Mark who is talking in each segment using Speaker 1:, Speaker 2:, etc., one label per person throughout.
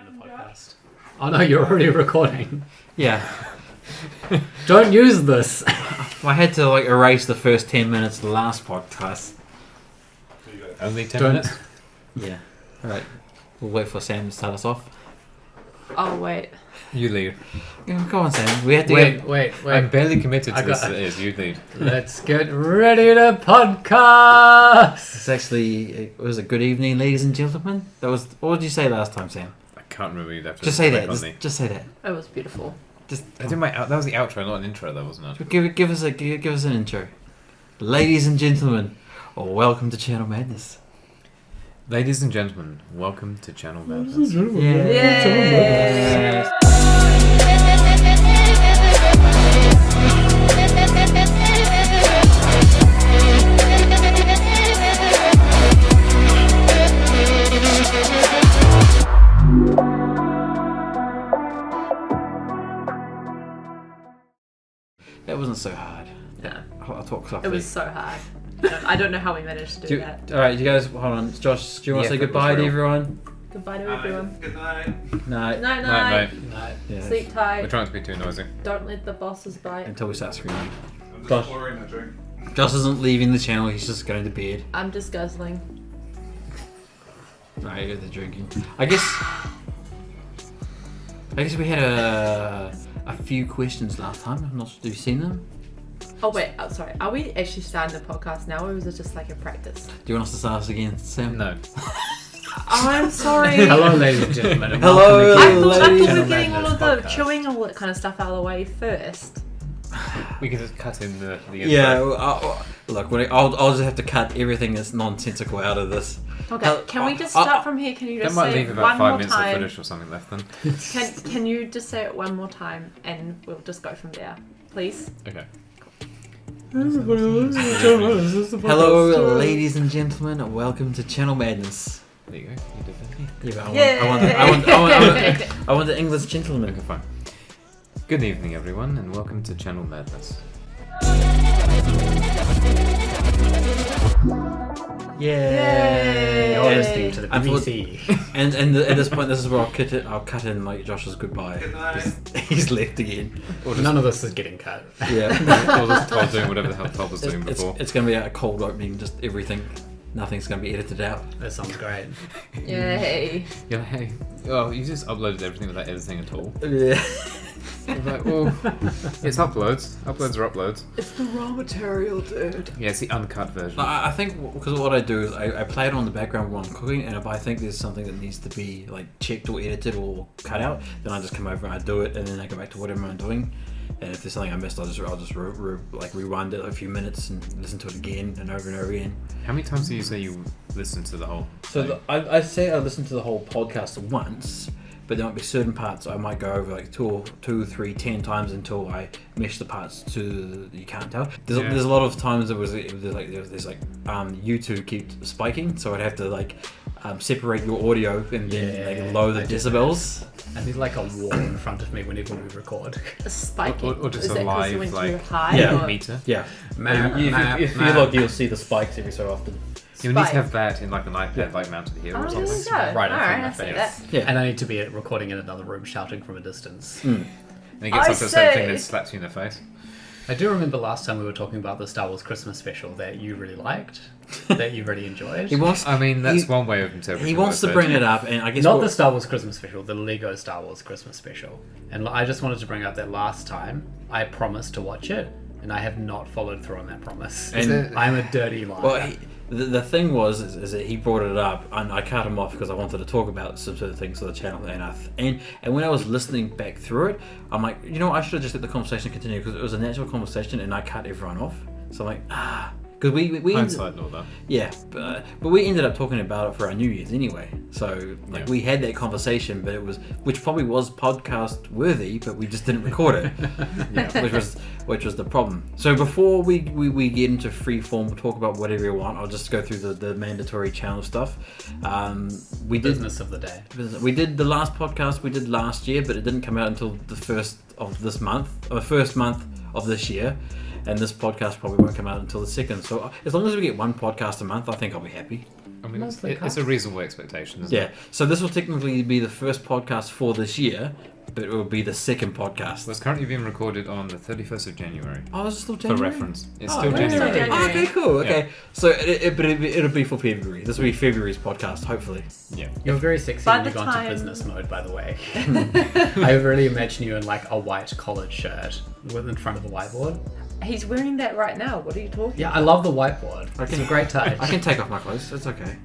Speaker 1: rewind the podcast. Oh no, you're already recording.
Speaker 2: Yeah.
Speaker 1: Don't use this.
Speaker 2: I had to erase the first 10 minutes of the last podcast.
Speaker 3: Only 10 minutes?
Speaker 2: Yeah. Alright. We'll wait for Sam to start us off.
Speaker 4: Oh, wait.
Speaker 3: You lead.
Speaker 2: Yeah, come on, Sam. We had to
Speaker 1: Wait.
Speaker 3: I'm barely committed to this as it is. You lead.
Speaker 1: Let's get ready to podcast.
Speaker 2: It's actually, was it good evening, ladies and gentlemen? What did you say last time, Sam?
Speaker 3: I can't remember. You'd have to
Speaker 2: Just say that.
Speaker 3: on me.
Speaker 2: Just say that.
Speaker 4: It was beautiful.
Speaker 3: I did that was the outro, not an intro, though, wasn't it?
Speaker 2: Give us an intro. Ladies and gentlemen, welcome to Channel Madness.
Speaker 3: Ladies and gentlemen, welcome to Channel Madness.
Speaker 2: Yeah. That wasn't so hard.
Speaker 4: No.
Speaker 2: I'll talk softly.
Speaker 4: It was so hard. I don't know how we managed to do that.
Speaker 2: Alright, you guys, hold on. Josh, do you want to say goodbye to everyone?
Speaker 4: Goodbye to everyone.
Speaker 5: Good night.
Speaker 2: No.
Speaker 4: Night.
Speaker 2: Yeah.
Speaker 4: Sleep
Speaker 3: We're
Speaker 4: tight.
Speaker 3: trying to be too noisy.
Speaker 4: Don't let the bosses bite.
Speaker 2: Until we start screaming.
Speaker 5: I'm just
Speaker 2: Josh.
Speaker 5: pouring a drink.
Speaker 2: Josh isn't leaving the channel, he's just going to bed.
Speaker 4: I'm just guzzling.
Speaker 2: Right, you're the drinking. I guess we had a few questions last time. I'm not sure. Have you seen them?
Speaker 4: Oh, wait. Oh, sorry. Are we actually starting the podcast now, or is it just like a practice?
Speaker 2: Do you want us to start us again, Sam?
Speaker 3: No.
Speaker 4: Oh, I'm sorry.
Speaker 1: Hello, ladies and gentlemen. and
Speaker 2: Hello,
Speaker 1: welcome
Speaker 4: I
Speaker 1: to
Speaker 4: thought we
Speaker 1: Channel
Speaker 4: were getting all
Speaker 1: Madness
Speaker 4: of the
Speaker 1: podcast.
Speaker 4: chewing, all that kind of stuff out of the way first.
Speaker 3: We can just cut in the intro.
Speaker 2: Yeah, look, I'll just have to cut everything that's nonsensical out of this.
Speaker 4: Okay, can we just start from here? Can you
Speaker 3: That
Speaker 4: just
Speaker 3: might
Speaker 4: say
Speaker 3: leave
Speaker 4: it
Speaker 3: about
Speaker 4: one
Speaker 3: 5
Speaker 4: more
Speaker 3: minutes of
Speaker 4: time?
Speaker 3: footage or something left then.
Speaker 4: Can you just say it one more time, and we'll just go from there, please?
Speaker 3: Okay.
Speaker 2: Hello, ladies and gentlemen, and welcome to Channel Madness.
Speaker 3: There you go. You did that.
Speaker 2: Yeah, I want the English gentleman.
Speaker 3: Okay, fine. Good evening, everyone, and welcome to Channel Madness.
Speaker 2: Yay!
Speaker 1: You're listening to the BBC.
Speaker 2: And at this point, this is where I'll cut in Josh's goodbye.
Speaker 5: Good night.
Speaker 2: He's left again.
Speaker 1: None of this is getting cut.
Speaker 2: Yeah.
Speaker 3: Or just Todd doing whatever the hell Todd was doing before.
Speaker 2: It's going to be a cold opening, just everything. Nothing's going to be edited out.
Speaker 1: That sounds great.
Speaker 4: Yay.
Speaker 3: You're like, hey, oh, you just uploaded everything without editing at all.
Speaker 2: Yeah.
Speaker 3: I'm like, well, it's uploads. Uploads are uploads.
Speaker 4: It's the raw material, dude.
Speaker 3: Yeah, it's the uncut version.
Speaker 2: I think because what I do is I play it on the background while I'm cooking, and if I think there's something that needs to be checked or edited or cut out, then I just come over and I do it, and then I go back to whatever I'm doing. And if there's something I missed, I'll just rewind it a few minutes and listen to it again and over again.
Speaker 3: How many times do you say you listen to the whole thing?
Speaker 2: I say I listen to the whole podcast once, but there might be certain parts I might go over 2, 3, 10 times until I mesh the parts to you can't tell. There's a lot of times there's YouTube keeps spiking, so I'd have to separate your audio and then lower the decibels.
Speaker 1: I need a wall in front of me whenever we record.
Speaker 4: A spiking.
Speaker 3: Or just
Speaker 4: Is
Speaker 3: a
Speaker 4: that 'cause you
Speaker 3: live,
Speaker 4: went too high?
Speaker 2: Yeah.
Speaker 4: or-
Speaker 3: meter.
Speaker 2: Yeah. If you look, you'll see the spikes every so often.
Speaker 3: You need to have that in an iPad mounted here
Speaker 4: Oh,
Speaker 3: or
Speaker 4: there we
Speaker 3: something.
Speaker 4: go.
Speaker 1: Right in front of
Speaker 4: Alright,
Speaker 1: my
Speaker 4: I see
Speaker 1: face.
Speaker 4: that.
Speaker 2: Yeah.
Speaker 1: And I need to be recording in another room shouting from a distance.
Speaker 3: And he gets
Speaker 4: I
Speaker 3: up to a certain thing
Speaker 4: see.
Speaker 3: that slaps you in the face.
Speaker 1: I do remember last time we were talking about the Star Wars Christmas special that you really liked, that you really enjoyed.
Speaker 3: I mean, that's one way of interpreting
Speaker 2: He wants to
Speaker 3: it,
Speaker 2: bring it up, and I guess
Speaker 1: Not the Star Wars Christmas special, the Lego Star Wars Christmas special. And I just wanted to bring up that last time I promised to watch it, and I have not followed through on that promise.
Speaker 2: And-
Speaker 1: I'm a dirty liar.
Speaker 2: Well, the thing was is that he brought it up, and I cut him off because I wanted to talk about some sort of things on the channel, and when I was listening back through it, I'm like, I should have just let the conversation continue because it was a natural conversation, and I cut everyone off. So I'm like, because we
Speaker 3: Hindsight and all that.
Speaker 2: yeah, but we ended up talking about it for our New Year's anyway. So we had that conversation, but which probably was podcast worthy, but we just didn't record it. which was the problem. So before we get into free form, we'll talk about whatever you want. I'll just go through the mandatory channel stuff. We did
Speaker 1: Business of the day.
Speaker 2: We did the last podcast we did last year, but it didn't come out until the first of this month, or the first month of this year. And this podcast probably won't come out until the second. So as long as we get one podcast a month, I think I'll be happy.
Speaker 3: I mean,
Speaker 1: Mostly
Speaker 3: it's a reasonable expectation, isn't
Speaker 2: Yeah.
Speaker 3: it?
Speaker 2: So this will technically be the first podcast for this year, but it will be the second podcast.
Speaker 3: Well, it's currently being recorded on the 31st of January.
Speaker 2: Oh, is it still
Speaker 3: For
Speaker 2: January?
Speaker 3: reference. It's
Speaker 2: Oh,
Speaker 3: still
Speaker 2: okay.
Speaker 3: January.
Speaker 4: January.
Speaker 2: Oh, okay, cool. Okay.
Speaker 3: Yeah.
Speaker 2: So it'll be for February. This will be February's podcast, hopefully.
Speaker 3: Yeah.
Speaker 1: You're very sexy
Speaker 4: By
Speaker 1: when you
Speaker 4: the
Speaker 1: go into
Speaker 4: time-
Speaker 1: business mode, by the way. I really imagine you in like a white collared shirt with in front of a whiteboard.
Speaker 4: He's wearing that right now. What are you talking
Speaker 1: Yeah, I love the whiteboard. It's a great touch.
Speaker 2: I can take off my clothes. It's okay.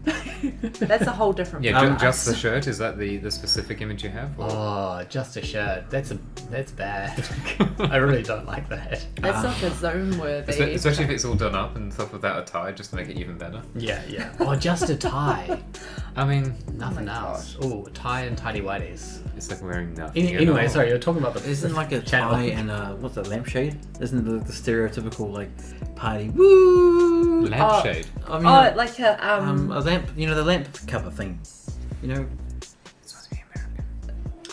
Speaker 4: That's a whole different
Speaker 3: Yeah, just the shirt? Is that the specific image you have? Or?
Speaker 1: Oh, just a shirt. That's bad. I really don't like that.
Speaker 4: That's like a zone worthy.
Speaker 3: Especially if it's all done up and stuff without a tie, just to make it even better.
Speaker 1: Yeah. Oh, just a tie.
Speaker 3: I mean,
Speaker 1: Nothing
Speaker 4: my
Speaker 1: else. Oh, tie and tidy whities.
Speaker 3: it's like wearing nothing. at
Speaker 1: Anyway,
Speaker 3: all.
Speaker 1: sorry, you're talking about the
Speaker 2: Isn't like a
Speaker 1: channel.
Speaker 2: tie and what's that, lampshade? Isn't the stereotypical like party woo?
Speaker 3: Lampshade.
Speaker 2: I mean,
Speaker 4: Oh, like a
Speaker 2: a lamp. You know the lamp cover thing. You know.
Speaker 3: It's supposed to be American.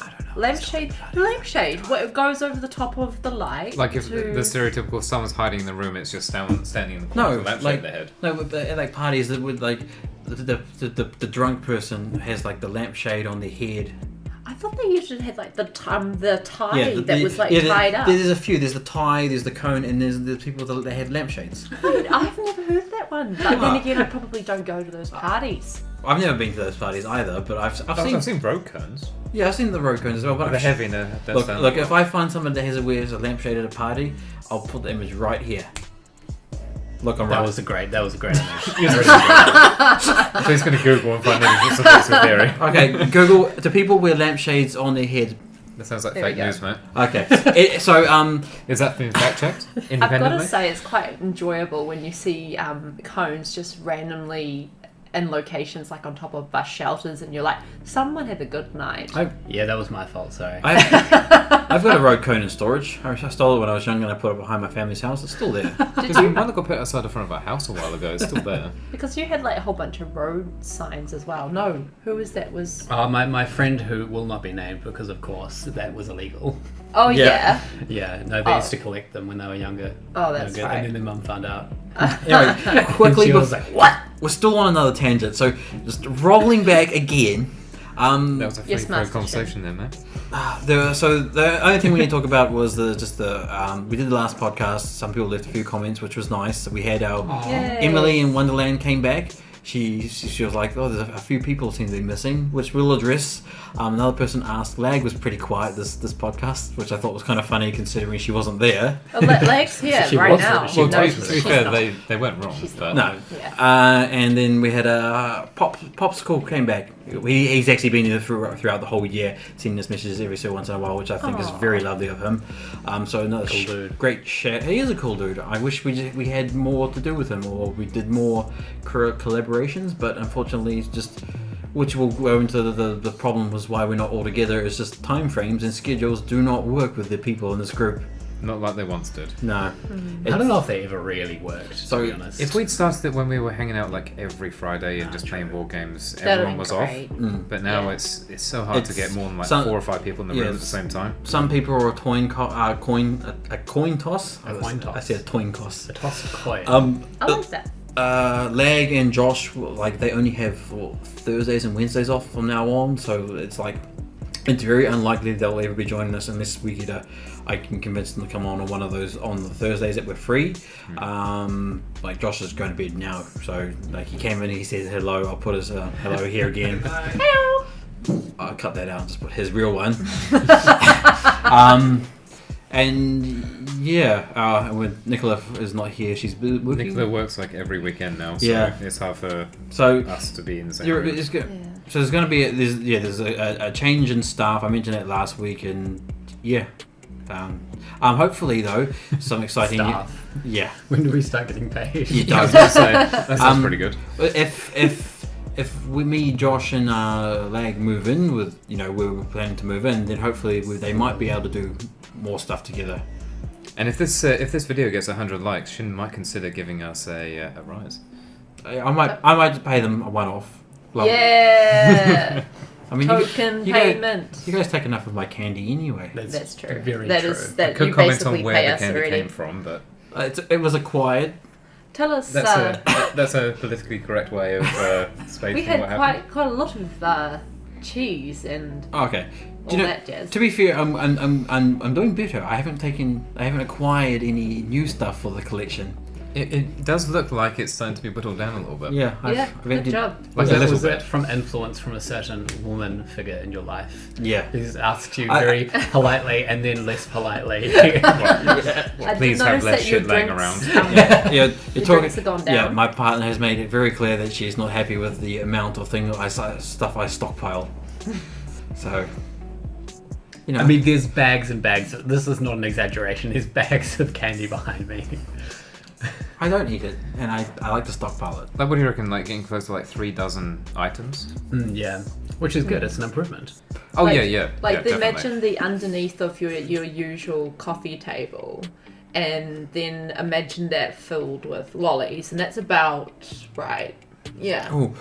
Speaker 1: I don't know.
Speaker 4: lampshade. Lampshade. What, it goes over the top of the light.
Speaker 3: Like if
Speaker 4: to...
Speaker 3: the stereotypical someone's hiding in the room, it's just standing in the corner
Speaker 2: No,
Speaker 3: with a lampshade
Speaker 2: like
Speaker 3: at their head.
Speaker 2: no, but at like parties that would like the drunk person has like the lampshade on their head.
Speaker 4: I thought they usually had like the tie
Speaker 2: Yeah,
Speaker 4: that was like
Speaker 2: yeah,
Speaker 4: tied up.
Speaker 2: There's a few. There's the tie. There's the cone, and there's the people that have lampshades.
Speaker 4: Wait, I've never heard that one. But then again, I probably don't go to those parties.
Speaker 2: I've never been to those parties either, but I've seen
Speaker 3: road cones.
Speaker 2: yeah, I've seen the road cones as well. But
Speaker 3: They're
Speaker 2: I've
Speaker 3: heavy and they're
Speaker 2: look,
Speaker 3: standard.
Speaker 2: if I find someone that wears a lampshade at a party, I'll put the image right here. Look, I'm
Speaker 1: That
Speaker 2: right.
Speaker 1: was a great image.
Speaker 3: So he's going to Google and find out if it supports the theory.
Speaker 2: Okay, Google. Do people wear lampshades on their head?
Speaker 3: That sounds like
Speaker 4: There we
Speaker 3: fake
Speaker 4: go.
Speaker 3: news, mate.
Speaker 2: Okay.
Speaker 3: Is that been fact checked
Speaker 4: I've got
Speaker 3: independently?
Speaker 4: to say, it's quite enjoyable when you see cones just randomly in locations like on top of bus shelters, and you're like, someone had a good night.
Speaker 1: Yeah, that was my fault. Sorry.
Speaker 2: I've got a road cone in storage. I stole it when I was young and I put it behind my family's house. It's still there.
Speaker 3: Because one that got put outside the front of our house a while ago is still there.
Speaker 4: Because you had like a whole bunch of road signs as well. No, who was that? Was
Speaker 1: My friend who will not be named because, of course, that was illegal.
Speaker 4: oh
Speaker 2: Yeah.
Speaker 4: yeah.
Speaker 1: Yeah, no, they used to collect them when they were younger.
Speaker 4: Oh, that's
Speaker 1: younger,
Speaker 4: right.
Speaker 1: And then their mum found out.
Speaker 2: Anyway, quickly,
Speaker 1: She was like, "What?"
Speaker 2: we're still on another tangent. So just rolling back again.
Speaker 3: That was a free
Speaker 4: Yes,
Speaker 3: flow
Speaker 4: Master
Speaker 3: conversation there, mate.
Speaker 2: So the only thing we need to talk about was we did the last podcast. Some people left a few comments, which was nice. We had our
Speaker 4: Yay.
Speaker 2: Emily in Wonderland came back. She was like, oh, there's a few people seem to be missing, which we'll address. Another person asked. Lag was pretty quiet this podcast, which I thought was kind of funny considering she wasn't there.
Speaker 4: Oh, Lex here
Speaker 1: She
Speaker 4: right
Speaker 1: was-
Speaker 4: now.
Speaker 1: she
Speaker 3: Well,
Speaker 1: knows
Speaker 3: to
Speaker 1: that
Speaker 3: be
Speaker 1: she's
Speaker 3: fair,
Speaker 4: not.
Speaker 3: they weren't wrong.
Speaker 4: She's
Speaker 3: But
Speaker 2: No.
Speaker 4: Yeah.
Speaker 2: And then we had Popsicle came back. He's actually been there throughout the whole year, sending us messages every so once in a while, which I think is
Speaker 4: Aw.
Speaker 2: very lovely of him. So another
Speaker 1: Cool dude.
Speaker 2: great chat. He is a cool dude. I wish we had more to do with him, or we did more collaborations, but unfortunately, it's just. Which will go into the problem was why we're not all together. It's just time frames and schedules do not work with the people in this group.
Speaker 3: not like they once did.
Speaker 2: No.
Speaker 1: I don't know if they ever really worked, to
Speaker 2: So
Speaker 1: be honest.
Speaker 3: If we'd started it when we were hanging out like every Friday and just playing board games,
Speaker 4: That'd
Speaker 3: everyone
Speaker 4: been
Speaker 3: was
Speaker 4: great.
Speaker 3: off. But now
Speaker 4: Yeah.
Speaker 3: it's so hard to
Speaker 2: It's
Speaker 3: get more than like
Speaker 2: some-
Speaker 3: 4 or 5 people in the
Speaker 2: yeah,
Speaker 3: room at the same time.
Speaker 2: Some people are a coin toss.
Speaker 1: A coin toss.
Speaker 2: I said a coin toss.
Speaker 1: a toss of coin.
Speaker 4: I like that.
Speaker 2: Lag and Josh, like they only have Thursdays and Wednesdays off from now on, so it's like it's very unlikely they'll ever be joining us unless I can convince them to come on one of those on the Thursdays that we're free. Like Josh is going to bed now, so like he came in, he said hello. I'll put his hello here again.
Speaker 4: Hello.
Speaker 2: I'll cut that out and just put his real one. And yeah, when Nicola is not here, she's working.
Speaker 3: Nicola works like every weekend now, so
Speaker 2: Yeah.
Speaker 3: it's hard for
Speaker 2: So
Speaker 3: us to be in the same
Speaker 2: you're,
Speaker 3: room.
Speaker 2: it's good.
Speaker 4: Yeah.
Speaker 2: So there's going to be there's a change in staff. I mentioned it last week, and yeah. Hopefully though, some exciting.
Speaker 1: Staff.
Speaker 2: Yeah.
Speaker 1: When do we start getting paid?
Speaker 2: Yeah,
Speaker 3: I was going to say, that sounds pretty good.
Speaker 2: If me, Josh, and Lag move in with we're planning to move in, then hopefully they might be able to do more stuff together.
Speaker 3: And if this video gets 100 likes, Shin might consider giving us a rise.
Speaker 2: I might pay them a one-off. Well,
Speaker 4: Yeah.
Speaker 2: I mean,
Speaker 4: Token
Speaker 2: you guys-
Speaker 4: payment.
Speaker 2: you guys take enough of my candy anyway.
Speaker 4: That's true.
Speaker 1: Very
Speaker 4: That
Speaker 1: true.
Speaker 4: is
Speaker 3: I
Speaker 4: that
Speaker 3: could
Speaker 4: you
Speaker 3: comment
Speaker 4: basically
Speaker 3: on where
Speaker 4: pay
Speaker 3: the
Speaker 4: us
Speaker 3: candy
Speaker 4: already.
Speaker 3: came from, but
Speaker 2: It was acquired.
Speaker 4: Tell us.
Speaker 3: That's a politically correct way of stating
Speaker 4: we had
Speaker 3: what happened.
Speaker 4: quite a lot of cheese and
Speaker 2: Okay.
Speaker 4: all that jazz.
Speaker 2: To be fair, I'm doing better. I haven't acquired any new stuff for the collection.
Speaker 3: It does look like it's starting to be whittled down a little bit.
Speaker 2: Yeah,
Speaker 4: Good job.
Speaker 3: Like a little
Speaker 1: was
Speaker 3: bit.
Speaker 1: it from influence from a certain woman figure in your life?
Speaker 2: Yeah.
Speaker 1: Who's asked you very politely and then less politely.
Speaker 4: I
Speaker 3: Please
Speaker 4: did
Speaker 3: have
Speaker 4: notice
Speaker 3: less
Speaker 4: that your
Speaker 3: shit laying
Speaker 4: drinks,
Speaker 3: around.
Speaker 2: Yeah, you're
Speaker 4: Your
Speaker 2: talking.
Speaker 4: drinks have gone down.
Speaker 2: Yeah, my partner has made it very clear that she's not happy with the amount of stuff I stockpile. So, you know.
Speaker 1: I mean, there's bags and bags. This is not an exaggeration. There's bags of candy behind me.
Speaker 2: I don't eat it, and I like to stockpile it.
Speaker 3: Like, what do you reckon? Like getting close to like 3 dozen items?
Speaker 1: Yeah, which is good. It's an improvement.
Speaker 3: Oh
Speaker 4: Like-
Speaker 3: yeah.
Speaker 4: Like
Speaker 3: yeah,
Speaker 4: imagine the underneath of your usual coffee table, and then imagine that filled with lollies, and that's about right. Yeah.
Speaker 2: Oh,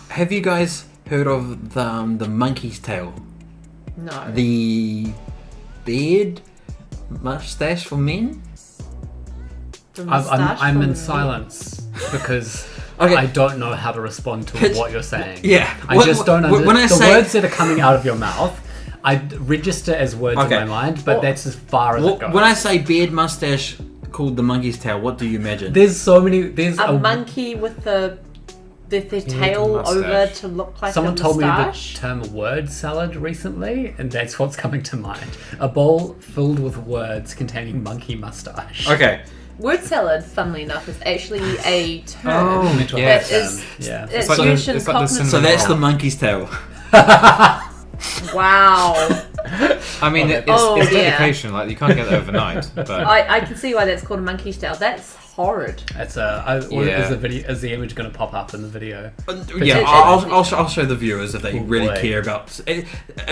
Speaker 2: have you guys heard of the monkey's tail?
Speaker 4: No.
Speaker 2: The beard mustache for men?
Speaker 4: The
Speaker 1: I'm
Speaker 4: moustache
Speaker 1: in
Speaker 4: from-
Speaker 1: silence because
Speaker 2: Okay.
Speaker 1: I don't know how to respond to what you're saying.
Speaker 2: Yeah.
Speaker 1: I just don't understand.
Speaker 2: When I
Speaker 1: The
Speaker 2: say
Speaker 1: words that are coming out of your mouth, I register as words
Speaker 2: Okay.
Speaker 1: in my mind, but that's as far as it goes.
Speaker 2: when I say beard mustache called the monkey's tail, what do you imagine?
Speaker 1: There's so many. There's
Speaker 4: A monkey with the tail
Speaker 3: mustache.
Speaker 4: over to look like
Speaker 1: Someone
Speaker 4: a
Speaker 1: told me the
Speaker 4: moustache.
Speaker 1: term word salad recently, and that's what's coming to mind. A bowl filled with words containing monkey mustache.
Speaker 2: Okay.
Speaker 4: Word salad, funnily enough, is actually a term
Speaker 3: Oh,
Speaker 1: Mental
Speaker 3: yeah.
Speaker 1: health
Speaker 4: that is
Speaker 1: term. Yeah.
Speaker 4: it's
Speaker 3: like the-
Speaker 4: used in
Speaker 3: it's like the
Speaker 4: cognitive.
Speaker 2: So that's the
Speaker 3: Wow.
Speaker 2: monkey's tail.
Speaker 4: Wow.
Speaker 3: I mean,
Speaker 1: Okay.
Speaker 3: it's
Speaker 4: yeah.
Speaker 3: dedication. Like you can't get it overnight. But
Speaker 4: I can see why that's called a monkey's tail. That's horrid.
Speaker 1: That's
Speaker 3: Yeah.
Speaker 1: is the image going to pop up in the video?
Speaker 2: Yeah,
Speaker 4: It-
Speaker 2: I'll show the viewers if they
Speaker 1: Oh,
Speaker 2: really
Speaker 1: boy.
Speaker 2: care about.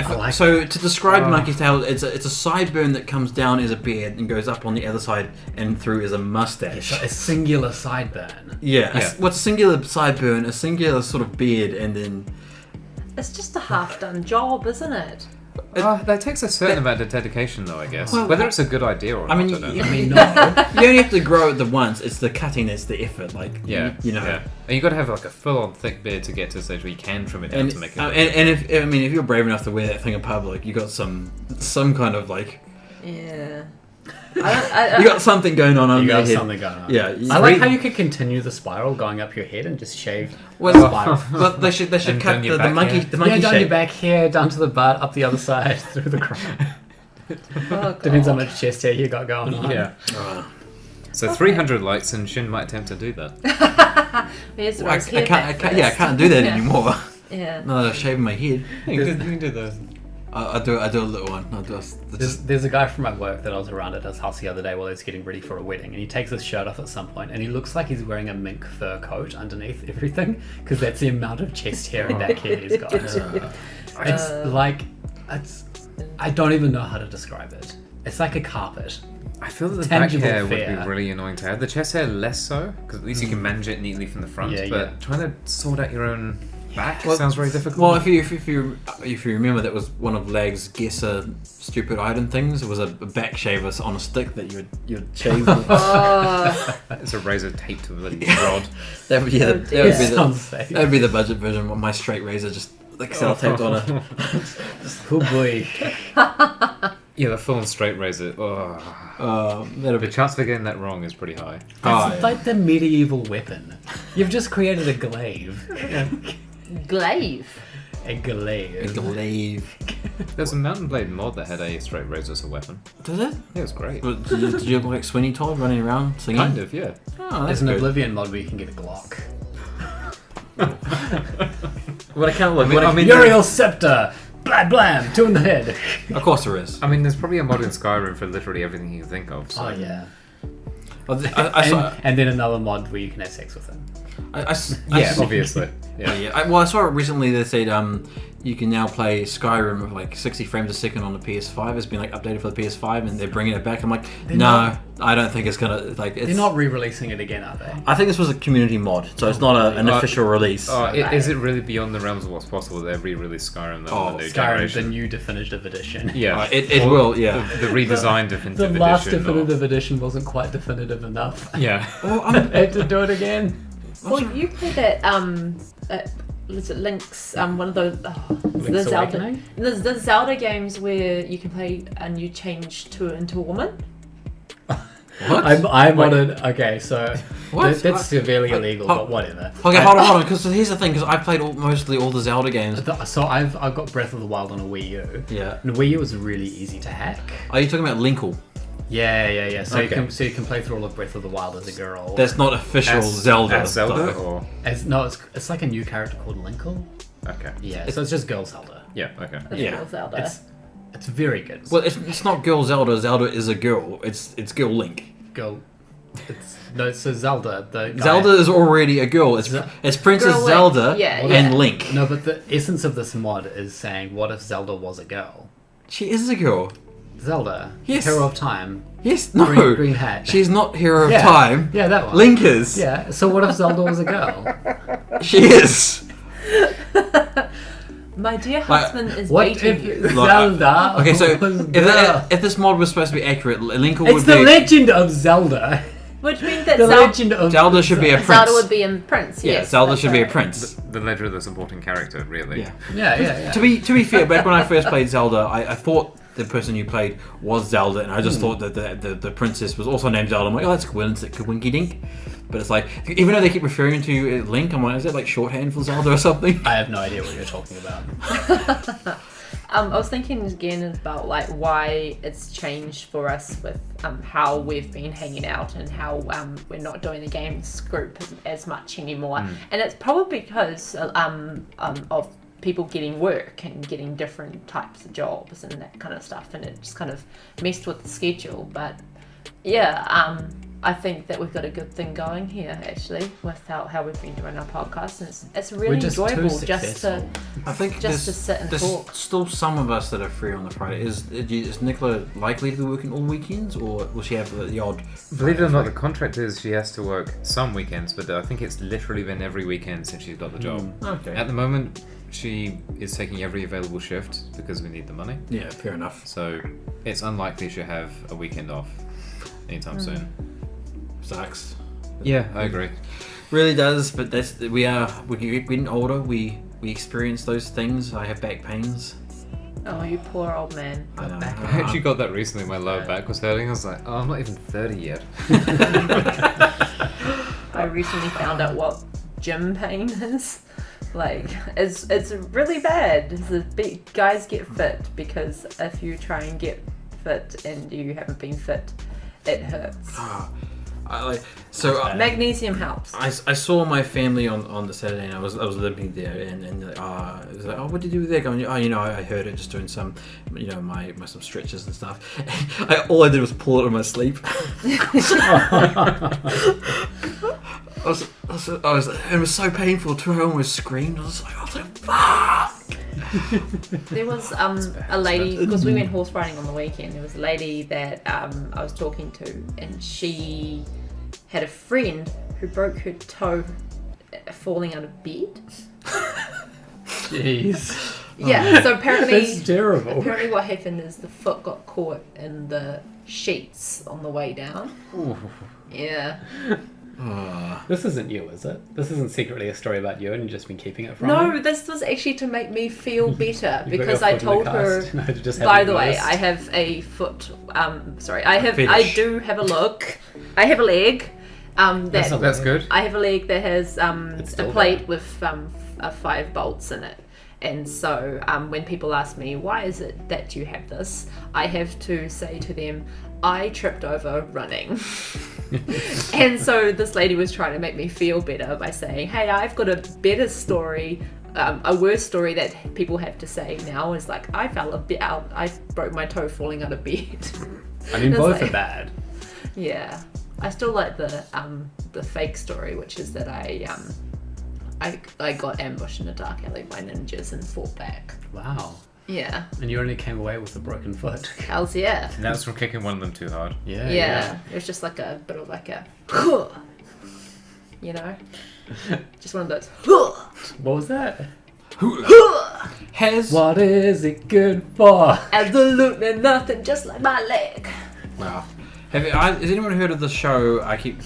Speaker 1: like
Speaker 2: So to describe
Speaker 3: Oh.
Speaker 2: monkey's tail, it's a sideburn that comes down as a beard and goes up on the other side and through as a mustache.
Speaker 1: A singular sideburn.
Speaker 2: Yeah.
Speaker 3: Yeah.
Speaker 2: What's a singular sideburn, a singular sort of beard, and then
Speaker 4: It's just a half-done job, isn't it?
Speaker 3: that takes a certain amount of dedication, though. I guess
Speaker 2: Well,
Speaker 3: whether it's a good idea or
Speaker 2: I
Speaker 3: not,
Speaker 2: mean,
Speaker 3: I don't
Speaker 2: you-
Speaker 3: know.
Speaker 1: I mean, no.
Speaker 2: you only have to grow it the once. It's the cutting that's the effort. Like
Speaker 3: Yeah,
Speaker 2: you know.
Speaker 3: yeah. And you got to have like a full-on thick beard to get to the stage where you can trim it down
Speaker 2: And,
Speaker 3: to make it.
Speaker 2: and if you're brave enough to wear that thing in public, you got some kind of like
Speaker 4: Yeah. I
Speaker 2: you got something going on
Speaker 1: You
Speaker 2: under your
Speaker 1: got
Speaker 2: head.
Speaker 1: something going on.
Speaker 2: Yeah,
Speaker 1: I like how you could continue the spiral going up your head and just shave
Speaker 2: Well,
Speaker 1: the spiral.
Speaker 2: but they should
Speaker 3: And
Speaker 2: cut
Speaker 3: down your
Speaker 2: the
Speaker 3: back
Speaker 2: monkey
Speaker 3: hair.
Speaker 2: the monkey
Speaker 1: Yeah, down your
Speaker 2: shape.
Speaker 1: back here, down to the butt, up the other side, through the crown.
Speaker 4: oh,
Speaker 1: Depends how
Speaker 4: God.
Speaker 1: much chest hair you got going on.
Speaker 3: Yeah.
Speaker 2: Oh.
Speaker 3: So 300 likes and Shin might attempt to do that.
Speaker 4: Here's
Speaker 2: I
Speaker 4: Rose hair
Speaker 2: can't
Speaker 4: back
Speaker 2: I can't do that
Speaker 4: first.
Speaker 2: anymore.
Speaker 4: Yeah.
Speaker 2: No, I'm shaving my head.
Speaker 3: You can do those.
Speaker 2: I do a little one. I'll just
Speaker 1: There's a guy from my work that I was around at his house the other day while he was getting ready for a wedding, and he takes his shirt off at some point, and he looks like he's wearing a mink fur coat underneath everything, because that's the amount of chest hair and back hair he's got. I don't even know how to describe it. It's like a carpet.
Speaker 3: I feel that the back
Speaker 1: Tangible
Speaker 3: hair would
Speaker 1: fear.
Speaker 3: be really annoying to have. The chest hair less so, because at least you can manage it neatly from the front.
Speaker 1: Yeah,
Speaker 3: but
Speaker 1: yeah.
Speaker 3: trying to sort out your own back
Speaker 2: Well-
Speaker 3: sounds very difficult.
Speaker 2: Well, if you remember, that was one of Lag's guesser stupid item things. It was a back shaver on a stick that you'd shave with.
Speaker 4: Oh,
Speaker 3: It's a razor taped to a bloody rod.
Speaker 2: That would, yeah,
Speaker 4: Oh,
Speaker 2: that
Speaker 4: dear.
Speaker 2: would be
Speaker 1: Sounds safe.
Speaker 2: that would be the budget version. My straight razor just like sellotaped on it.
Speaker 1: Oh boy.
Speaker 3: Yeah, the full and straight razor. Oh.
Speaker 2: That'll
Speaker 3: The
Speaker 2: be.
Speaker 3: chance of getting that wrong is pretty high.
Speaker 2: Oh,
Speaker 1: It's
Speaker 2: yeah.
Speaker 1: like the medieval weapon. You've just created a glaive.
Speaker 4: glaive.
Speaker 1: A glaive.
Speaker 2: Glaive.
Speaker 3: There's a Mountain Blade mod that had a straight razor as a weapon.
Speaker 2: Does it?
Speaker 3: It was great.
Speaker 2: Did you look like Sweeney Todd running around singing?
Speaker 3: Kind of, yeah.
Speaker 2: Oh, that's
Speaker 1: There's an
Speaker 2: good.
Speaker 1: Oblivion mod where you can get a Glock.
Speaker 2: What I can't look.
Speaker 3: I mean-
Speaker 1: Uriel Scepter! Blam blam! Two in the head!
Speaker 2: Of course there is.
Speaker 3: I mean, there's probably a mod in Skyrim for literally everything you can think of. So.
Speaker 1: Oh yeah.
Speaker 2: I saw.
Speaker 1: And then another mod where you can have sex with them.
Speaker 2: I
Speaker 3: Yeah, obviously. Yeah.
Speaker 2: I saw it recently. They said you can now play Skyrim with like 60 frames a second on the PS5. It's been like updated for the PS5, and they're bringing it back. I'm like, I don't think it's gonna like. It's,
Speaker 1: They're not re-releasing it again, are they?
Speaker 2: I think this was a community mod, so it's not an official release.
Speaker 3: Is it really beyond the realms of what's possible? They re-released Skyrim though, the new
Speaker 1: Skyrim,
Speaker 3: generation.
Speaker 1: the new definitive edition.
Speaker 3: Yeah,
Speaker 2: it will. Yeah,
Speaker 3: the redesigned definitive edition.
Speaker 1: The last definitive edition wasn't quite definitive enough.
Speaker 3: Yeah.
Speaker 2: well,
Speaker 1: I had to do it again.
Speaker 4: Well, you played that was it Link's one of those
Speaker 1: Link's Awakening?
Speaker 4: the Zelda games where you can play and you change into a woman.
Speaker 2: what?
Speaker 1: I'm on it. Okay, so
Speaker 2: What?
Speaker 1: that's severely illegal, but whatever.
Speaker 2: Okay, hold on. Because here's the thing. Because I played mostly all the Zelda games.
Speaker 1: So I've got Breath of the Wild on a Wii U.
Speaker 2: Yeah.
Speaker 1: And the Wii U was really easy to hack.
Speaker 2: Are you talking about Linkle?
Speaker 1: Yeah. So
Speaker 2: Okay.
Speaker 1: you can play through all of Breath of the Wild as a girl.
Speaker 2: That's not official Zelda.
Speaker 3: As Zelda,
Speaker 2: though.
Speaker 3: or
Speaker 1: It's like a new character called Linkle.
Speaker 3: okay.
Speaker 1: Yeah, so it's just girl Zelda.
Speaker 3: Yeah. Okay.
Speaker 4: That's
Speaker 2: Yeah.
Speaker 4: real Zelda.
Speaker 1: It's very good.
Speaker 2: Well, it's not girl Zelda. Zelda is a girl. It's girl Link.
Speaker 1: Girl. So Zelda. The guy,
Speaker 2: Zelda is already a girl. It's Princess
Speaker 4: Girl Link.
Speaker 2: Zelda
Speaker 4: Yeah,
Speaker 2: and
Speaker 4: yeah.
Speaker 2: Link.
Speaker 1: No, but the essence of this mod is saying, what if Zelda was a girl?
Speaker 2: She is a girl.
Speaker 1: Zelda,
Speaker 2: Yes.
Speaker 1: Hero of Time,
Speaker 2: Yes, no.
Speaker 1: green hat.
Speaker 2: She's not Hero of
Speaker 1: Yeah.
Speaker 2: Time.
Speaker 1: Yeah, that one.
Speaker 2: Link is.
Speaker 1: Yeah. So what if Zelda was a girl?
Speaker 2: She is.
Speaker 4: My dear husband is
Speaker 1: What
Speaker 4: waiting
Speaker 1: if
Speaker 4: you.
Speaker 1: Zelda?
Speaker 2: Okay, so
Speaker 1: was a girl?
Speaker 2: if this mod was supposed to be accurate, Link would
Speaker 1: It's
Speaker 2: be.
Speaker 1: the Legend of Zelda.
Speaker 4: Which means that
Speaker 1: The Legend of
Speaker 2: Zelda should be a prince.
Speaker 4: Zelda would be in Prince.
Speaker 2: Yeah,
Speaker 4: Yes,
Speaker 2: Zelda
Speaker 4: that's
Speaker 2: should be a
Speaker 4: right.
Speaker 2: prince.
Speaker 3: The legend of the supporting character, really.
Speaker 2: Yeah.
Speaker 1: Yeah.
Speaker 2: To be fair, back when I first played Zelda, I thought the person you played was Zelda, and I just thought that the princess was also named Zelda. I'm like, oh, that's coincidence, winky dink. But it's like, even though they keep referring to Link, I'm like, is that like shorthand for Zelda or something?
Speaker 1: I have no idea what you're talking about.
Speaker 4: I was thinking again about like why it's changed for us with how we've been hanging out and how we're not doing the games group as much anymore, and it's probably because of people getting work and getting different types of jobs and that kind of stuff, and it just kind of messed with the schedule. But yeah, I think that we've got a good thing going here actually with how we've been doing our podcast, and it's really
Speaker 1: We're just too
Speaker 4: enjoyable just to
Speaker 1: successful.
Speaker 2: I think
Speaker 4: just to sit and
Speaker 2: there's
Speaker 4: talk.
Speaker 2: still some of us that are free on the Friday. Is Nicola likely to be working all weekends, or will she have the odd?
Speaker 3: Believe it or not, the contract is she has to work some weekends, but I think it's literally been every weekend since she's got the job.
Speaker 2: Okay.
Speaker 3: At the moment, she is taking every available shift because we need the money.
Speaker 2: Yeah, fair enough.
Speaker 3: So it's unlikely she'll have a weekend off anytime soon.
Speaker 2: Sucks.
Speaker 3: Yeah, I agree.
Speaker 2: Really does, but we're getting older. We experience those things. I have back pains.
Speaker 4: Oh, you poor old man.
Speaker 2: I know.
Speaker 3: I actually got that recently. My lower back was hurting. I was like, oh, I'm not even 30 yet.
Speaker 4: I recently found out what gym pain is. Like, it's really bad. Guys get fit because if you try and get fit and you haven't been fit, it hurts. Magnesium helps.
Speaker 2: I saw my family on the Saturday, and I was living there, and it was like, oh, what did you do there? Going, oh, I heard it just doing some, my some stretches and stuff. And all I did was pull it in my sleep. It was so painful too. I almost screamed. I was like, fuck.
Speaker 4: There was a lady, because we went horse riding on the weekend. There was a lady that I was talking to, and she had a friend who broke her toe falling out of bed.
Speaker 1: Jeez.
Speaker 4: Yeah, so apparently
Speaker 1: That's terrible.
Speaker 4: Apparently what happened is the foot got caught in the sheets on the way down.
Speaker 1: Ooh.
Speaker 4: Yeah.
Speaker 1: This isn't you, is it? This isn't secretly a story about you and you've just been keeping it from
Speaker 4: No,
Speaker 1: me?
Speaker 4: this was actually to make me feel better
Speaker 1: You've got
Speaker 4: because
Speaker 1: your
Speaker 4: I
Speaker 1: foot in the
Speaker 4: told her.
Speaker 1: cast. No, just
Speaker 4: By
Speaker 1: haven't
Speaker 4: the way,
Speaker 1: noticed.
Speaker 4: I have a foot. I
Speaker 2: Fetish.
Speaker 4: do have a look. I have a leg.
Speaker 3: That's good.
Speaker 4: I have a leg that has
Speaker 1: It's
Speaker 4: a
Speaker 1: still
Speaker 4: plate
Speaker 1: there.
Speaker 4: with 5 bolts in it. And so when people ask me, why is it that you have this? I have to say to them, I tripped over running. And so this lady was trying to make me feel better by saying, hey, I've got a better story, a worse story that people have to say now is like, I fell a bit out, I broke my toe falling out of bed.
Speaker 1: I mean,
Speaker 4: It's
Speaker 1: both
Speaker 4: like-
Speaker 1: are bad.
Speaker 4: Yeah. I still like the fake story, which is that I I got ambushed in a dark alley by ninjas and fought back.
Speaker 1: Wow.
Speaker 4: Yeah.
Speaker 1: And you only came away with a broken foot.
Speaker 4: Hells yeah.
Speaker 3: And that's from kicking one of them too hard.
Speaker 4: Yeah. It was just like a bit of like a, you know, just one of those.
Speaker 1: What was that?
Speaker 2: What
Speaker 1: is it good for?
Speaker 4: Absolutely nothing, just like my leg.
Speaker 2: Wow. Has anyone heard of the show? I keep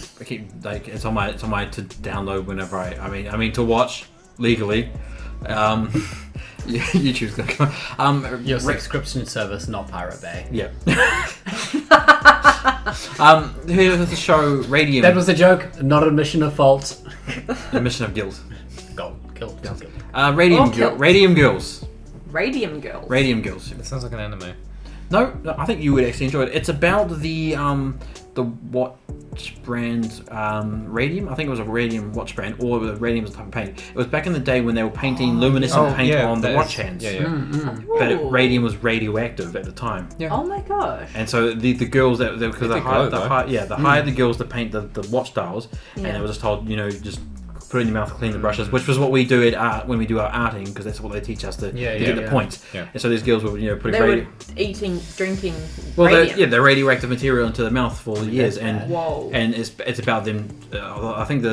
Speaker 2: like it's on my to download whenever I mean to watch legally. YouTube's gonna come.
Speaker 1: Your subscription service, not Pirate Bay.
Speaker 2: Yeah. Here's the show Radium.
Speaker 1: That was a joke, not admission of fault.
Speaker 2: Admission of guilt.
Speaker 1: Guilt.
Speaker 2: Radium
Speaker 4: guilt.
Speaker 2: Radium Girls.
Speaker 4: Radium Girls.
Speaker 2: Radium Girls.
Speaker 3: It sounds like an anime.
Speaker 2: No, I think you would actually enjoy it. It's about the watch brand Radium. I think it was a Radium watch brand, or the Radium was a type of paint. It was back in the day when they were painting luminescent paint on the watch hands. But Radium was radioactive at the time.
Speaker 3: Yeah.
Speaker 4: Oh my gosh.
Speaker 2: And so the girls that because the hired the girls to paint the watch dials, and
Speaker 4: Yeah.
Speaker 2: they were just told, just put it in your mouth, clean the brushes, which was what we do at art when we do our arting, because that's what they teach us to get the points.
Speaker 3: Yeah.
Speaker 2: And so these girls were putting
Speaker 4: They were eating, drinking
Speaker 2: the radioactive material into the mouth for years, and
Speaker 4: Whoa.
Speaker 2: and it's about them. I think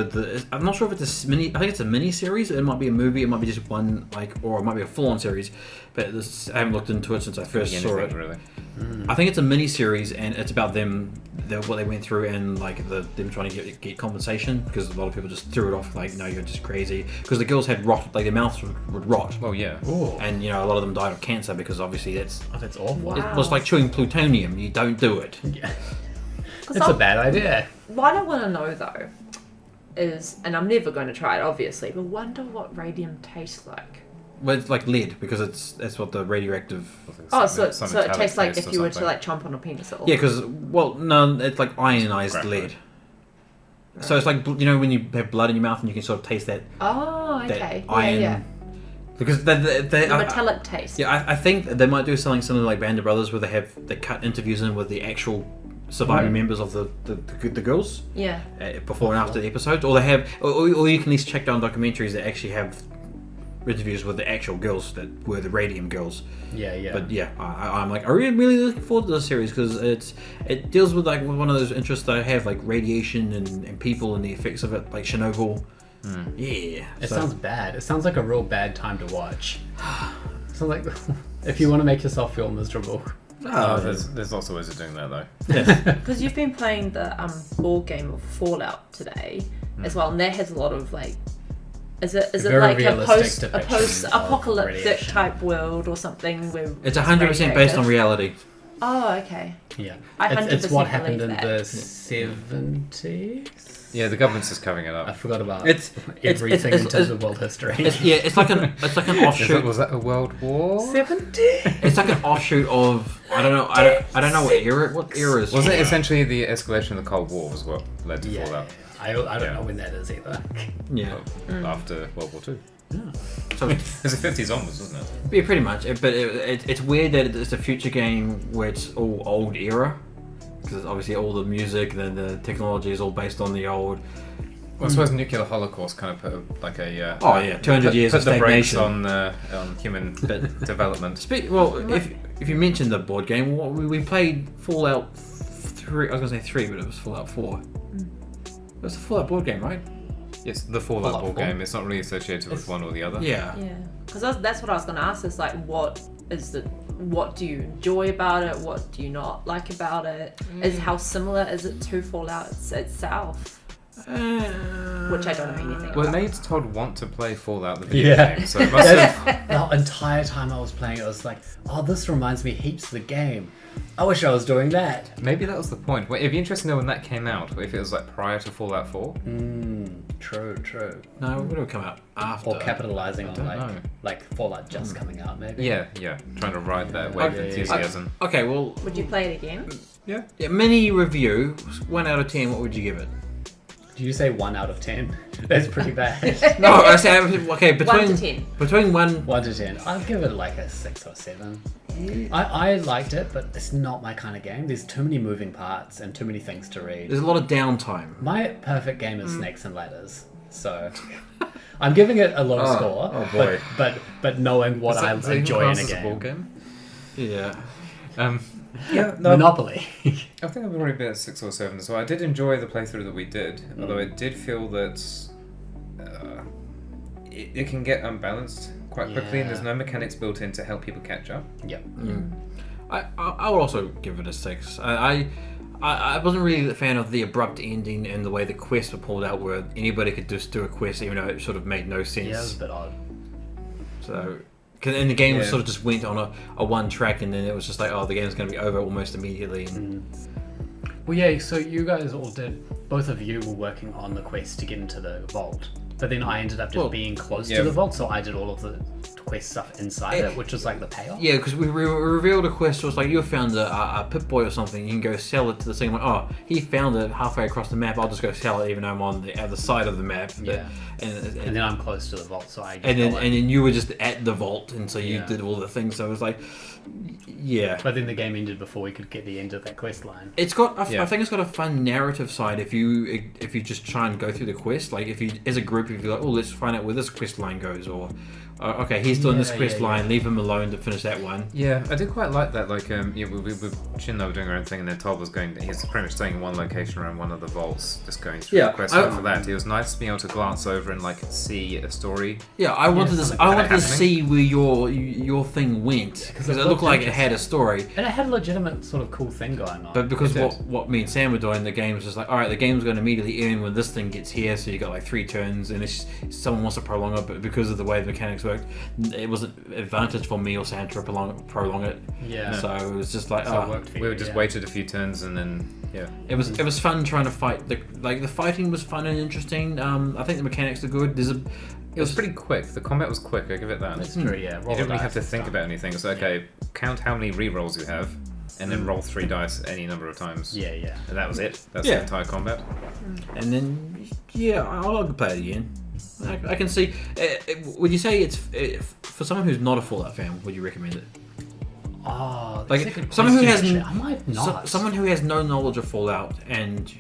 Speaker 2: I'm not sure if it's a mini. I think it's a mini series. It might be a movie. It might be just one or it might be a full on series. But I haven't looked into it since I first saw it.
Speaker 3: Really.
Speaker 2: I think it's a mini series, and it's about them, what they went through, and like them trying to get compensation, because a lot of people just threw it off like, no, you're just crazy, because the girls had rot, like their mouths would rot.
Speaker 3: Well, yeah.
Speaker 1: Ooh.
Speaker 2: And a lot of them died of cancer, because obviously that's
Speaker 1: awful.
Speaker 4: Wow.
Speaker 2: it was like chewing plutonium. You don't do it.
Speaker 1: Yeah. It's a bad idea.
Speaker 4: What I want to know though is, and I'm never going to try it obviously, but wonder what radium tastes like.
Speaker 2: Well, it's like lead, because that's what the radioactive.
Speaker 4: Oh, so it tastes like if you were to like chomp on a penis.
Speaker 2: Yeah, because no, it's like ionized lead. So it's like when you have blood in your mouth and you can sort of taste that.
Speaker 4: Oh, okay.
Speaker 2: That iron.
Speaker 4: Yeah.
Speaker 2: Because
Speaker 4: The metallic taste.
Speaker 2: Yeah, I think they might do something similar like Band of Brothers, where they cut interviews in with the actual surviving members of the girls.
Speaker 4: Yeah.
Speaker 2: Before and after the episodes, or they have, or you can at least check down documentaries that actually have interviews with the actual girls that were the Radium girls.
Speaker 1: Yeah.
Speaker 2: But yeah, I'm like, are you really looking forward to this series, because it deals with like one of those interests that I have, like radiation and people and the effects of it, like Chernobyl. Yeah.
Speaker 1: It sounds bad. It sounds like a real bad time to watch. It sounds like if you want to make yourself feel miserable.
Speaker 3: There's lots of ways of doing that though.
Speaker 4: Because you've been playing the board game of Fallout today as well, and that has a lot of like. Is it
Speaker 1: Very
Speaker 4: like a
Speaker 1: realistic depictions of
Speaker 4: post-apocalyptic
Speaker 1: radiation.
Speaker 4: type world or something? Where
Speaker 2: It's 100% based on reality.
Speaker 4: Oh, okay.
Speaker 1: Yeah.
Speaker 4: I 100%
Speaker 1: It's what happened in
Speaker 4: believe
Speaker 1: the
Speaker 4: that.
Speaker 1: 70s?
Speaker 3: Yeah, the government's just covering it
Speaker 1: I
Speaker 3: up.
Speaker 1: forgot about
Speaker 2: it's-
Speaker 1: everything in terms of world history.
Speaker 2: It's like an offshoot.
Speaker 3: Was that a world war?
Speaker 1: 70?
Speaker 2: It's like an offshoot of I don't know what eras.
Speaker 3: Was it essentially the escalation of the Cold War was what led to Fallout?
Speaker 1: I don't know when that is either.
Speaker 2: Yeah.
Speaker 3: After World War II.
Speaker 2: So
Speaker 3: It was the 50s onwards, wasn't it?
Speaker 2: yeah, pretty much. But it's weird that it's a future game where it's all old era, because obviously all the music and the technology is all based on the old.
Speaker 3: Well, I suppose nuclear holocaust kind of put like a
Speaker 2: 200 years of
Speaker 3: put the brakes
Speaker 2: stagnation
Speaker 3: on human development.
Speaker 2: If you mentioned the board game, we played Fallout 3. I was gonna say 3, but it was Fallout 4. It was a Fallout board game, right?
Speaker 3: Yes, the Fallout board
Speaker 1: 4.
Speaker 3: game. It's not really associated with one or the other.
Speaker 2: Yeah.
Speaker 4: Yeah, because that's what I was going to ask. Is like, what do you enjoy about it? What do you not like about it? Is how similar is it to Fallout itself? Which I don't know anything
Speaker 3: Well, it
Speaker 4: about.
Speaker 3: made Todd want to play Fallout the video game, so it must have.
Speaker 1: The entire time I was playing it, I was like, oh, this reminds me heaps of the game. I wish I was doing that.
Speaker 3: Maybe that was the point. Well, it'd be interesting to know when that came out. If it was like prior to Fallout 4.
Speaker 1: True.
Speaker 2: No, it would have come out after.
Speaker 1: Or capitalizing on
Speaker 3: know.
Speaker 1: like Fallout just coming out, maybe.
Speaker 3: Yeah, trying to ride that wave of
Speaker 1: Okay.
Speaker 3: enthusiasm.
Speaker 2: Okay, well,
Speaker 4: Would you play it again?
Speaker 3: Yeah.
Speaker 2: mini review, 1 out of 10. What would you give it?
Speaker 1: Did you say 1 out of 10? That's pretty bad.
Speaker 2: No, I say okay.
Speaker 4: 1 to 10.
Speaker 2: Between 1.
Speaker 1: 1 to 10. I'll give it like a 6 or 7. I liked it, but it's not my kind of game. There's too many moving parts and too many things to read.
Speaker 2: There's a lot of downtime.
Speaker 1: My perfect game is Snakes and Ladders. So I'm giving it a low
Speaker 3: Oh,
Speaker 1: score.
Speaker 3: oh boy.
Speaker 1: But knowing what I
Speaker 3: Is that even
Speaker 1: enjoy in a
Speaker 3: classed as
Speaker 1: game.
Speaker 3: board game?
Speaker 2: Yeah.
Speaker 3: Yeah, no,
Speaker 1: Monopoly.
Speaker 3: I think I've already been at 6 or 7 as well. I did enjoy the playthrough that we did, although it did feel that it can get unbalanced quite quickly, and there's no mechanics built in to help people catch up.
Speaker 1: Yep.
Speaker 2: I would also give it a 6. I wasn't really a fan of the abrupt ending and the way the quests were pulled out, where anybody could just do a quest, even though it sort of made no sense.
Speaker 1: Yeah, it was a bit odd.
Speaker 2: So, and the game sort of just went on a one track, and then it was just like, oh, the game's going to be over almost immediately. And
Speaker 1: Well, yeah. So you guys all did. Both of you were working on the quest to get into the vault, but then I ended up just being close to the vault, so I did all of the quest stuff inside it, which was like the payoff.
Speaker 2: Yeah, because we revealed a quest. So it's like, you found a Pip-Boy or something. You can go sell it to the thing. Like, oh, he found it halfway across the map. I'll just go sell it, even though I'm on the other side of the map.
Speaker 1: Yeah.
Speaker 2: And
Speaker 1: then I'm close to the vault, so I.
Speaker 2: and then you were just at the vault, and so you did all the things. So it was like, yeah.
Speaker 1: But then the game ended before we could get the end of that quest line.
Speaker 2: It's got. I think it's got a fun narrative side if you just try and go through the quest. Like if you, as a group, if you're like, oh, let's find out where this quest line goes, or okay, he's doing this quest line. Leave him alone to finish that one.
Speaker 3: Yeah, I did quite like that. Like, we Shin and I were doing our own thing, and then Todd was going. He's pretty much staying in one location around one of the vaults, just going through the quest line for that. It was nice to be able to glance over and like see a story.
Speaker 2: Yeah, I wanted to see where your thing went, because it looked like it had a story,
Speaker 1: and it had a legitimate sort of cool thing going on.
Speaker 2: But because what me and Sam were doing, the game was just like, all right, the game's going to immediately end when this thing gets here, so you got like 3 turns, and if someone wants to prolong it, but because of the way the mechanics worked, it was an advantage for me or Sam to prolong it.
Speaker 1: Yeah.
Speaker 2: So it was just like,
Speaker 3: we just waited a few turns, and then
Speaker 2: it was fun trying to fight. The fighting was fun and interesting. I think the mechanics are good. It was
Speaker 3: pretty quick. The combat was quick. I give it that.
Speaker 1: That's true. Yeah.
Speaker 3: You don't really have to think about anything. It's okay. Count how many rerolls you have, and then roll 3 dice any number of times.
Speaker 1: Yeah.
Speaker 3: And that was it. That's the entire combat.
Speaker 2: And then I'll play it again. I can see. Would you say it's for someone who's not a Fallout fan? Would you recommend it?
Speaker 1: Oh, that's a good
Speaker 2: someone who
Speaker 1: question,
Speaker 2: has
Speaker 1: actually. I might not.
Speaker 2: Someone who has no knowledge of Fallout, and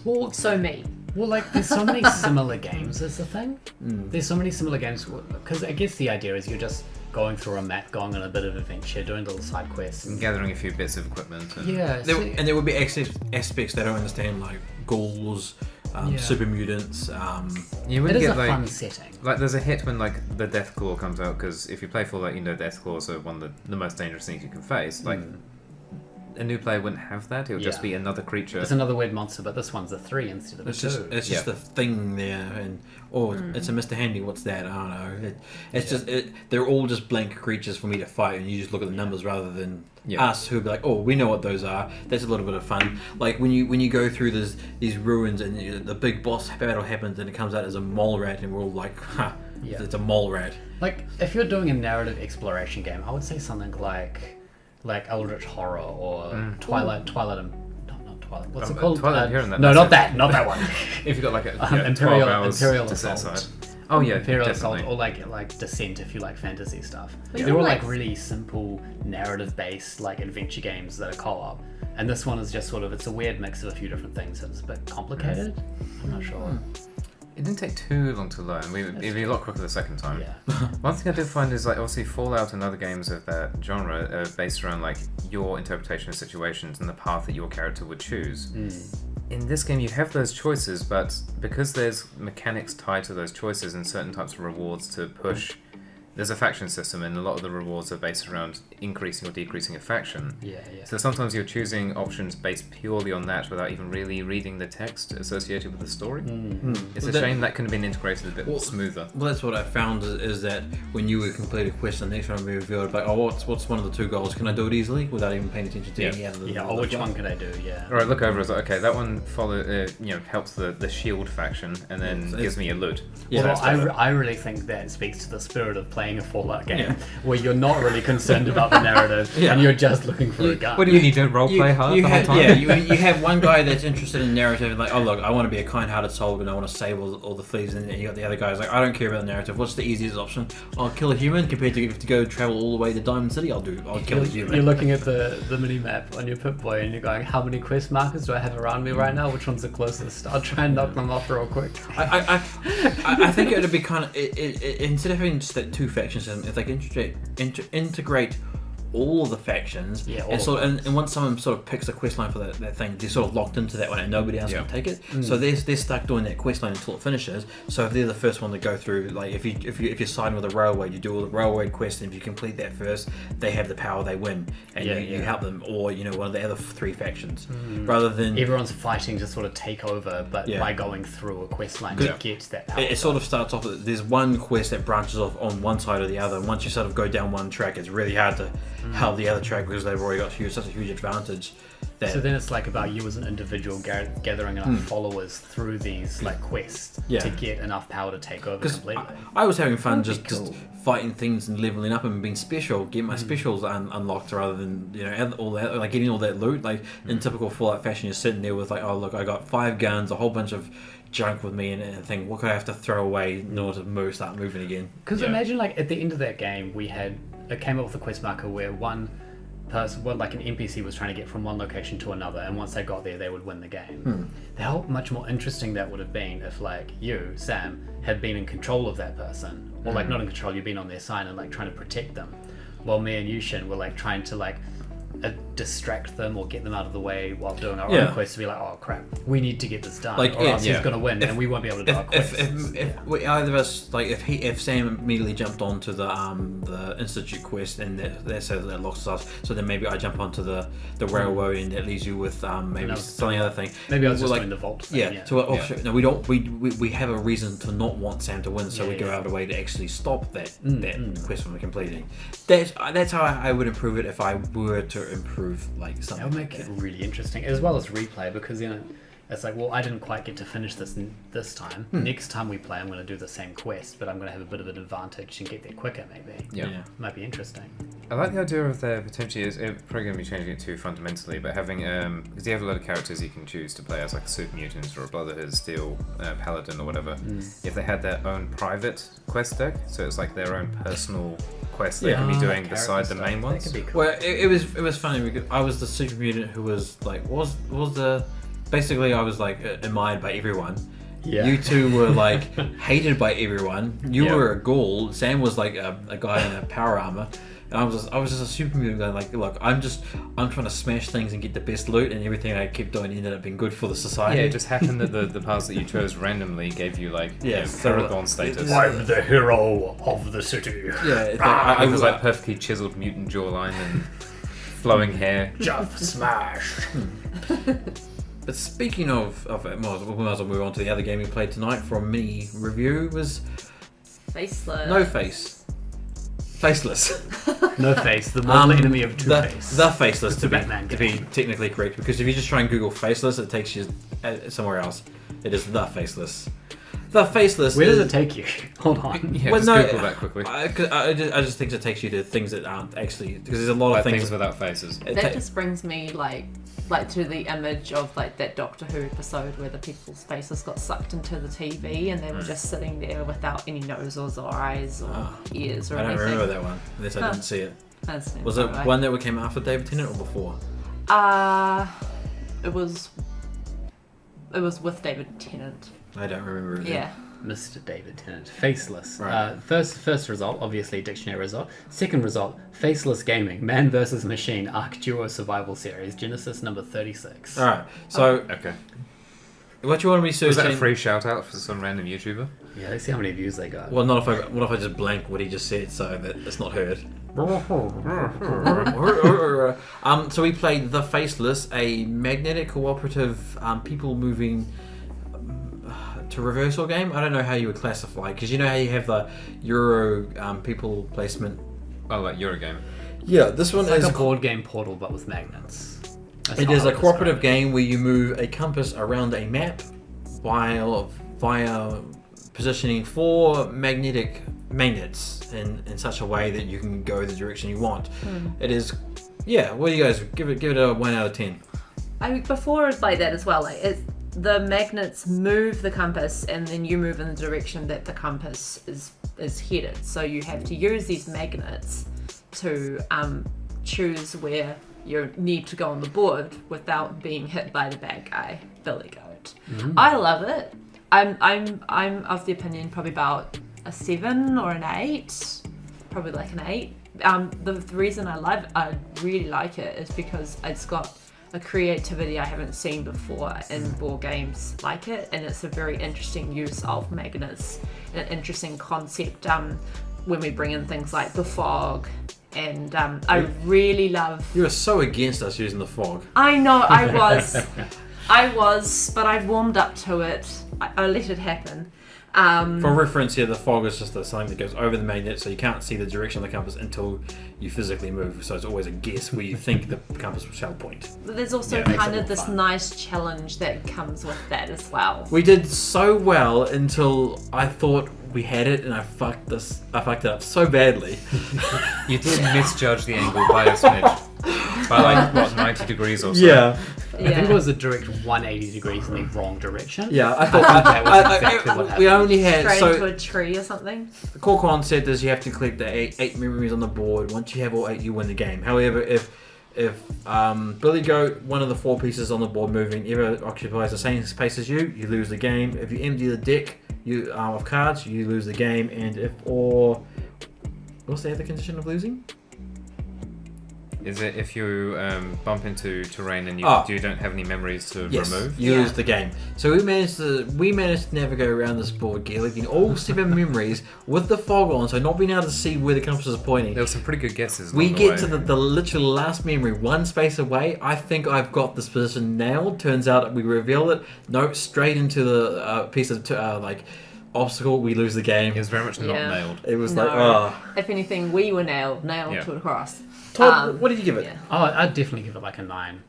Speaker 4: Well, so me.
Speaker 1: Well, like, there's so many similar games is the thing. There's so many similar games, because I guess the idea is you're just going through a map, going on a bit of adventure, doing little side quests.
Speaker 3: And gathering a few bits of equipment. And
Speaker 2: and there would be aspects they don't understand, like ghouls, super mutants.
Speaker 3: You
Speaker 1: It
Speaker 3: wouldn't
Speaker 1: is
Speaker 3: get
Speaker 1: a fun setting.
Speaker 3: like there's a hit when like the Death Claw comes out, because if you play Fallout, you know Death Claws are one of the most dangerous things you can face. Like a new player wouldn't have that. It would just be another creature.
Speaker 1: It's another weird monster, but this one's a 3 instead of a 2.
Speaker 2: It's just a thing there, and it's a Mr. Handy. What's that? I don't know. It's just they're all just blank creatures for me to fight, and you just look at the numbers rather than us, who'd be like, oh, we know what those are. That's a little bit of fun. Like when you go through these ruins, and the big boss battle happens, and it comes out as a mole rat, and we're all like, it's a mole rat.
Speaker 1: Like, if you're doing a narrative exploration game, I would say something like Eldritch Horror or Twilight and not Twilight. What's it called?
Speaker 3: Twilight here and that.
Speaker 1: No, not that one.
Speaker 3: If you've got like a 12 hours
Speaker 1: Imperial
Speaker 3: to set
Speaker 1: Assault.
Speaker 3: aside. Oh yeah,
Speaker 1: Imperial
Speaker 3: definitely.
Speaker 1: Assault, or like Descent if you like fantasy stuff.
Speaker 4: Yeah.
Speaker 1: They're all like really simple narrative-based like adventure games that are co-op, and this one is just sort of, it's a weird mix of a few different things, so it's a bit complicated. I'm not sure.
Speaker 3: It didn't take too long to learn. It'd be a lot quicker the second time.
Speaker 1: Yeah.
Speaker 3: One thing I did find is like obviously Fallout and other games of that genre are based around like your interpretation of situations and the path that your character would choose. In this game you have those choices, but because there's mechanics tied to those choices and certain types of rewards to push, there's a faction system, and a lot of the rewards are based around increasing or decreasing a faction.
Speaker 1: Yeah.
Speaker 3: So sometimes you're choosing options based purely on that without even really reading the text associated with the story. It's a shame that couldn't have been integrated a bit smoother.
Speaker 2: Well, that's what I found is that when you would complete a quest, the next one would be revealed, like, oh, what's one of the 2 goals? Can I do it easily without even paying attention to any other?
Speaker 1: Or which one can I do? Yeah.
Speaker 3: All right, look over. It's like, okay, that one helps the shield faction, and then gives me a loot.
Speaker 1: Yeah, well, I really think that speaks to the spirit of playing playing a Fallout game
Speaker 2: Yeah.
Speaker 1: where you're not really concerned about the narrative
Speaker 2: Yeah.
Speaker 1: and you're just looking for a gun.
Speaker 3: What do you mean you don't roleplay hard the whole time?
Speaker 2: Yeah, you have one guy that's interested in narrative, like, oh look, I want to be a kind-hearted soul and I want to save all the thieves, and then you got the other guy who's like, I don't care about the narrative. What's the easiest option? I'll kill a human compared to if to go travel all the way to Diamond City. I'll kill a human.
Speaker 1: You're looking at the mini map on your Pip-Boy and you're going, how many quest markers do I have around me right now? Which one's the closest? I'll try and knock them off real quick.
Speaker 2: I think it would be kind of instead of having just that two faction system, if they can integrate all of the factions, and once someone sort of picks a quest line for that thing, they're sort of locked into that one and nobody else can take it. So they're stuck doing that quest line until it finishes. So if they're the first one to go through, like if you're siding with a railway, you do all the railway quests, and if you complete that first, they have the power, they win, and you help them, or one of the other three factions, rather than
Speaker 1: everyone's fighting to sort of take over, but by going through a quest line to get that power.
Speaker 2: It sort of starts off with there's one quest that branches off on one side or the other, and once you sort of go down one track, it's really hard to help the other track because they've already got such a huge advantage.
Speaker 1: So then it's like about you as an individual gathering enough followers through these like quests to get enough power to take over completely.
Speaker 2: I was having fun just fighting things and leveling up and being special, getting my specials unlocked rather than all that, like getting all that loot. Like in typical Fallout fashion, you're sitting there with like, oh look, I got 5 guns, a whole bunch of junk with me, and a thing. What could I have to throw away in order to start moving again?
Speaker 1: Because imagine like at the end of that game, it came up with a quest marker where one person, like an NPC was trying to get from one location to another, and once they got there, they would win the game. How much more interesting that would have been if like you, Sam, had been in control of that person, or like not in control, you've been on their side and like trying to protect them, while me and Yushin were like trying to like distract them or get them out of the way while doing our own quest to be like, oh crap, we need to get this done, or else he's going to win and we won't be able to do our quest.
Speaker 2: If either of us, like if Sam immediately jumped onto the Institute quest and that says that locks us, so then maybe I jump onto the railway and that leaves you with maybe something other thing.
Speaker 1: Maybe I was just doing the vault thing.
Speaker 2: No, we don't. We have a reason to not want Sam to win, so we go out of the way to actually stop that quest from completing. That's how I would improve it if I were to improve like something.
Speaker 1: That would make it really interesting, as well as replay, because it's like, well, I didn't quite get to finish this time. Next time we play, I'm going to do the same quest, but I'm going to have a bit of an advantage and get there quicker, maybe. Might be interesting.
Speaker 3: I like the idea of there potentially it's probably going to be changing it too fundamentally, but having because you have a lot of characters you can choose to play as like a super mutant or a Brotherhood Steel paladin or whatever. If they had their own private quest deck, so it's like their own personal quest they can be doing beside the main ones.
Speaker 1: That could be cool.
Speaker 2: Well, it was funny because I was the super mutant who was like basically I was like admired by everyone. You two were like hated by everyone. You were a ghoul. Sam was like a guy in a power armor. And I was just a super mutant guy. Like, look, I'm trying to smash things and get the best loot, and everything I kept doing ended up being good for the society.
Speaker 3: Yeah, it just happened that the paths that you chose randomly gave you like paragon status.
Speaker 1: I'm the hero of the city.
Speaker 2: Yeah,
Speaker 3: I was like perfectly chiseled mutant jawline and flowing hair.
Speaker 1: Just smash.
Speaker 2: But speaking of we might as well move on to the other game we played tonight for a mini review. Was
Speaker 4: Faceless.
Speaker 2: No face. Faceless.
Speaker 1: No face, the mortal enemy of Two-Face.
Speaker 2: The Faceless, to
Speaker 1: Batman
Speaker 2: be technically correct, because if you just try and Google Faceless, it takes you somewhere else. It is The Faceless. The Faceless.
Speaker 1: Where does it take you? Hold on.
Speaker 3: Yeah, just Google that quickly.
Speaker 2: I just think it takes you to things that aren't actually, because there's a lot of things
Speaker 3: without faces.
Speaker 4: That just brings me like to the image of like that Doctor Who episode where the people's faces got sucked into the TV and they were just sitting there without any noses or eyes or ears or anything.
Speaker 2: I don't remember that one, unless I didn't see it. Was it
Speaker 4: right.
Speaker 2: one that came after David Tennant or before?
Speaker 4: It was with David Tennant.
Speaker 2: I don't remember it.
Speaker 4: Yeah.
Speaker 1: Mr. David Tennant. Faceless.
Speaker 2: Right.
Speaker 1: First result, obviously dictionary result. Second result, Faceless Gaming, Man vs. Machine, Arc Duo Survival Series, Genesis number 36.
Speaker 2: Alright, so...
Speaker 3: Okay.
Speaker 2: What you want to research?
Speaker 3: Was that a free shout out for some random YouTuber?
Speaker 1: Yeah, let's see how many views they got.
Speaker 2: Well, what if I just blank what he just said so that it's not heard? So we played The Faceless, a magnetic cooperative people moving to reversal game. I don't know how you would classify, because you know how you have the Euro people placement.
Speaker 3: Oh, like Eurogame.
Speaker 2: Yeah, this one
Speaker 1: It's
Speaker 2: is
Speaker 1: like a board game Portal, but with magnets.
Speaker 2: It is a cooperative game where you move a compass around a map via positioning 4 magnetic magnets in such a way that you can go the direction you want. It is, yeah. What do you guys give it? Give it a 1 out of 10.
Speaker 4: Before it was like that as well. Like the magnets move the compass, and then you move in the direction that the compass is headed. So you have to use these magnets to choose where you need to go on the board without being hit by the bad guy, Billy Goat. I love it. I'm of the opinion probably about a 7 or an 8, probably like an 8. The reason I really like it is because it's got a creativity I haven't seen before in board games like it, and it's a very interesting use of magnets, and an interesting concept when we bring in things like the fog. And I really love...
Speaker 2: You are so against us using the fog.
Speaker 4: I know, I was, but I've warmed up to it. I let it happen.
Speaker 2: For reference here, the fog is just something that goes over the magnet, so you can't see the direction of the compass until you physically move. So it's always a guess where you think the compass shall point.
Speaker 4: But there's also kind of this nice challenge that comes with that as well.
Speaker 2: We did so well until I thought we had it, and I fucked it up so badly.
Speaker 3: You did misjudge the angle by a smidge. By like, what, 90 degrees or so?
Speaker 2: Yeah.
Speaker 1: I think it was a direct 180 degrees in the wrong direction.
Speaker 2: Yeah, I thought
Speaker 1: that was exactly what happened.
Speaker 2: we only had
Speaker 4: Straight into a tree or something.
Speaker 2: The core concept is you have to collect the eight memories on the board. Once you have all 8, you win the game. However, if Billy Goat, one of the 4 pieces on the board moving, ever occupies the same space as you lose the game. If you empty the deck of cards, you lose the game. And what's the other condition of losing?
Speaker 3: Is it if you bump into terrain and you don't have any memories to remove?
Speaker 2: You lose the game. So we managed to navigate around this board, collecting all 7 memories with the fog on, so not being able to see where the compass is pointing.
Speaker 3: There were some pretty good guesses.
Speaker 2: We get to the literal last memory, one space away. I think I've got this position nailed. Turns out we reveal it. Nope, straight into the piece of obstacle. We lose the game.
Speaker 3: It was very much not nailed.
Speaker 2: It was
Speaker 4: If anything, we were nailed to a cross.
Speaker 2: Todd, what did you give it?
Speaker 4: Yeah.
Speaker 1: Oh, I'd definitely give it like a 9.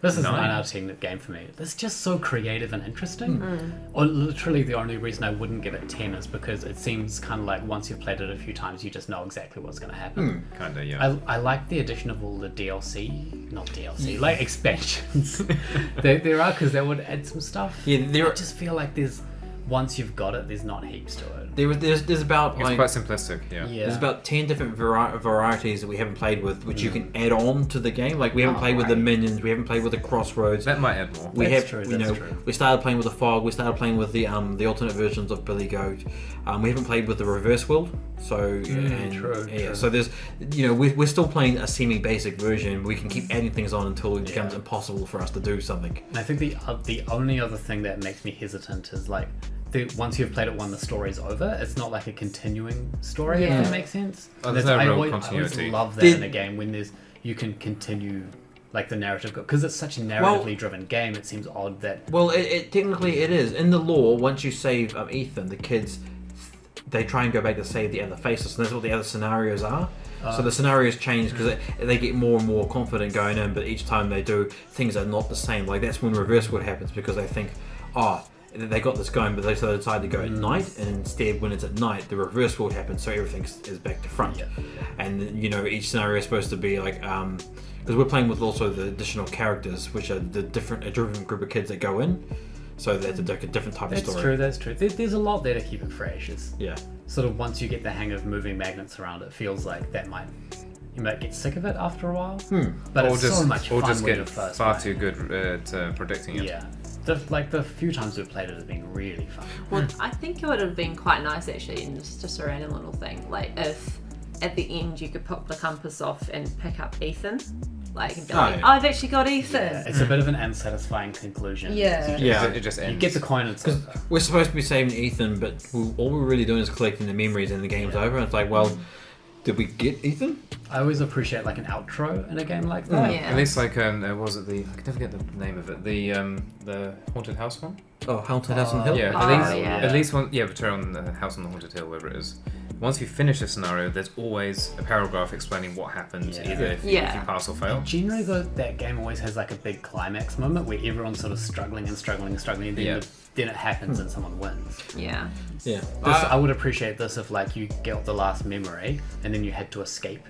Speaker 1: This is a 9 out of 10 game for me. It's just so creative and interesting. Or literally the only reason I wouldn't give it 10 is because it seems kind of like once you've played it a few times, you just know exactly what's going to happen.
Speaker 3: Kinda, yeah.
Speaker 1: I like the addition of all the like expansions. there are, because that would add some stuff.
Speaker 2: Yeah,
Speaker 1: I just feel like once you've got it, there's not heaps to it.
Speaker 2: There's about
Speaker 3: it's quite simplistic, yeah.
Speaker 2: There's about 10 different varieties that we haven't played with, which you can add on to the game. Like we haven't played with the minions, we haven't played with the crossroads.
Speaker 3: That might add more.
Speaker 1: That's true.
Speaker 2: We started playing with the fog. We started playing with the alternate versions of Billy Goat. We haven't played with the reverse world. So
Speaker 1: true.
Speaker 2: So there's we're still playing a semi-basic version. We can keep adding things on until it becomes impossible for us to do something.
Speaker 1: And I think the only other thing that makes me hesitant is like once you've played it, the story's over, it's not like a continuing story, if that makes sense.
Speaker 3: There's no real continuity.
Speaker 1: I always love that in a game when you can continue like the narrative, because it's such a narratively driven game. It seems odd that.
Speaker 2: Well, it technically it is in the lore. Once you save Ethan, the kids they try and go back to save the other Faceless, and that's what the other scenarios are. So the scenarios change because they get more and more confident going in, but each time they do, things are not the same. Like that's when reverse world happens, because they think, they got this going, but they decide to go at night, and instead when it's at night, the reverse world happens, so everything is back to front. And each scenario is supposed to be like because we're playing with also the additional characters, which are a different group of kids that go in, so that's a different type of story.
Speaker 1: That's true. There's a lot there to keep it fresh.
Speaker 2: Yeah.
Speaker 1: Sort of once you get the hang of moving magnets around, it feels like you might get sick of it after a while. But it's so much fun
Speaker 3: just
Speaker 1: when
Speaker 3: get
Speaker 1: you're first
Speaker 3: far
Speaker 1: playing.
Speaker 3: too good at predicting it.
Speaker 1: Yeah. The few times we've played it has been really fun.
Speaker 4: Well, I think it would have been quite nice actually, and just a random little thing, like if at the end you could pop the compass off and pick up Ethan, like and be I've actually got Ethan.
Speaker 1: Yeah, it's a bit of an unsatisfying conclusion.
Speaker 3: It just ends.
Speaker 1: You get the coin and
Speaker 2: because we're supposed to be saving Ethan, but all we're really doing is collecting the memories, and the game's over. And it's like, well, did we get Ethan?
Speaker 1: I always appreciate like an outro in a game like that.
Speaker 3: At least like was it I can never get the name of it. The haunted house one.
Speaker 2: Oh, Haunted House on the Hill.
Speaker 3: Yeah, at least one. Yeah, Return on the House on the Haunted Hill, whatever it is. once you finish a scenario, there's always a paragraph explaining what happened, either if you pass or fail.
Speaker 1: Generally, though, that game always has like a big climax moment where everyone's sort of struggling, and then it happens and someone wins.
Speaker 4: Yeah.
Speaker 1: I would appreciate this if like you get the last memory and then you had to escape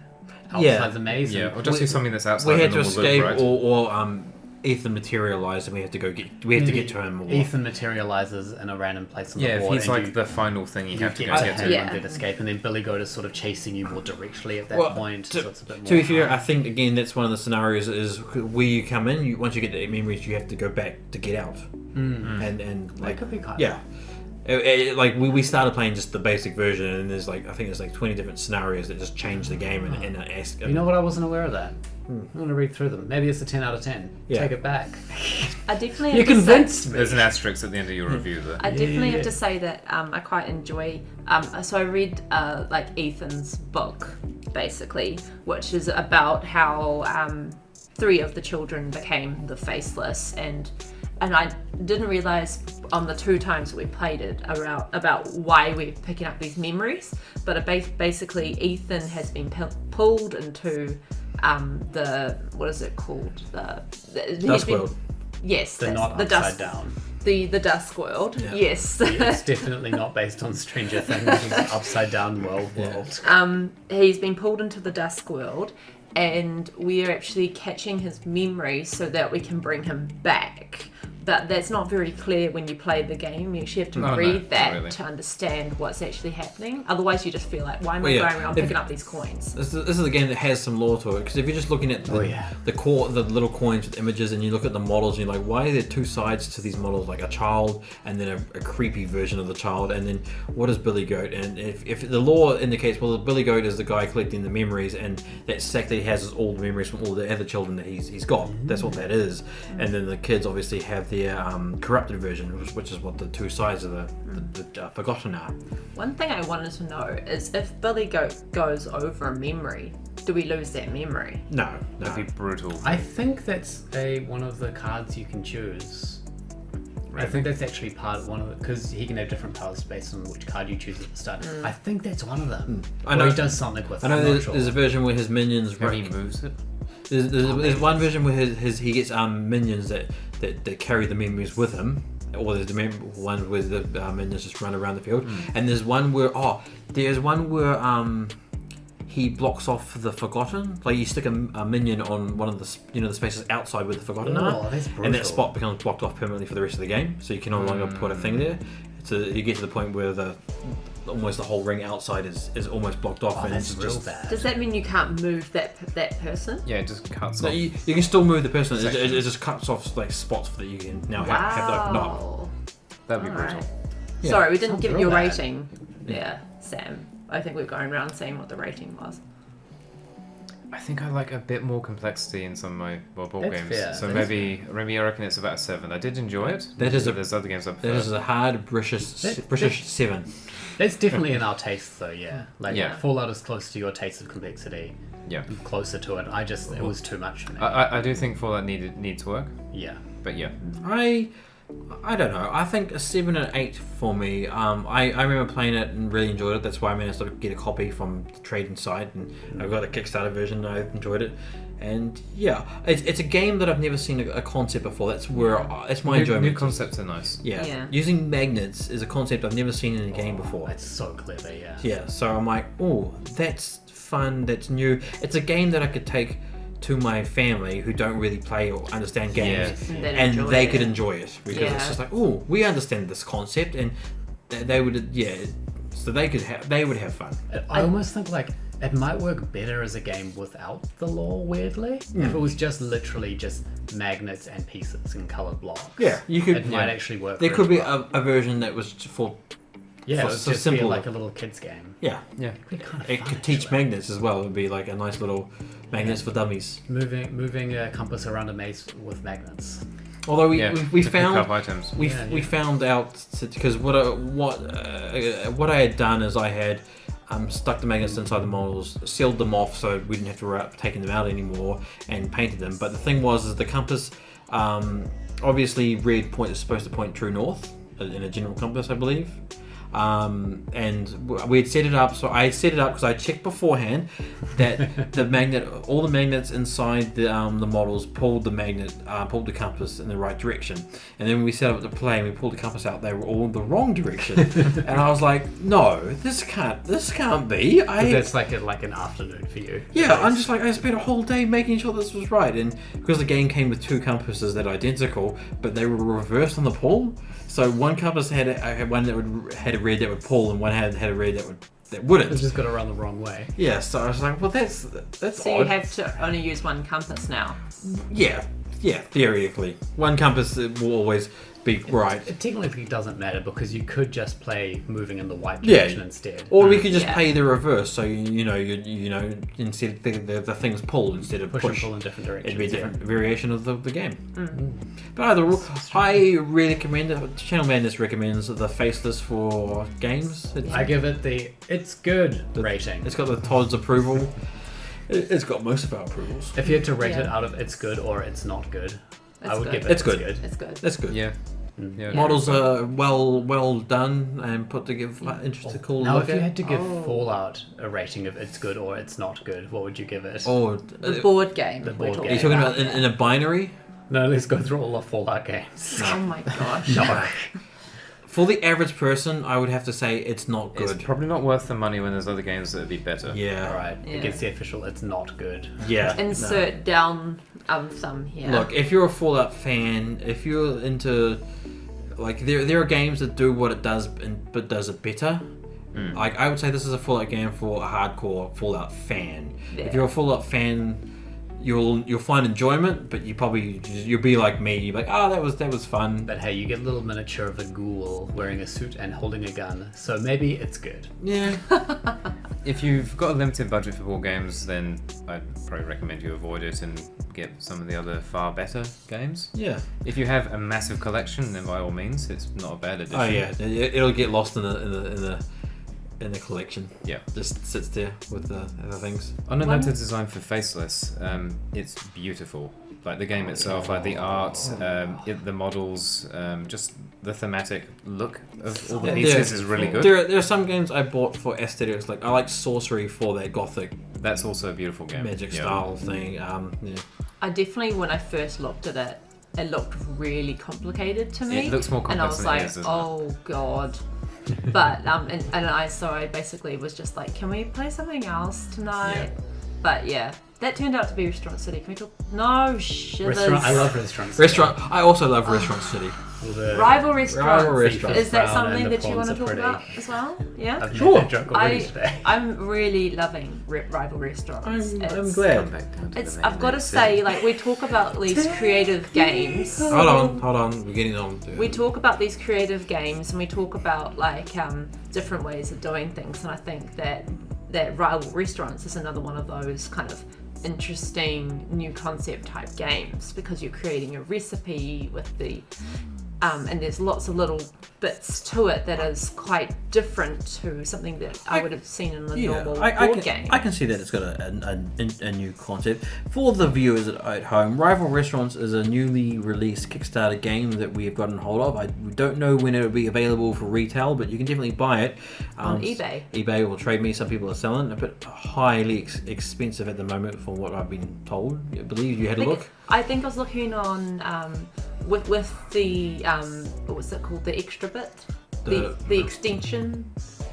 Speaker 1: outside the maze.
Speaker 3: Yeah, or just do something that's outside.
Speaker 2: We had
Speaker 3: the
Speaker 2: to
Speaker 3: normal
Speaker 2: escape,
Speaker 3: loop, right?
Speaker 2: or Ethan materialized, and we have to get to him. Or...
Speaker 1: Ethan materializes in a random place on the board.
Speaker 3: Yeah, if he's
Speaker 1: and
Speaker 3: like the final thing you have to go
Speaker 1: to
Speaker 3: get
Speaker 1: him
Speaker 3: to.
Speaker 1: and then escape, and then Billy Goat is sort of chasing you more directly at that point. So it's a bit more
Speaker 2: to be fair, I think again that's one of the scenarios is where you come in. Once you get the memories, you have to go back to get out. And like
Speaker 1: that could be kind
Speaker 2: of... like we started playing just the basic version, and there's like I think there's like 20 different scenarios that just change the game and ask.
Speaker 1: You know what? I wasn't aware of that. I'm gonna read through them. Maybe it's a 10 out of 10.
Speaker 2: Yeah.
Speaker 1: Take it back.
Speaker 4: I definitely.
Speaker 1: You convinced me.
Speaker 3: There's an asterisk at the end of your review there.
Speaker 4: I definitely have to say that I quite enjoy. So I read like Ethan's book, basically, which is about how 3 of the children became the Faceless, and I didn't realize on the 2 times that we played it about why we're picking up these memories. But basically, Ethan has been pulled into the, what is it called? The
Speaker 2: Dusk World.
Speaker 1: Not
Speaker 4: Yes, the
Speaker 1: upside
Speaker 4: Dusk
Speaker 1: down.
Speaker 4: The Dusk World.
Speaker 2: Yeah.
Speaker 4: Yes.
Speaker 1: It's definitely not based on Stranger Things. It's an upside down world.
Speaker 4: He's been pulled into the Dusk World, and we're actually catching his memories so that we can bring him back. But that's not very clear when you play the game. You actually have to read that to understand what's actually happening. Otherwise, you just feel like, why am I going around picking up these coins?
Speaker 2: This is a game that has some lore to it, because if you're just looking at the little coins with images, and you look at the models, and you're like, why are there 2 sides to these models, like a child and then a creepy version of the child, and then what is Billy Goat? And if the lore indicates, well, Billy Goat is the guy collecting the memories, and that sack that he has is all the memories from all the other children that he's got. That's what that is. And then the kids obviously have their corrupted version, which is what the 2 sides of the Forgotten are.
Speaker 4: One thing I wanted to know is if Billy Goat goes over a memory, do we lose that memory?
Speaker 2: No.
Speaker 3: That'd be brutal.
Speaker 1: I think that's one of the cards you can choose. I think that's actually part of one of it, because he can have different powers based on which card you choose at the start. I think that's one of them.
Speaker 2: I know
Speaker 1: he does something with it.
Speaker 2: I know there's a version where his minions...
Speaker 3: Maybe he moves it?
Speaker 2: There's one version where he gets minions that carry the memories with him, or there's the one where the minions just run around the field, and there's one where he blocks off the Forgotten. Like you stick a minion on one of the the spaces outside where the Forgotten are, and that spot becomes blocked off permanently for the rest of the game, so you can no longer put a thing there. So you get to the point where almost the whole ring outside is almost blocked off, and
Speaker 1: that's
Speaker 2: it's
Speaker 1: real
Speaker 2: just
Speaker 1: bad.
Speaker 4: Does that mean you can't move that person?
Speaker 3: Yeah, it just cuts
Speaker 2: so
Speaker 3: off.
Speaker 2: you can still move the person. It just cuts off like spots that you can now have to open up.
Speaker 3: That'd be brutal.
Speaker 4: Right.
Speaker 2: Yeah.
Speaker 4: Sorry, we didn't
Speaker 1: Sounds
Speaker 4: give
Speaker 1: real
Speaker 4: you a
Speaker 1: bad.
Speaker 4: rating. Yeah, Sam. I think we're going around saying what the rating was.
Speaker 3: I think I like a bit more complexity in some of my board
Speaker 1: That's
Speaker 3: games.
Speaker 1: fair.
Speaker 3: So
Speaker 1: That
Speaker 3: maybe I reckon it's about a 7. I did enjoy it. There's other games I prefer.
Speaker 2: That is a hard British 7.
Speaker 1: That's definitely in our taste, though. Yeah,
Speaker 3: Yeah.
Speaker 1: Fallout is close to your taste of complexity.
Speaker 3: Yeah.
Speaker 1: Closer to it. It was too much for me.
Speaker 3: I do think Fallout needs work,
Speaker 1: Yeah.
Speaker 3: but yeah.
Speaker 2: I don't know. I think a 7 and 8 for me. I remember playing it and really enjoyed it. That's why I managed to get a copy from the trading site, and I've got a Kickstarter version. And I enjoyed it, and yeah, it's a game that I've never seen a concept before. That's where it's my enjoyment.
Speaker 3: New concepts are nice.
Speaker 2: Yeah, using magnets is a concept I've never seen in a game before.
Speaker 1: That's so clever. Yeah.
Speaker 2: Yeah, so I'm like, oh, that's fun. That's new. It's a game that I could take to my family who don't really play or understand games, and they could enjoy it, because it's just like, oh, we understand this concept, and they would, so they would have fun.
Speaker 1: I almost think like it might work better as a game without the lore. Weirdly, if it was just literally just magnets and pieces and colored blocks,
Speaker 2: you could.
Speaker 1: It might actually work.
Speaker 2: There could be
Speaker 1: well.
Speaker 2: a version that was for.
Speaker 1: Yeah, it
Speaker 2: for
Speaker 1: would
Speaker 2: so
Speaker 1: just
Speaker 2: simple.
Speaker 1: be like a little kid's game.
Speaker 2: Yeah.
Speaker 1: It'd be kind of
Speaker 2: It
Speaker 1: fun,
Speaker 2: could teach
Speaker 1: actually.
Speaker 2: magnets as well. It would be like a nice little magnets for dummies.
Speaker 1: Moving a compass around a maze with magnets.
Speaker 2: Although we
Speaker 3: to pick
Speaker 2: found
Speaker 3: up items.
Speaker 2: we found out because what I had done is I had stuck the magnets inside the models, sealed them off so we didn't have to worry about taking them out anymore, and painted them. But the thing was the compass, obviously red point is supposed to point true north in a general compass, I believe. and we had set it up. So I had set it up because I checked beforehand that all the magnets inside the models pulled the compass in the right direction. And then when we set up to play and we pulled the compass out, they were all in the wrong direction. And I was like, no, this can't be.
Speaker 1: That's like an afternoon for you.
Speaker 2: Yeah, I'm just like, I spent a whole day making sure this was right, and because the game came with 2 compasses that are identical, but they were reversed on the pull. So one compass had one that had a red that would pull, and one had a red that wouldn't.
Speaker 1: It's just got to run the wrong way.
Speaker 2: Yeah, so I was like, well, that's
Speaker 4: so
Speaker 2: odd.
Speaker 4: you have to only use one compass now.
Speaker 2: Yeah, theoretically, one compass will always be right.
Speaker 1: It technically doesn't matter because you could just play moving in the white direction instead.
Speaker 2: Or we could just play the reverse, so you know instead the things pull instead of push
Speaker 1: and pull in different directions.
Speaker 2: It'd be a different variation of the game. But either way, I really recommend it. Channel Madness recommends the Faceless for games.
Speaker 1: I give it the it's good rating.
Speaker 2: It's got the Todd's approval. It's got most of our approvals.
Speaker 1: If you had to rate it out of it's good or it's not good, I would give it
Speaker 2: it's good.
Speaker 4: It's good.
Speaker 2: That's good.
Speaker 3: Yeah.
Speaker 2: Models are well done and put together. Interesting, cool.
Speaker 1: Now, if you had to give Fallout a rating of it's good or it's not good, what would you give it?
Speaker 4: The board game.
Speaker 1: The board game.
Speaker 2: Are you talking about in a binary?
Speaker 1: No, let's go through all the Fallout games.
Speaker 4: Oh my gosh.
Speaker 1: No.
Speaker 2: For the average person, I would have to say it's not good.
Speaker 3: It's probably not worth the money when there's other games that would be better.
Speaker 2: Yeah.
Speaker 1: All right.
Speaker 4: Yeah.
Speaker 1: Against the official, it's not good.
Speaker 2: Yeah.
Speaker 4: Insert down some here.
Speaker 2: Look, if you're a Fallout fan, if you're into there are games that do what it does but does it better. Like I would say this is a Fallout game for a hardcore Fallout fan.
Speaker 4: Yeah.
Speaker 2: If you're a Fallout fan, you'll find enjoyment, but you'll be like me. You're like, oh, that was fun.
Speaker 1: But hey, you get a little miniature of a ghoul wearing a suit and holding a gun, so maybe it's good.
Speaker 2: Yeah.
Speaker 3: If you've got a limited budget for board games, then I'd probably recommend you avoid it and get some of the other far better games.
Speaker 2: Yeah.
Speaker 3: If you have a massive collection, then by all means, it's not a bad addition.
Speaker 2: Oh yeah, it'll get lost in the collection.
Speaker 3: Yeah.
Speaker 2: Just sits there with the other things.
Speaker 3: On a note of design for Faceless, it's beautiful. Like the game itself, like the art, the models, just the thematic look of all the pieces is really good.
Speaker 2: There are some games I bought for aesthetics. Like I like Sorcery for that gothic.
Speaker 3: That's also a beautiful game.
Speaker 2: Magic style thing.
Speaker 4: I definitely, when I first looked at it, it looked really complicated to me.
Speaker 3: It looks more complex
Speaker 4: and I was
Speaker 3: than
Speaker 4: like,
Speaker 3: it is, doesn't
Speaker 4: oh god. But I basically was just like, can we play something else tonight?
Speaker 3: Yeah.
Speaker 4: But yeah, that turned out to be Restaurant City. Can we talk? No, shit.
Speaker 1: I love restaurants.
Speaker 2: I also love Restaurant City.
Speaker 4: Rival restaurants.
Speaker 2: Rival restaurants.
Speaker 4: Is that
Speaker 1: Brown
Speaker 4: something
Speaker 1: and the
Speaker 4: that you want to
Speaker 1: prawns
Speaker 4: talk
Speaker 1: are
Speaker 4: about
Speaker 1: pretty.
Speaker 4: as well? Yeah.
Speaker 1: I've
Speaker 2: Sure.
Speaker 1: made that joke already today.
Speaker 4: I'm really loving Rival Restaurants.
Speaker 2: I'm glad.
Speaker 4: I've got to say, like, we talk about these creative games.
Speaker 2: Hold on. We're getting on.
Speaker 4: We talk about these creative games, and we talk about like different ways of doing things. And I think that Rival Restaurants is another one of those kind of interesting new concept type games, because you're creating a recipe with the and there's lots of little bits to it that is quite different to something that I would have seen in the normal board game.
Speaker 2: I can see that it's got a new concept. For the viewers at home, Rival Restaurants is a newly released Kickstarter game that we have gotten hold of. We don't know when it will be available for retail, but you can definitely buy it.
Speaker 4: On eBay.
Speaker 2: eBay will trade me. Some people are selling it, but highly expensive at the moment from what I've been told. I believe you had a look.
Speaker 4: I think I was looking on with the what was it called, the extra bit, the extension.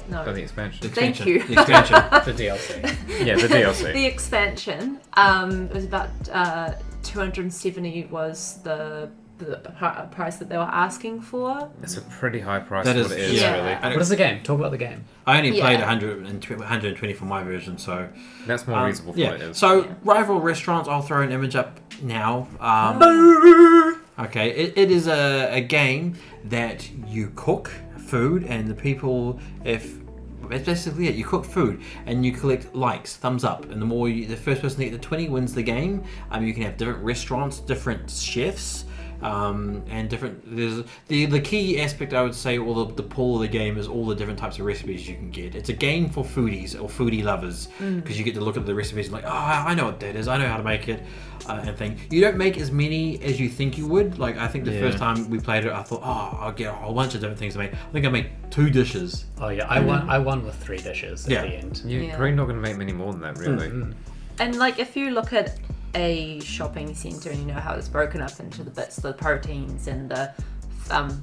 Speaker 4: No.
Speaker 3: Oh, the expansion.
Speaker 4: Thank you.
Speaker 2: The expansion.
Speaker 1: The DLC.
Speaker 3: Yeah, the DLC.
Speaker 4: The expansion. It was about 270 was the price that they were asking for.
Speaker 3: It's a pretty high price
Speaker 2: That
Speaker 3: for
Speaker 2: is-
Speaker 3: what it is,
Speaker 4: yeah.
Speaker 3: really.
Speaker 1: What is the game? Talk about the game.
Speaker 2: I only played
Speaker 4: Yeah.
Speaker 2: 120 for my version, so
Speaker 3: That's more reasonable for what it is.
Speaker 2: So Rival Restaurants, I'll throw an image up now. Okay, it is a game that you cook food, and the people, it's basically it. You cook food and you collect likes, thumbs up, and the first person to get the 20 wins the game. You can have different restaurants, different chefs. and different. There's the key aspect I would say, or the pull of the game is all the different types of recipes you can get. It's a game for foodies or foodie lovers because you get to look at the recipes and like, oh, I know what that is. I know how to make it, and thing. You don't make as many as you think you would. Like I think the first time we played it, I thought, oh, I'll get a whole bunch of different things to make. I think I made 2 dishes.
Speaker 1: Oh yeah, I won with 3 dishes at the end.
Speaker 3: You're probably not going to make many more than that, really.
Speaker 4: And like if you look at a shopping centre and you know how it's broken up into the bits, the proteins and the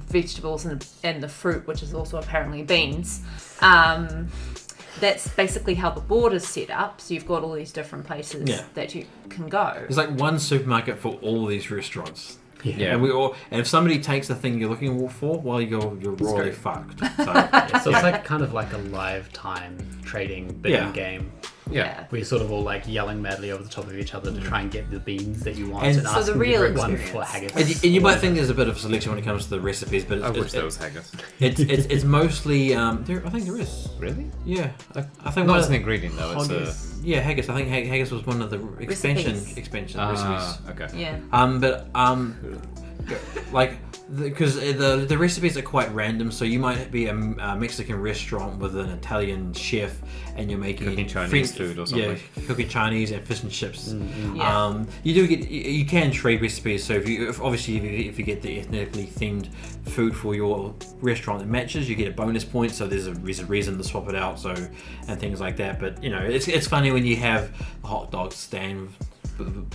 Speaker 4: vegetables and the fruit, which is also apparently beans, that's basically how the board is set up. So you've got all these different places that you can go.
Speaker 2: There's like one supermarket for all these restaurants.
Speaker 3: Yeah.
Speaker 2: And if somebody takes the thing you're looking for, well, you're royally fucked. So,
Speaker 1: so it's like kind of like a live time trading bidding game.
Speaker 3: Yeah.
Speaker 1: Where you're sort of all like yelling madly over the top of each other to try and get the beans that you want,
Speaker 2: And
Speaker 1: and
Speaker 2: so
Speaker 1: asking
Speaker 4: the real
Speaker 1: everyone
Speaker 4: experience.
Speaker 1: for haggis.
Speaker 2: and you might think there's a bit of selection when it comes to the recipes, but
Speaker 3: I wish there was haggis.
Speaker 2: it's mostly I think there is.
Speaker 3: Really?
Speaker 2: Yeah, I think
Speaker 3: Not as an ingredient, though. It's
Speaker 2: haggis. I think haggis was one of the expansion recipes.
Speaker 3: okay.
Speaker 4: Yeah.
Speaker 2: Like because the recipes are quite random, so you might be a Mexican restaurant with an Italian chef and you're making
Speaker 3: Cooking Chinese food or something.
Speaker 2: Yeah, cooking Chinese and fish and chips.
Speaker 4: Yeah.
Speaker 2: You can trade recipes, so if you get the ethnically themed food for your restaurant that matches, you get a bonus point, so there's a reason to swap it out, so and things like that. But you know, it's funny when you have a hot dog stand with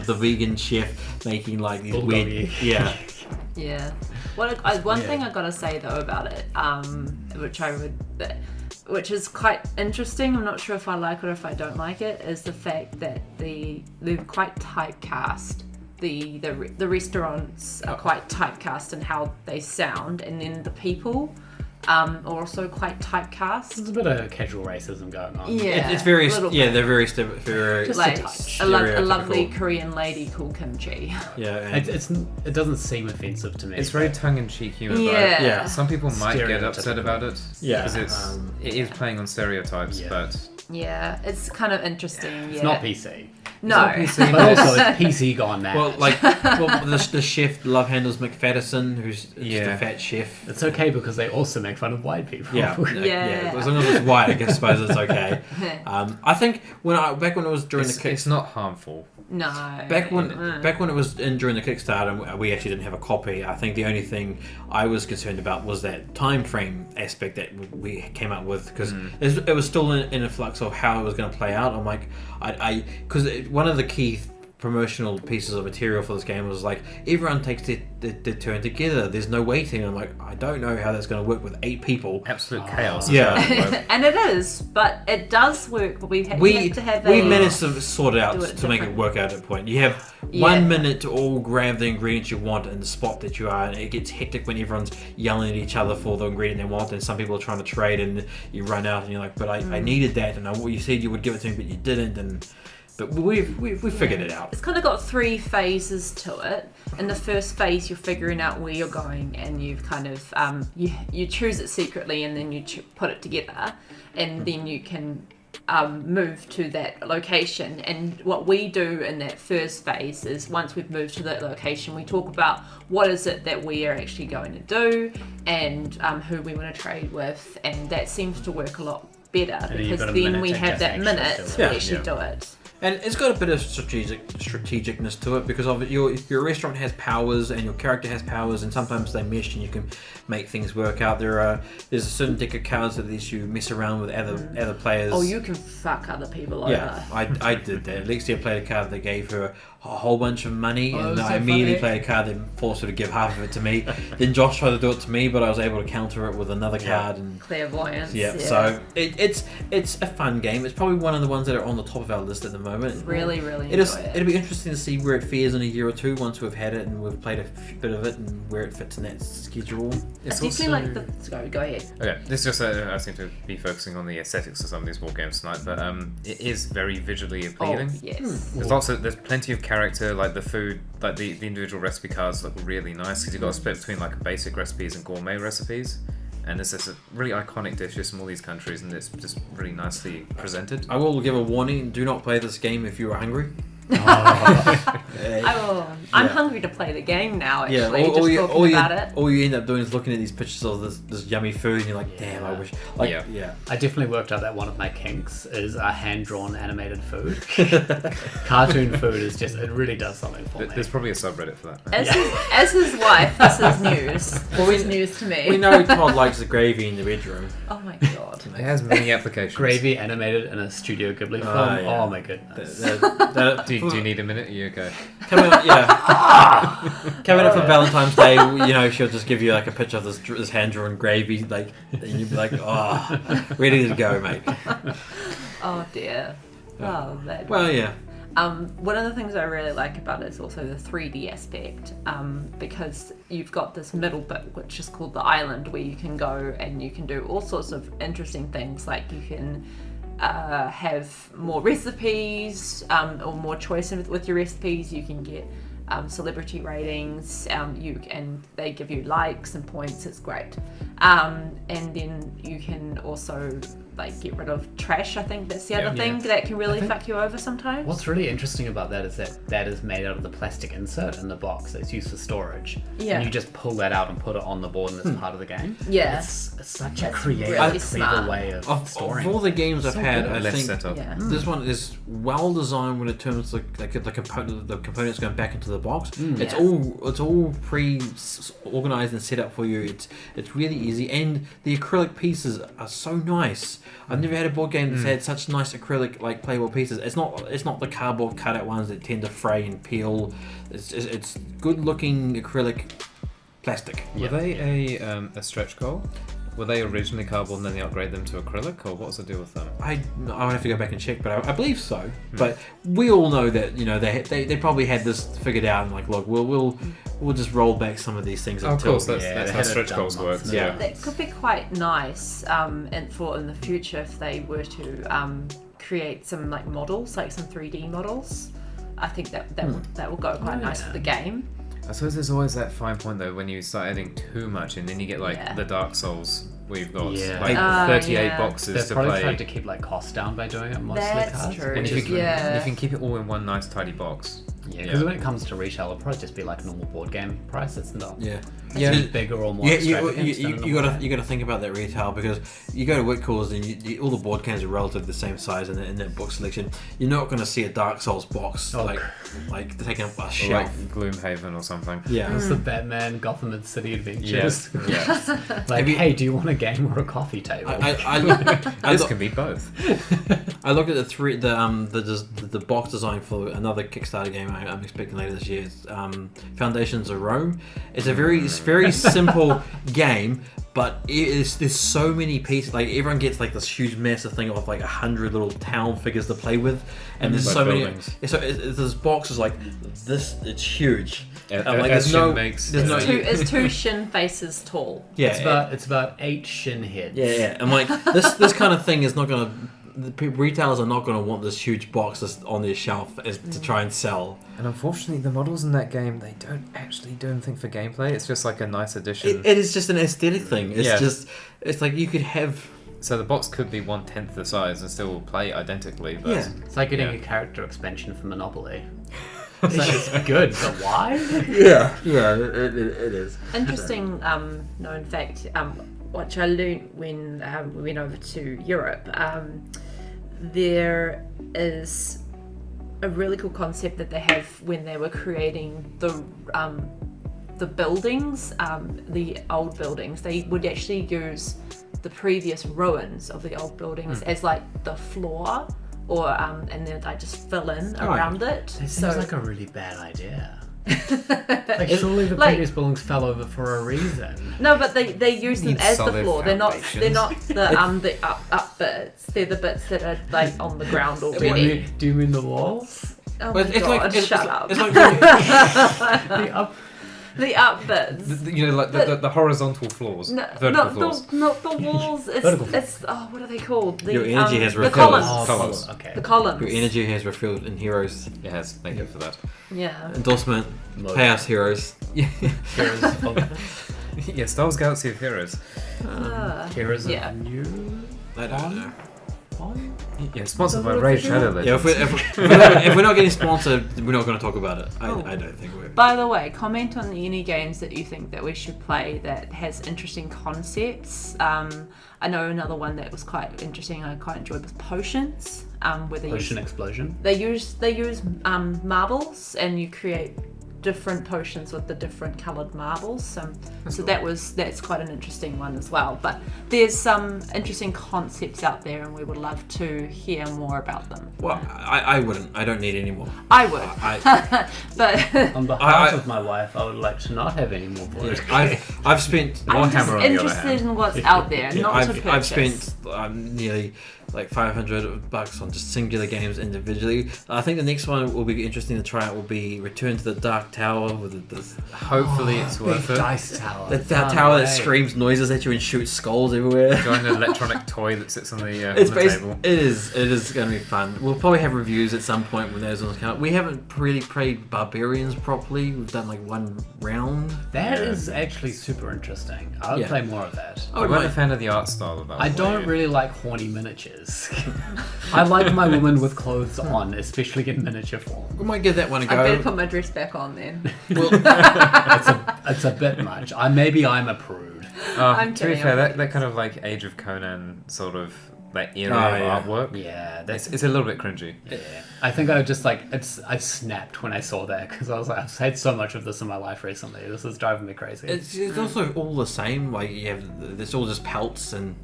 Speaker 2: the vegan chef making like these weird,
Speaker 4: Yeah. One thing I gotta say though about it, which is quite interesting. I'm not sure if I like it or if I don't like it. Is the fact that they're quite typecast. The restaurants are quite typecast in how they sound, and then the people are also quite typecast.
Speaker 1: There's a bit of casual racism going on.
Speaker 4: Yeah,
Speaker 2: it's very they're very
Speaker 4: just like a lovely Korean lady called kimchi.
Speaker 2: Yeah,
Speaker 1: it doesn't seem offensive to me.
Speaker 3: It's very tongue-in-cheek humor.
Speaker 4: Yeah.
Speaker 3: Some people might get upset about it.
Speaker 2: Yeah.
Speaker 3: Because it is playing on stereotypes, but
Speaker 4: Yeah, it's kind of interesting.
Speaker 1: It's not PC.
Speaker 4: No.
Speaker 1: But also it's PC gone mad.
Speaker 2: well, the chef love handles McFadison, who's just a fat chef.
Speaker 1: It's okay because they also make fun of white people.
Speaker 2: Yeah.
Speaker 4: Yeah.
Speaker 2: As long as it's white, I suppose it's okay. I think back when it was during
Speaker 3: it's not harmful.
Speaker 4: No.
Speaker 2: Back when it was during the Kickstarter, we actually didn't have a copy. I think the only thing I was concerned about was that time frame aspect that we came up with, because it was still in a flux of how it was going to play out. I'm like, because one of the key promotional pieces of material for this game was like, everyone takes their turn together. There's no waiting. I'm like, I don't know how that's going to work with 8 people.
Speaker 3: Absolute chaos.
Speaker 2: Yeah.
Speaker 4: And it is, but it does work. But we have to have
Speaker 2: we've managed to sort it out to make it
Speaker 4: different.
Speaker 2: work out at a point. You have 1 minute to all grab the ingredients you want in the spot that you are, and it gets hectic when everyone's yelling at each other for the ingredient they want, and some people are trying to trade, and you run out, and you're like, but I needed that, and you said you would give it to me, but you didn't, But we've figured it out.
Speaker 4: It's kind of got 3 phases to it. In the first phase, you're figuring out where you're going, and you've kind of you choose it secretly, and then you put it together, and then you can move to that location. And what we do in that first phase is, once we've moved to that location, we talk about what is it that we are actually going to do, and who we want to trade with, and that seems to work a lot better, because then we have that minute to actually do it.
Speaker 2: And it's got a bit of strategicness to it, because of your restaurant has powers and your character has powers, and sometimes they mesh and you can make things work out. There's a certain deck of cards that lets you mess around with other players.
Speaker 4: Oh, you can fuck other people over.
Speaker 2: Yeah, I did that. Lexia played a card that gave her a whole bunch of money, and
Speaker 4: so
Speaker 2: I immediately
Speaker 4: funny.
Speaker 2: played a card that forced her to give half of it to me. Then Josh tried to do it to me, but I was able to counter it with another card. And
Speaker 4: Clairvoyance.
Speaker 2: yeah, so it's a fun game. It's probably one of the ones that are on the top of our list at the moment.
Speaker 4: Really enjoy it.
Speaker 2: It'll be interesting to see where it fares in a year or two once we've had it and we've played a bit of it, and where it fits in that schedule.
Speaker 3: It's
Speaker 4: I
Speaker 3: also...
Speaker 4: like the... Go ahead.
Speaker 3: Okay, this is just I seem to be focusing on the aesthetics of some of these board games tonight, but it is very visually appealing.
Speaker 4: Oh, yes.
Speaker 3: There's plenty of character, like the food, like the individual recipe cards look really nice, because you've got a split between like basic recipes and gourmet recipes, and it's just a really iconic dishes from all these countries, and it's just really nicely presented.
Speaker 2: I will give a warning: do not play this game if you are hungry.
Speaker 4: I'm hungry to play the game now. Actually,
Speaker 2: all you end up doing is looking at these pictures of this yummy food, and you're like, damn, I wish. Like,
Speaker 1: I definitely worked out that one of my kinks is hand-drawn animated food. Cartoon food is just, it really does something for me.
Speaker 3: There's probably a subreddit for that.
Speaker 4: As his wife, this is news. Well, this is news to me.
Speaker 2: We know Todd likes the gravy in the bedroom.
Speaker 4: Oh my god.
Speaker 3: It has many applications.
Speaker 1: Gravy animated in a Studio Ghibli film.
Speaker 2: Yeah.
Speaker 1: Oh my goodness.
Speaker 3: Do you need a minute? Are you okay?
Speaker 2: Coming up for Valentine's Day, she'll just give you like a picture of this hand-drawn gravy, like, and you'll be like, oh, ready to go, mate.
Speaker 4: Oh dear. Oh, that.
Speaker 2: Well, yeah.
Speaker 4: One of the things I really like about it is also the 3D aspect, because you've got this middle bit which is called the island, where you can go and you can do all sorts of interesting things, like you can have more recipes or more choice with your recipes. You can get celebrity ratings, and they give you likes and points. It's great. And then you can also like get rid of trash. I think that's the other thing that can really fuck you over sometimes.
Speaker 1: What's really interesting about that is that is made out of the plastic insert in the box that's used for storage.
Speaker 4: Yeah.
Speaker 1: And you just pull that out and put it on the board, and it's part of the game.
Speaker 4: Yeah.
Speaker 1: It's such a creative,
Speaker 4: really
Speaker 1: clever
Speaker 4: smart
Speaker 1: way of storing.
Speaker 2: Of all the games I've had, I think
Speaker 3: setup.
Speaker 2: this one is well designed when it terms the components going back into the box. It's all pre-organized and set up for you. It's really easy, and the acrylic pieces are so nice. I've never had a board game that's had such nice acrylic like playable pieces. It's not the cardboard cutout ones that tend to fray and peel. It's good looking acrylic plastic.
Speaker 3: Were they a stretch goal? Were they originally cardboard and then they upgrade them to acrylic, or what was the deal with them?
Speaker 2: I would have to go back and check, but I believe so. But we all know that they probably had this figured out and like, look, we'll just roll back some of these things.
Speaker 3: Of course, that's how stretch goals work.
Speaker 2: Yeah,
Speaker 4: that could be quite nice, and in the future if they were to create some like models, like some 3D models. I think that will go quite nice for the game.
Speaker 3: I suppose there's always that fine point though when you start adding too much, and then you get like the Dark Souls where you've got like 38 boxes
Speaker 1: They've
Speaker 3: to
Speaker 1: probably
Speaker 3: play.
Speaker 1: tried to keep like costs down by doing it mostly.
Speaker 4: That's true.
Speaker 3: And if you can keep it all in one nice tidy box.
Speaker 1: Yeah, because when it comes to retail, it'll probably just be like a normal board game price. It's not.
Speaker 2: It's
Speaker 1: bigger or more extravagant.
Speaker 2: You gotta think about that retail, because you go to Whitcore's and all the board games are relatively the same size in that book selection. You're not going to see a Dark Souls box like taking up a shelf,
Speaker 3: like Gloomhaven or something.
Speaker 2: Yeah,
Speaker 1: it's the Batman Gotham City Adventures.
Speaker 3: Yes.
Speaker 1: Like, hey, do you want a game or a coffee table?
Speaker 3: This can be both.
Speaker 2: I looked at the box design for another Kickstarter game I'm expecting later this year. It's, Foundations of Rome. It's a very simple game, but there's so many pieces. Like everyone gets like this huge massive thing of like 100 little town figures to play with, and there's so
Speaker 3: buildings.
Speaker 2: many. So this box is like this. It's huge.
Speaker 3: It's
Speaker 4: 2 shin faces tall.
Speaker 2: Yeah,
Speaker 1: it's about 8 shin heads.
Speaker 2: Yeah. I'm like this kind of thing is not gonna. The retailers are not going to want this huge box that's on their shelf to try and sell.
Speaker 3: And unfortunately, the models in that game, they don't actually do anything for gameplay. It's just like a nice addition.
Speaker 2: It is just an aesthetic thing. It's like you could have...
Speaker 3: So the box could be 1/10 the size and still play identically. But
Speaker 1: it's like getting a character expansion for Monopoly. It's good, but why?
Speaker 2: Yeah, it is.
Speaker 4: Interesting known fact, which I learned when we went over to Europe. There is a really cool concept that they have when they were creating the buildings, the old buildings. They would actually use the previous ruins of the old buildings as like the floor, or and then I just fill in around it.
Speaker 1: It seems like a really bad idea. Like surely the previous buildings fell over for a reason.
Speaker 4: No, but they use them as the floor. They're not the up bits. They're the bits that are like on the ground already.
Speaker 1: Do you mean the walls?
Speaker 4: Oh my god! Shut up.
Speaker 2: It's like
Speaker 4: the up bits.
Speaker 3: Like the horizontal floors.
Speaker 4: Vertical floors. Not the walls. It's what are they called?
Speaker 2: Your energy has
Speaker 4: the
Speaker 2: refilled.
Speaker 4: columns.
Speaker 1: Okay.
Speaker 4: The columns.
Speaker 2: Your energy has refilled in Heroes.
Speaker 3: It has. Thank you for that.
Speaker 4: Yeah.
Speaker 2: Endorsement. Pay us, Heroes.
Speaker 3: Star Wars Galaxy of Heroes.
Speaker 1: Heroes
Speaker 4: yeah.
Speaker 1: of New.
Speaker 2: I don't know.
Speaker 3: Yeah, sponsored by Raid Shadow Legends.
Speaker 2: Yeah, if we're not getting sponsored, we're not going to talk about it. I don't think we're.
Speaker 4: By the way, comment on any games that you think that we should play that has interesting concepts. I know another one that was quite interesting I quite enjoyed was Potions. Where they
Speaker 1: Potion Explosion.
Speaker 4: They use marbles and you create different potions with the different coloured marbles. So cool. That's quite an interesting one as well. But there's some interesting concepts out there, and we would love to hear more about them.
Speaker 2: Well, I wouldn't. I don't need any more.
Speaker 4: I would. But
Speaker 1: on behalf of my wife, I would like to not have any more board games.
Speaker 2: I've spent.
Speaker 4: I'm just interested in what's out there, not to purchase.
Speaker 2: I've spent nearly like $500 on just singular games individually. I think the next one will be interesting to try out will be Return to the Dark Tower with this.
Speaker 3: Hopefully it's worth it.
Speaker 1: Dice tower.
Speaker 2: That tower that screams noises at you and shoots skulls everywhere.
Speaker 3: Join an electronic toy that sits on the table.
Speaker 2: It is going to be fun. We'll probably have reviews at some point when those ones come out. We haven't really played Barbarians properly. We've done like one round.
Speaker 1: That is actually super interesting. I would play more of that.
Speaker 3: I wasn't a fan of the art style of that.
Speaker 1: I don't really like horny miniatures. I like my woman with clothes on, especially in miniature form.
Speaker 2: We might give that one a go.
Speaker 4: I better put my dress back on then.
Speaker 1: It's a bit much. Maybe I'm a prude.
Speaker 4: I'm
Speaker 3: to be fair, that kind of like Age of Conan sort of that era of artwork.
Speaker 1: Yeah,
Speaker 3: it's a little bit cringy.
Speaker 1: Yeah. I think I would just like I snapped when I saw that because I was like, I've had so much of this in my life recently. This is driving me crazy.
Speaker 2: It's also all the same. Like you have, it's all just pelts and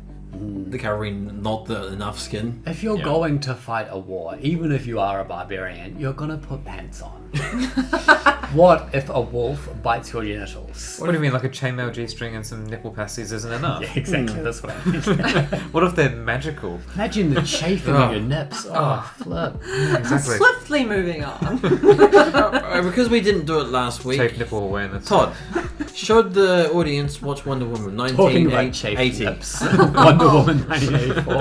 Speaker 2: the covering, not enough skin.
Speaker 1: If you're going to fight a war, even if you are a barbarian, you're gonna put pants on. What if a wolf bites your genitals?
Speaker 3: What do you mean, like a chainmail G-string and some nipple pasties isn't enough?
Speaker 1: Yeah, exactly. That's what I mean.
Speaker 3: What if they're magical?
Speaker 1: Imagine the chafing of your nips. Oh, flip.
Speaker 3: Exactly.
Speaker 4: Swiftly moving on.
Speaker 2: Because we didn't do it last week.
Speaker 3: Chafe nipple awareness.
Speaker 2: Todd, should the audience watch Wonder Woman 1980?
Speaker 1: Wonder Woman 1984.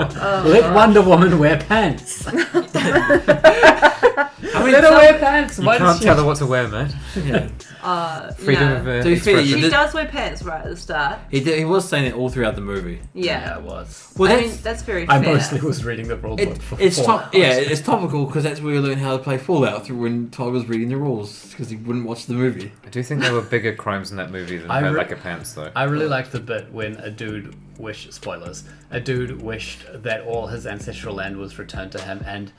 Speaker 1: Let Wonder Woman wear pants. Let her wear pants.
Speaker 3: You can't tell her what to wear, man. Freedom of expression.
Speaker 4: She does wear pants right at the start.
Speaker 2: He was saying it all throughout the movie.
Speaker 1: Yeah, it was.
Speaker 2: Well,
Speaker 4: I mean, that's very fair.
Speaker 1: I mostly was reading the rule book for
Speaker 2: it's topical because that's where we learned how to play Fallout through when Todd was reading the rules because he wouldn't watch the movie.
Speaker 3: I do think there were bigger crimes in that movie than her lack of pants, though.
Speaker 1: I really liked the bit when a dude wished that all his ancestral land was returned to him, and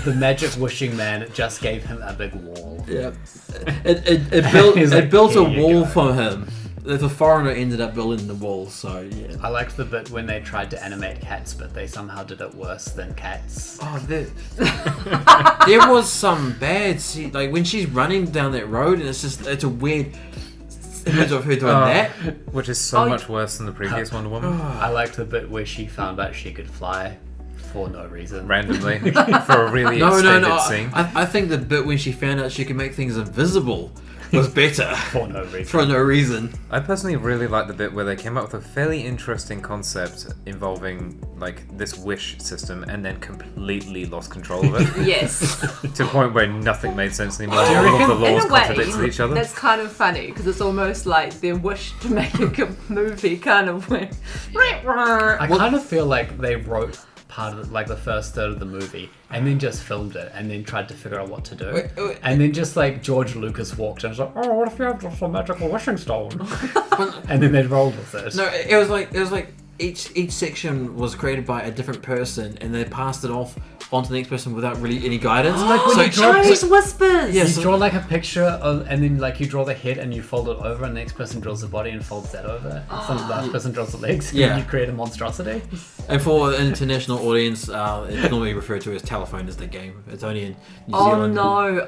Speaker 1: the magic wishing man just gave him a big wall.
Speaker 2: Yeah, it built a wall for him. The foreigner ended up building the wall, so yeah.
Speaker 1: I liked the bit when they tried to animate cats, but they somehow did it worse than cats.
Speaker 2: Oh, there was some bad. Like when she's running down that road, and it's a weird image of her doing that,
Speaker 3: which is so much worse than the previous Wonder Woman.
Speaker 1: I liked the bit where she found out she could fly for no reason,
Speaker 3: randomly, for a really extended scene.
Speaker 2: I think the bit when she found out she could make things invisible was better.
Speaker 1: For no reason.
Speaker 3: I personally really like the bit where they came up with a fairly interesting concept involving like this wish system and then completely lost control of it.
Speaker 4: Yes.
Speaker 3: To a point where nothing made sense anymore. All of the laws contradicted each other.
Speaker 4: That's kind of funny because it's almost like their wish to make a movie kind of went.
Speaker 1: I kind of feel like they wrote part of it, like the first third of the movie, and then just filmed it and then tried to figure out what to do. And then just like George Lucas walked in and was like, oh, what if you have just a magical wishing stone? And then they rolled with it.
Speaker 2: No, it was like each section was created by a different person and they passed it off onto the next person without really any guidance.
Speaker 1: Like when
Speaker 4: you Chinese whispers!
Speaker 1: Yeah, you draw like a picture of, and then like you draw the head and you fold it over, and the next person draws the body and folds that over. Some last person draws the legs, and then you create a monstrosity.
Speaker 2: And for an international audience, it's normally referred to as telephone as the game. It's only in New Zealand.
Speaker 4: Oh no,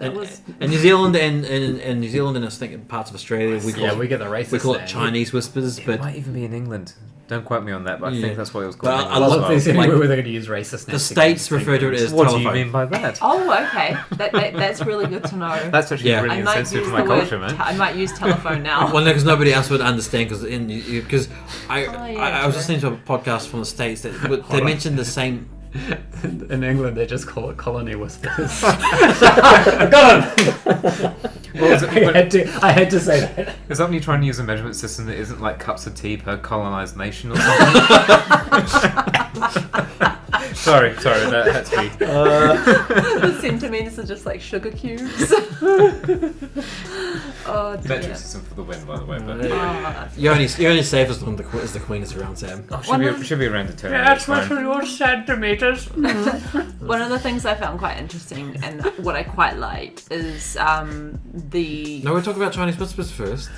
Speaker 2: in New Zealand and New Zealand and I think in parts of Australia, we
Speaker 1: get the racist.
Speaker 2: We call it Chinese whispers, but
Speaker 3: it might even be in England. Don't quote me on that, but I think that's what it was called.
Speaker 1: I love this anywhere where they're going to use racist.
Speaker 2: The states refer to it as
Speaker 3: what
Speaker 2: telephone.
Speaker 3: What do you mean by that?
Speaker 4: Oh, okay. That's really good to know.
Speaker 3: That's actually really insensitive to my culture, man.
Speaker 4: I might use telephone now.
Speaker 2: Well, no, because nobody else would understand. Because I was listening to a podcast from the States that they mentioned the same.
Speaker 1: In England, they just call it colony whispers. I got him! I had to say that.
Speaker 3: Is that when you try and use a measurement system that isn't like cups of tea per colonized nation or something? Sorry, that had to be.
Speaker 4: The centimeters are just like sugar cubes. Oh dear.
Speaker 3: Metric system for the win, by the way. But
Speaker 2: You're only safe as long as the queen is around, Sam.
Speaker 3: should be around the turn.
Speaker 1: That's much your centimeters.
Speaker 4: One of the things I found quite interesting and what I quite liked is the.
Speaker 2: No, we're talking about Chinese whispers first.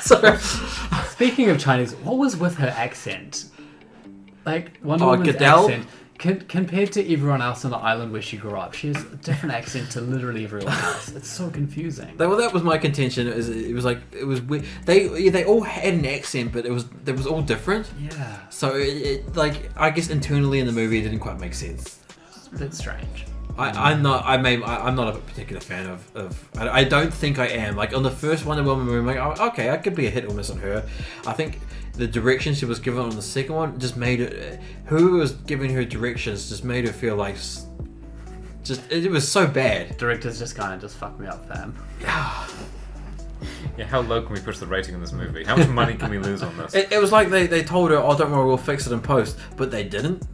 Speaker 2: Sorry.
Speaker 1: Speaking of Chinese, what was with her accent? Like Wonder Woman's
Speaker 2: Goodell?
Speaker 1: accent compared to everyone else on the island where she grew up, she has a different accent to literally everyone else. It's so confusing.
Speaker 2: Well, that was my contention. It was weird. They all had an accent, but it was all different.
Speaker 1: Yeah,
Speaker 2: So I guess internally in the movie it didn't quite make sense.
Speaker 1: it's a bit strange.
Speaker 2: I'm not a particular fan of I don't think I am. Like on the first Wonder Woman movie, I'm like, oh, okay, I could be a hit or miss on her. I think the direction she was given on the second one just made it. Who was giving her directions just made her feel like it was so bad.
Speaker 1: Directors just kind of just fucked me up, fam.
Speaker 3: Yeah, how low can we push the rating on this movie? How much money can we lose on this?
Speaker 2: It was like they told her, oh, don't worry, we'll fix it in post, but they didn't.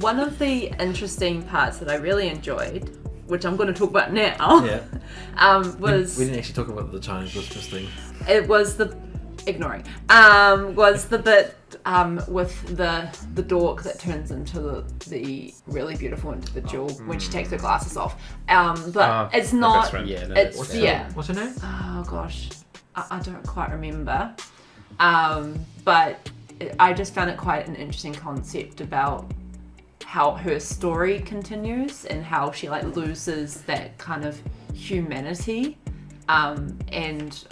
Speaker 4: One of the interesting parts that I really enjoyed, which I'm going to talk about now, was
Speaker 2: We didn't actually talk about the Chinese whispers thing.
Speaker 4: it was the was the bit with the dork that turns into the really beautiful individual when she takes her glasses off. But it's
Speaker 3: her
Speaker 4: not.
Speaker 3: best friend.
Speaker 1: Yeah, no,
Speaker 4: It's
Speaker 1: that's-
Speaker 2: What's her name?
Speaker 4: Oh gosh, I don't quite remember. But I just found it quite an interesting concept about how her story continues and how she like loses that kind of humanity, and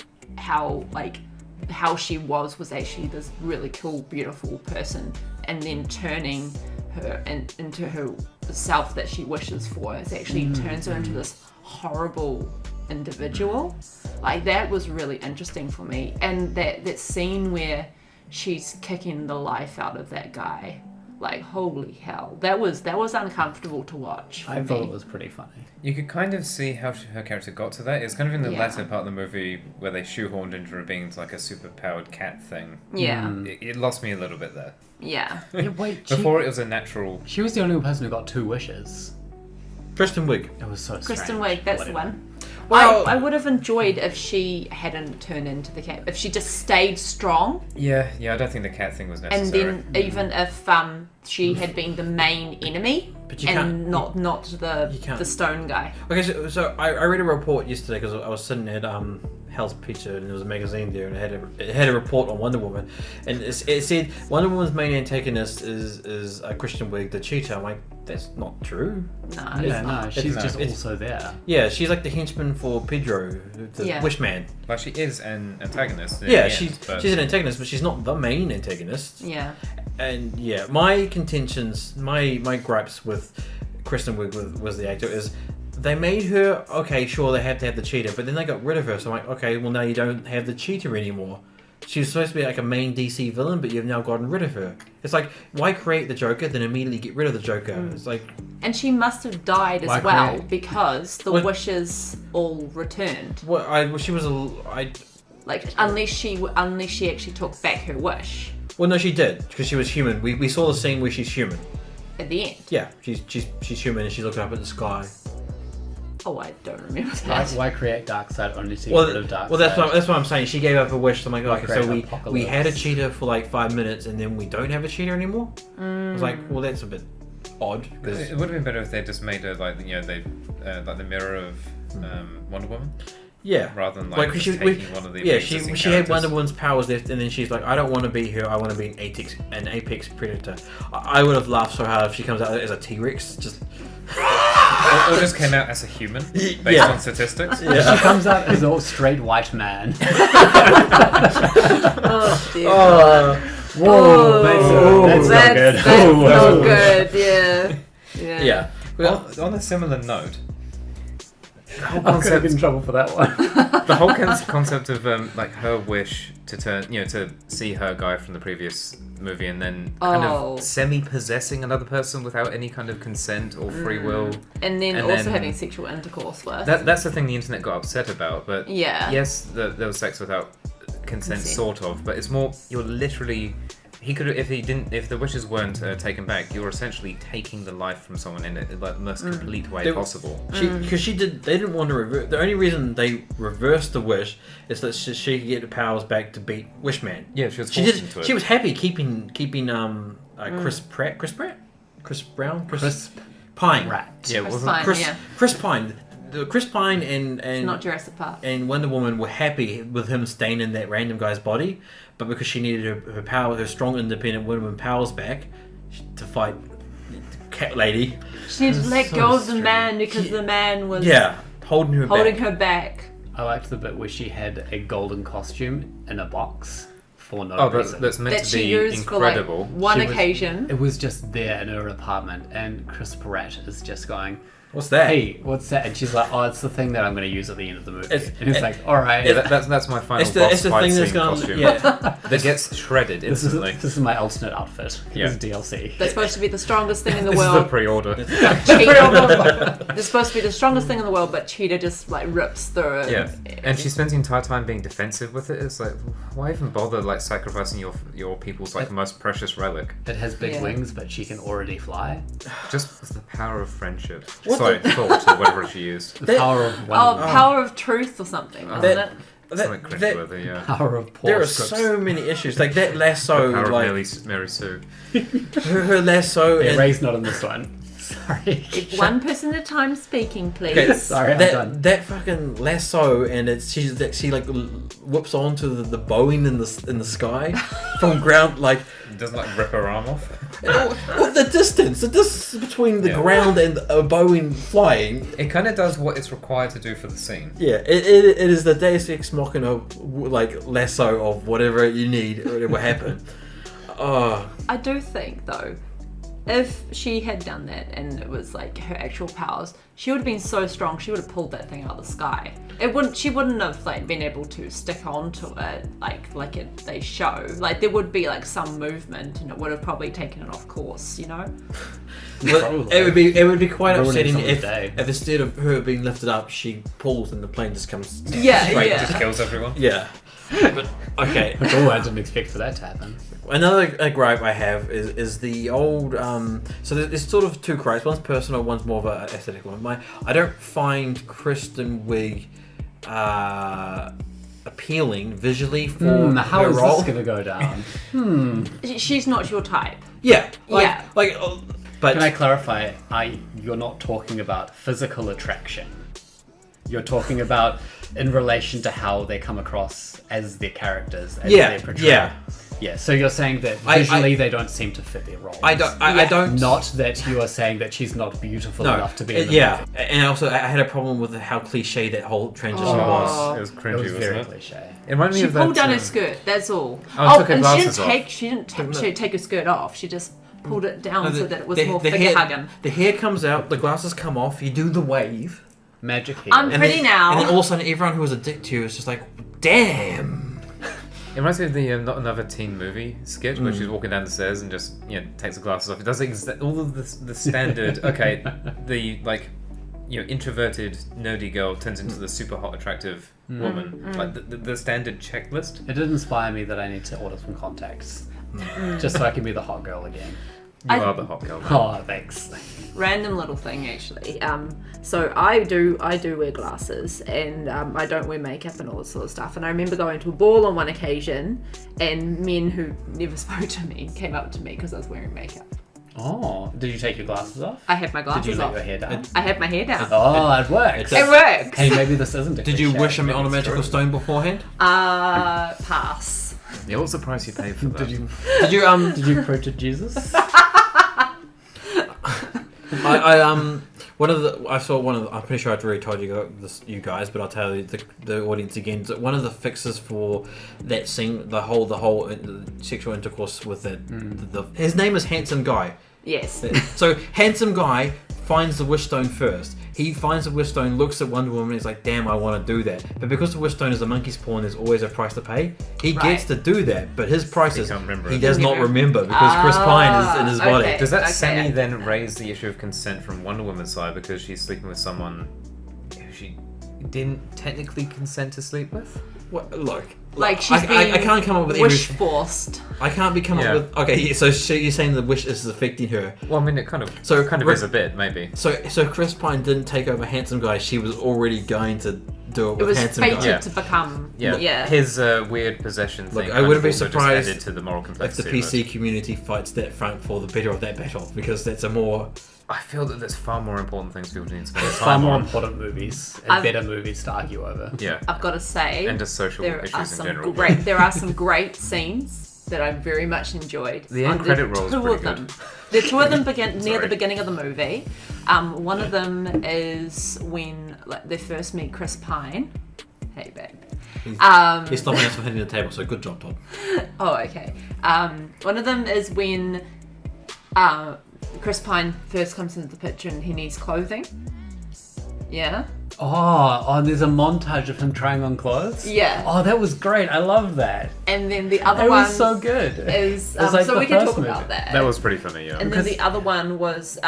Speaker 4: how she was actually this really cool, beautiful person, and then turning her into her self that she wishes for. It actually turns her into this horrible individual. Like that was really interesting for me, and that scene where she's kicking the life out of that guy. Like holy hell, that was uncomfortable to watch for
Speaker 1: I
Speaker 4: me.
Speaker 1: thought it was pretty funny.
Speaker 3: You could kind of see how her character got to that. It's kind of in the latter part of the movie where they shoehorned into her being like a super-powered cat thing.
Speaker 4: Yeah,
Speaker 3: It lost me a little bit there.
Speaker 4: yeah.
Speaker 1: Yeah, wait,
Speaker 3: Before it was a natural...
Speaker 1: she was the only person who got 2 wishes.
Speaker 2: Kristen Wiig.
Speaker 1: It was so
Speaker 4: Kristen
Speaker 1: strange.
Speaker 4: Wiig, that's the
Speaker 1: Whatever.
Speaker 4: one.
Speaker 2: Well-
Speaker 4: I would have enjoyed if she hadn't turned into the cat. If she just stayed strong,
Speaker 3: Yeah, I don't think the cat thing was
Speaker 4: and
Speaker 3: necessary.
Speaker 4: then even if she had been the main enemy
Speaker 2: But you
Speaker 4: and
Speaker 2: can't-
Speaker 4: not
Speaker 2: you can't-
Speaker 4: the stone guy.
Speaker 2: Okay, so I read a report yesterday because I was sitting at Hell's Pizza and there was a magazine there and it had a report on Wonder Woman, and it said Wonder Woman's main antagonist is Kristen Wiig, the cheetah. I'm like, that's not true.
Speaker 4: No,
Speaker 1: Yeah,
Speaker 4: it's
Speaker 1: no,
Speaker 4: not.
Speaker 1: she's
Speaker 2: It's-
Speaker 1: just
Speaker 2: it's-
Speaker 1: also there.
Speaker 2: Yeah, she's like the henchman for Pedro, the
Speaker 4: Yeah.
Speaker 2: Wishman.
Speaker 3: Well, she is an antagonist. in
Speaker 2: Yeah,
Speaker 3: the
Speaker 2: she's
Speaker 3: end, but-
Speaker 2: an antagonist, but she's not the main antagonist.
Speaker 4: Yeah.
Speaker 2: And yeah, my contentions, my gripes with Kristen Wiig was the actor is they made her, okay, sure, they have to have the cheetah, but then they got rid of her. So I'm like, okay, well now you don't have the cheetah anymore. She was supposed to be like a main DC villain, but you've now gotten rid of her. It's like, why create the Joker, then immediately get rid of the Joker? It's like,
Speaker 4: And she must have died as
Speaker 1: Why
Speaker 4: well
Speaker 1: create?
Speaker 4: because the
Speaker 2: What-
Speaker 4: wishes all returned.
Speaker 2: she was
Speaker 4: Like unless she actually took back her wish
Speaker 2: well, no, she did because she was human. We saw the scene where she's human.
Speaker 4: at the end.
Speaker 2: Yeah, she's human and she's looking up at the sky.
Speaker 4: Oh, I don't remember that.
Speaker 1: Why create Darkseid only to get rid of Darkseid?
Speaker 2: Well, that's what I'm saying. She gave up a wish. So I'm like, okay,
Speaker 1: create
Speaker 2: so we
Speaker 1: apocalypse.
Speaker 2: had a cheetah for like 5 minutes, and then we don't have a cheetah anymore. I was like, well, that's a bit odd.
Speaker 3: It would have been better if they just made her like like the mirror of Wonder Woman,
Speaker 2: Yeah,
Speaker 3: rather than like
Speaker 2: she,
Speaker 3: just taking one of the
Speaker 2: yeah,
Speaker 3: existing
Speaker 2: she had
Speaker 3: characters.
Speaker 2: Wonder Woman's powers left, and then she's like, I don't want to be her. I want to be an apex predator. I would have laughed so hard if she comes out as a T-Rex, just.
Speaker 3: Or just came out as a human based
Speaker 2: Yeah.
Speaker 3: on statistics.
Speaker 1: She comes out as a straight white man.
Speaker 4: Oh dear.
Speaker 1: Whoa, that's not good.
Speaker 4: That's
Speaker 1: Oh,
Speaker 4: not good. Yeah.
Speaker 2: Yeah. Well,
Speaker 3: On a similar note, the whole
Speaker 1: I'm gonna get in
Speaker 3: concept,
Speaker 1: trouble for that one.
Speaker 3: the whole concept of like her wish to turn, to see her guy from the previous movie and then kind of semi-possessing another person without any kind of consent or free will.
Speaker 4: And then
Speaker 3: And
Speaker 4: also
Speaker 3: then-
Speaker 4: having sexual intercourse with.
Speaker 3: That's the thing the internet got upset about. But
Speaker 4: Yeah.
Speaker 3: yes, there was sex without consent, sort of. But it's more you're literally he could if the wishes weren't taken back, you're essentially taking the life from someone in the most complete way possible.
Speaker 2: Because they didn't want to revert. The only reason they reversed the wish is that she could get the powers back to beat Wishman.
Speaker 3: Yeah, she was forced into it.
Speaker 2: She was happy keeping Chris Brown, Chris Pine.
Speaker 1: Rat.
Speaker 3: Yeah,
Speaker 4: Chris
Speaker 3: wasn't
Speaker 4: Pine,
Speaker 2: Chris Pine. Chris Pine and
Speaker 4: It's not Jurassic Park.
Speaker 2: and Wonder Woman were happy with him staying in that random guy's body, but because she needed her power, her strong, independent Wonder Woman powers back to fight the cat lady.
Speaker 4: She needed to let
Speaker 1: So
Speaker 4: go of the
Speaker 1: strange.
Speaker 4: man because the man was
Speaker 2: Holding her back.
Speaker 1: I liked the bit where she had a golden costume in a box for no reason.
Speaker 3: That's meant
Speaker 4: that
Speaker 3: to
Speaker 4: she
Speaker 3: be
Speaker 4: used
Speaker 3: incredible.
Speaker 4: for like one
Speaker 1: She was-
Speaker 4: occasion.
Speaker 1: It was just there in her apartment, and Chris Pratt is just going,
Speaker 2: What's that?
Speaker 1: "Hey, what's that?" And she's like, "Oh, it's the thing that I'm going to use at the end of the movie."
Speaker 2: It's-
Speaker 1: and he's like, "All right."
Speaker 3: Yeah, that's my final
Speaker 2: It's the
Speaker 3: boss fight
Speaker 2: thing that's
Speaker 3: scene
Speaker 2: gonna
Speaker 3: costume.
Speaker 2: yeah.
Speaker 3: That gets shredded
Speaker 1: This
Speaker 3: instantly.
Speaker 1: is my alternate outfit.
Speaker 3: Yeah.
Speaker 1: This is DLC.
Speaker 4: That's supposed to be the strongest thing in the
Speaker 3: This is the
Speaker 4: world.
Speaker 3: pre-order.
Speaker 4: It's supposed to be the strongest thing in the world, but Cheetah just like rips through it.
Speaker 3: Yeah, and she spends the entire time being defensive with it. It's like, why even bother like sacrificing your people's like most precious relic?
Speaker 1: It has big
Speaker 4: Yeah.
Speaker 1: wings, but she can already fly.
Speaker 3: Just the power of friendship.
Speaker 2: What
Speaker 3: Sorry, thought or whatever she used.
Speaker 1: The power of
Speaker 4: Oh,
Speaker 1: Wonder
Speaker 4: Power of Truth or something, wasn't it?
Speaker 3: Something cringeworthy, yeah.
Speaker 1: Power of poor
Speaker 2: There are
Speaker 1: scripts.
Speaker 2: so many issues. Like that lasso,
Speaker 3: Power of
Speaker 2: like
Speaker 3: Mary Sue.
Speaker 2: her lasso,
Speaker 1: Yeah,
Speaker 2: and
Speaker 1: Ray's not in this one. Sorry.
Speaker 4: One person at a time speaking, please.
Speaker 2: Okay,
Speaker 1: Sorry, I'm
Speaker 2: that
Speaker 1: done.
Speaker 2: that fucking lasso, and she like whips onto the Boeing in the sky from ground, like
Speaker 3: Doesn't like rip her arm off.
Speaker 2: well, the distance between the ground and a Boeing flying.
Speaker 3: It kind of does what it's required to do for the scene.
Speaker 2: Yeah, it is the Deus Ex Machina like lasso of whatever you need, whatever happen. Oh,
Speaker 4: I do think though, if she had done that and it was like her actual powers, she would have been so strong. She would have pulled that thing out of the sky. She wouldn't have like been able to stick onto it like they show. Like there would be like some movement, and it would have probably taken it off course. You know.
Speaker 2: but it would be quite
Speaker 1: Ruining
Speaker 2: upsetting
Speaker 1: someone's
Speaker 2: if
Speaker 1: day.
Speaker 2: instead of her being lifted up, she pulls and the plane just comes
Speaker 4: Yeah,
Speaker 2: straight.
Speaker 4: yeah.
Speaker 3: Just kills everyone.
Speaker 2: Yeah. But okay.
Speaker 1: Oh, I didn't expect for that to happen.
Speaker 2: Another gripe I have is the old. So there's sort of two gripes. One's personal, one's more of an aesthetic one. I don't find Kristen Wiig appealing visually for
Speaker 1: How
Speaker 2: her
Speaker 1: is
Speaker 2: role.
Speaker 1: this going to go down?
Speaker 4: She's not your type.
Speaker 2: Yeah,
Speaker 4: Yeah.
Speaker 2: but
Speaker 1: Can I clarify? You're not talking about physical attraction. You're talking about in relation to how they come across as their characters, as they're portrayed. Yeah, so you're saying that visually they don't seem to fit their roles.
Speaker 2: I don't.
Speaker 1: Not that you are saying that she's not beautiful enough to be in the
Speaker 2: yeah,
Speaker 1: movie.
Speaker 2: and also I had a problem with how cliche that whole transition
Speaker 3: It
Speaker 2: was.
Speaker 3: was
Speaker 1: It
Speaker 3: cringy,
Speaker 1: was
Speaker 3: wasn't
Speaker 1: very
Speaker 3: it?
Speaker 1: cliche.
Speaker 3: It reminded me
Speaker 4: She
Speaker 3: of that.
Speaker 4: pulled down her skirt. That's all.
Speaker 3: Oh, took her
Speaker 4: and
Speaker 3: glasses off.
Speaker 4: she didn't take her skirt off. She just pulled it down so that it was more
Speaker 2: the
Speaker 4: figure
Speaker 2: hair,
Speaker 4: hugging.
Speaker 2: the hair comes out, the glasses come off, you do the wave.
Speaker 1: Magic hair.
Speaker 4: I'm
Speaker 2: And
Speaker 4: pretty
Speaker 2: then,
Speaker 4: now.
Speaker 2: And then all of a sudden, everyone who was a dick to you is just like, damn.
Speaker 3: It reminds me of the Not Another Teen Movie sketch where she's walking down the stairs and just takes the glasses off. It does all of the standard. Okay, the introverted nerdy girl turns into the super hot attractive woman. Like the standard checklist.
Speaker 1: It did inspire me that I need to order some contacts. Just so I can be the hot girl again.
Speaker 3: You are the hot girl.
Speaker 1: Oh, thanks.
Speaker 4: Random little thing actually. So I do wear glasses and I don't wear makeup and all this sort of stuff. And I remember going to a ball on one occasion and men who never spoke to me came up to me because I was wearing makeup.
Speaker 1: Oh, did you take your glasses off?
Speaker 4: I had my glasses
Speaker 1: Did you let
Speaker 4: off.
Speaker 1: your hair down?
Speaker 4: I had my hair down.
Speaker 1: Oh, it works.
Speaker 4: It works.
Speaker 1: Hey, maybe this isn't a
Speaker 2: Did you
Speaker 1: cliche.
Speaker 2: wish him
Speaker 1: Maybe
Speaker 2: on a
Speaker 1: it's
Speaker 2: magical
Speaker 1: true.
Speaker 2: stone beforehand?
Speaker 4: Pass.
Speaker 3: Yeah, what's the price you paid for that?
Speaker 1: Did you
Speaker 2: Did you
Speaker 1: pray to Jesus?
Speaker 2: I'm pretty sure I've already told you guys, but I'll tell you the audience again. One of the fixes for that scene, the whole sexual intercourse with it, his name is Handsome Guy.
Speaker 4: Yes.
Speaker 2: So Handsome Guy finds the wish stone first. He finds the wish stone, looks at Wonder Woman, and he's like, "Damn, I want to do that." But because the wish stone is a monkey's paw, and there's always a price to pay. He gets to do that, but his price is
Speaker 3: can't remember
Speaker 2: he
Speaker 3: it.
Speaker 2: does not remember because Chris Pine is in his body.
Speaker 4: okay.
Speaker 3: Does that
Speaker 4: Okay.
Speaker 3: semi then raise the issue of consent from Wonder Woman's side because she's sleeping with someone who she didn't technically consent to sleep with?
Speaker 2: Look,
Speaker 4: Like she's
Speaker 2: I can't come up with
Speaker 4: wish forced.
Speaker 2: I can't be coming up with. Okay, so you're saying the wish is affecting her.
Speaker 3: Well, I mean, it kind of is a bit, maybe.
Speaker 2: So Chris Pine didn't take over handsome guy. She was already going to do it with handsome guy.
Speaker 4: It was fated to become. Yeah.
Speaker 3: His weird possession thing.
Speaker 2: Look, I wouldn't be surprised
Speaker 3: added to the moral
Speaker 2: if
Speaker 3: complexity
Speaker 2: the PC community fights that front for the better of that battle, because that's a more.
Speaker 3: I feel that there's far more important things people need to spend
Speaker 1: There's
Speaker 3: time
Speaker 1: far more
Speaker 3: on.
Speaker 1: important movies and better movies to argue over.
Speaker 3: Yeah.
Speaker 4: I've got to say,
Speaker 3: And just social issues in general.
Speaker 4: There are some great scenes that I very much enjoyed.
Speaker 3: The end credit roll is pretty good.
Speaker 4: The two of them begin near the beginning of the movie. One of them is when they first meet Chris Pine. Hey, babe.
Speaker 2: He's stopping us from hitting the table, so good job, Todd.
Speaker 4: Oh, okay. One of them is when Chris Pine first comes into the picture and he needs clothing. Yeah.
Speaker 1: Oh, there's a montage of him trying on clothes?
Speaker 4: Yeah.
Speaker 1: Oh, that was great. I love that.
Speaker 4: And then the other
Speaker 1: It
Speaker 4: one
Speaker 1: was so good.
Speaker 4: is
Speaker 1: It was like
Speaker 4: so
Speaker 1: the
Speaker 4: we can
Speaker 1: first
Speaker 4: talk
Speaker 1: movie.
Speaker 4: about that.
Speaker 3: That was pretty funny, yeah.
Speaker 4: And then the other one was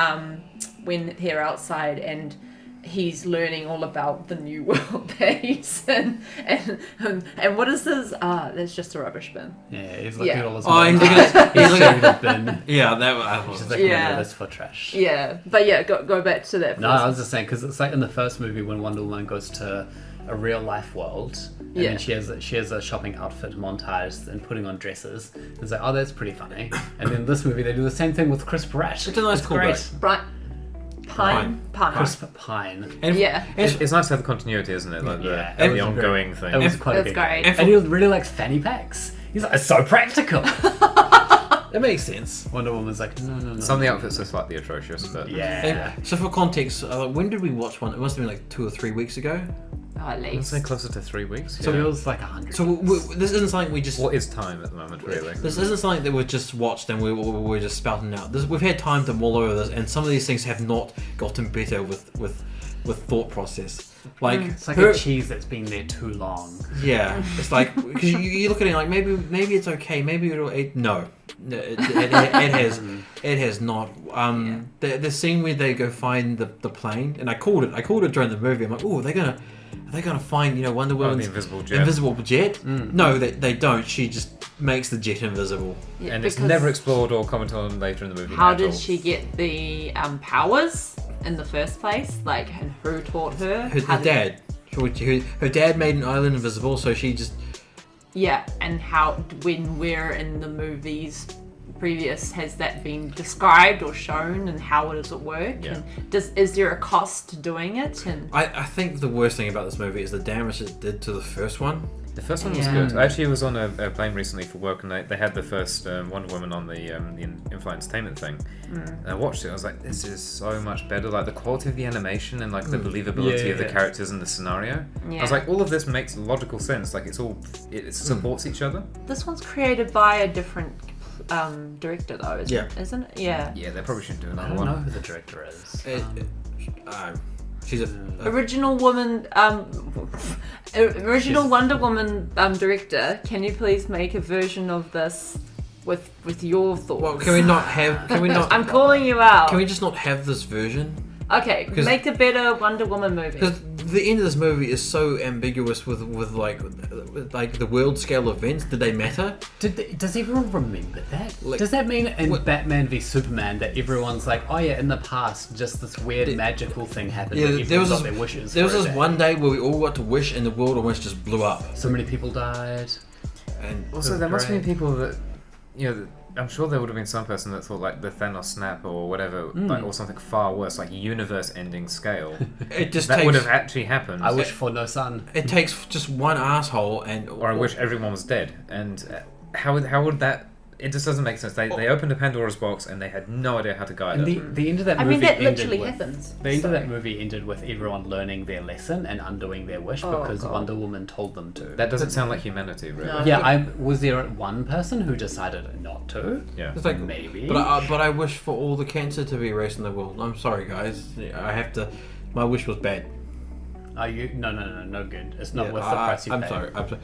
Speaker 4: when they're outside and he's learning all about the new world that he's in. And what is this? That's just a rubbish bin.
Speaker 1: Yeah, he's looking at all his
Speaker 2: Oh, he's
Speaker 1: he's
Speaker 2: looking at
Speaker 1: looking at the bin.
Speaker 2: Yeah, that was.
Speaker 1: She's like,
Speaker 4: Yeah.
Speaker 1: no, that's for trash.
Speaker 4: Yeah, but yeah, go back to that.
Speaker 1: No, I was just saying, because it's like in the first movie when Wonder Woman goes to a real life world, and then she has a shopping outfit montage and putting on dresses. It's like, oh, that's pretty funny. And then this movie, they do the same thing with Chris Pratt.
Speaker 2: It's a nice callback.
Speaker 4: Pine.
Speaker 1: Chris Pine.
Speaker 2: And
Speaker 4: Yeah.
Speaker 3: It's nice to have the continuity, isn't it? Like
Speaker 1: Yeah,
Speaker 3: the
Speaker 1: it was
Speaker 3: ongoing thing.
Speaker 1: It was quite
Speaker 4: That's
Speaker 1: a good
Speaker 4: great.
Speaker 1: And he really likes fanny packs. He's like, it's so practical.
Speaker 2: It makes sense.
Speaker 1: Wonder Woman's like, no.
Speaker 3: Some of the outfits are slightly atrocious, but
Speaker 1: Yeah.
Speaker 2: So for context, when did we watch one? It must have been like 2 or 3 weeks ago.
Speaker 4: Oh, at
Speaker 3: I'd
Speaker 4: least.
Speaker 3: say closer to 3 weeks.
Speaker 1: So
Speaker 3: yeah.
Speaker 1: it was like 100.
Speaker 2: So this isn't something we just.
Speaker 3: What is time at the moment, really?
Speaker 2: This isn't something that we've just watched and we're just spouting out. We've had time to mull over this, and some of these things have not gotten better with thought process. Like
Speaker 1: It's like a cheese that's been there too long.
Speaker 2: Yeah, it's like because you look at it like maybe it's okay, maybe no, it has not. The scene where they go find the plane, and I called it during the movie. I'm like, oh, are they gonna find Wonder Woman's
Speaker 3: the invisible jet?
Speaker 2: No, they don't. She just makes the jet invisible.
Speaker 4: Yeah,
Speaker 3: And it's
Speaker 4: because
Speaker 3: never explored or commented on later in the movie.
Speaker 4: How
Speaker 3: at
Speaker 4: did
Speaker 3: all.
Speaker 4: she get the powers in the first place? Like, and who taught her?
Speaker 2: Her dad. Her dad made an island invisible, so she just.
Speaker 4: Yeah, and how when we're in the movies previous, has that been described or shown, and how does it work?
Speaker 3: Yeah.
Speaker 4: And is there a cost to doing it? And
Speaker 2: I think the worst thing about this movie is the damage it did to the first one.
Speaker 3: The first one was
Speaker 4: Yeah.
Speaker 3: good. I actually was on a plane recently for work, and they had the first Wonder Woman on the in-flight entertainment thing. And I watched it. I was like, this is so much better. Like the quality of the animation and like the believability of the characters and the scenario. I was like, all of this makes logical sense. Like it supports each other.
Speaker 4: this one's created by a different director though, isn't it? Yeah.
Speaker 3: Yeah, they probably shouldn't do
Speaker 1: I
Speaker 3: another
Speaker 1: don't know
Speaker 3: one.
Speaker 1: who the director is.
Speaker 2: She's
Speaker 4: Original Woman, original Wonder Woman director. Can you please make a version of this with your thoughts?
Speaker 2: Well, can we not?
Speaker 4: I'm calling you out.
Speaker 2: Can we just not have this version?
Speaker 4: Okay, make a better Wonder Woman movie.
Speaker 2: Because the end of this movie is so ambiguous with like the world scale events. Did they matter?
Speaker 1: Does everyone remember that?
Speaker 2: Like,
Speaker 1: does that mean in Batman v Superman that everyone's like, oh yeah, in the past, just this weird magical thing happened?
Speaker 2: Yeah,
Speaker 1: where
Speaker 2: there was
Speaker 1: everyone
Speaker 2: this,
Speaker 1: got their wishes.
Speaker 2: there was
Speaker 1: for a
Speaker 2: this
Speaker 1: day.
Speaker 2: one day where we all got to wish, and the world almost just blew up.
Speaker 1: So many people died.
Speaker 2: And
Speaker 3: Also, there must have been people that I'm sure there would have been some person that thought like the Thanos snap or whatever, like, or something far worse, like universe-ending scale.
Speaker 2: it just
Speaker 3: that
Speaker 2: takes.
Speaker 3: would have actually happened.
Speaker 1: I wish for no sun.
Speaker 2: It takes just one asshole,
Speaker 3: or I wish everyone was dead. And how would that? It just doesn't make sense. They opened a Pandora's box and they had no idea how to guide
Speaker 1: And
Speaker 3: it.
Speaker 1: the end of that
Speaker 4: I
Speaker 1: movie
Speaker 4: mean, that
Speaker 1: ended
Speaker 4: literally
Speaker 1: with,
Speaker 4: happens.
Speaker 1: The end
Speaker 4: So-
Speaker 1: of that movie ended with everyone learning their lesson and undoing their wish because
Speaker 4: God.
Speaker 1: Wonder Woman told them to.
Speaker 3: That doesn't sound like humanity, really.
Speaker 4: No.
Speaker 1: Yeah, was there one person who decided not to?
Speaker 3: Yeah.
Speaker 2: It's like
Speaker 1: Maybe.
Speaker 2: But I wish for all the cancer to be erased in the world. I'm sorry, guys. I have to. My wish was bad.
Speaker 1: Are you? No good. It's not
Speaker 2: Yeah,
Speaker 1: worth the price you
Speaker 2: I'm
Speaker 1: paid.
Speaker 2: sorry. I'm sorry.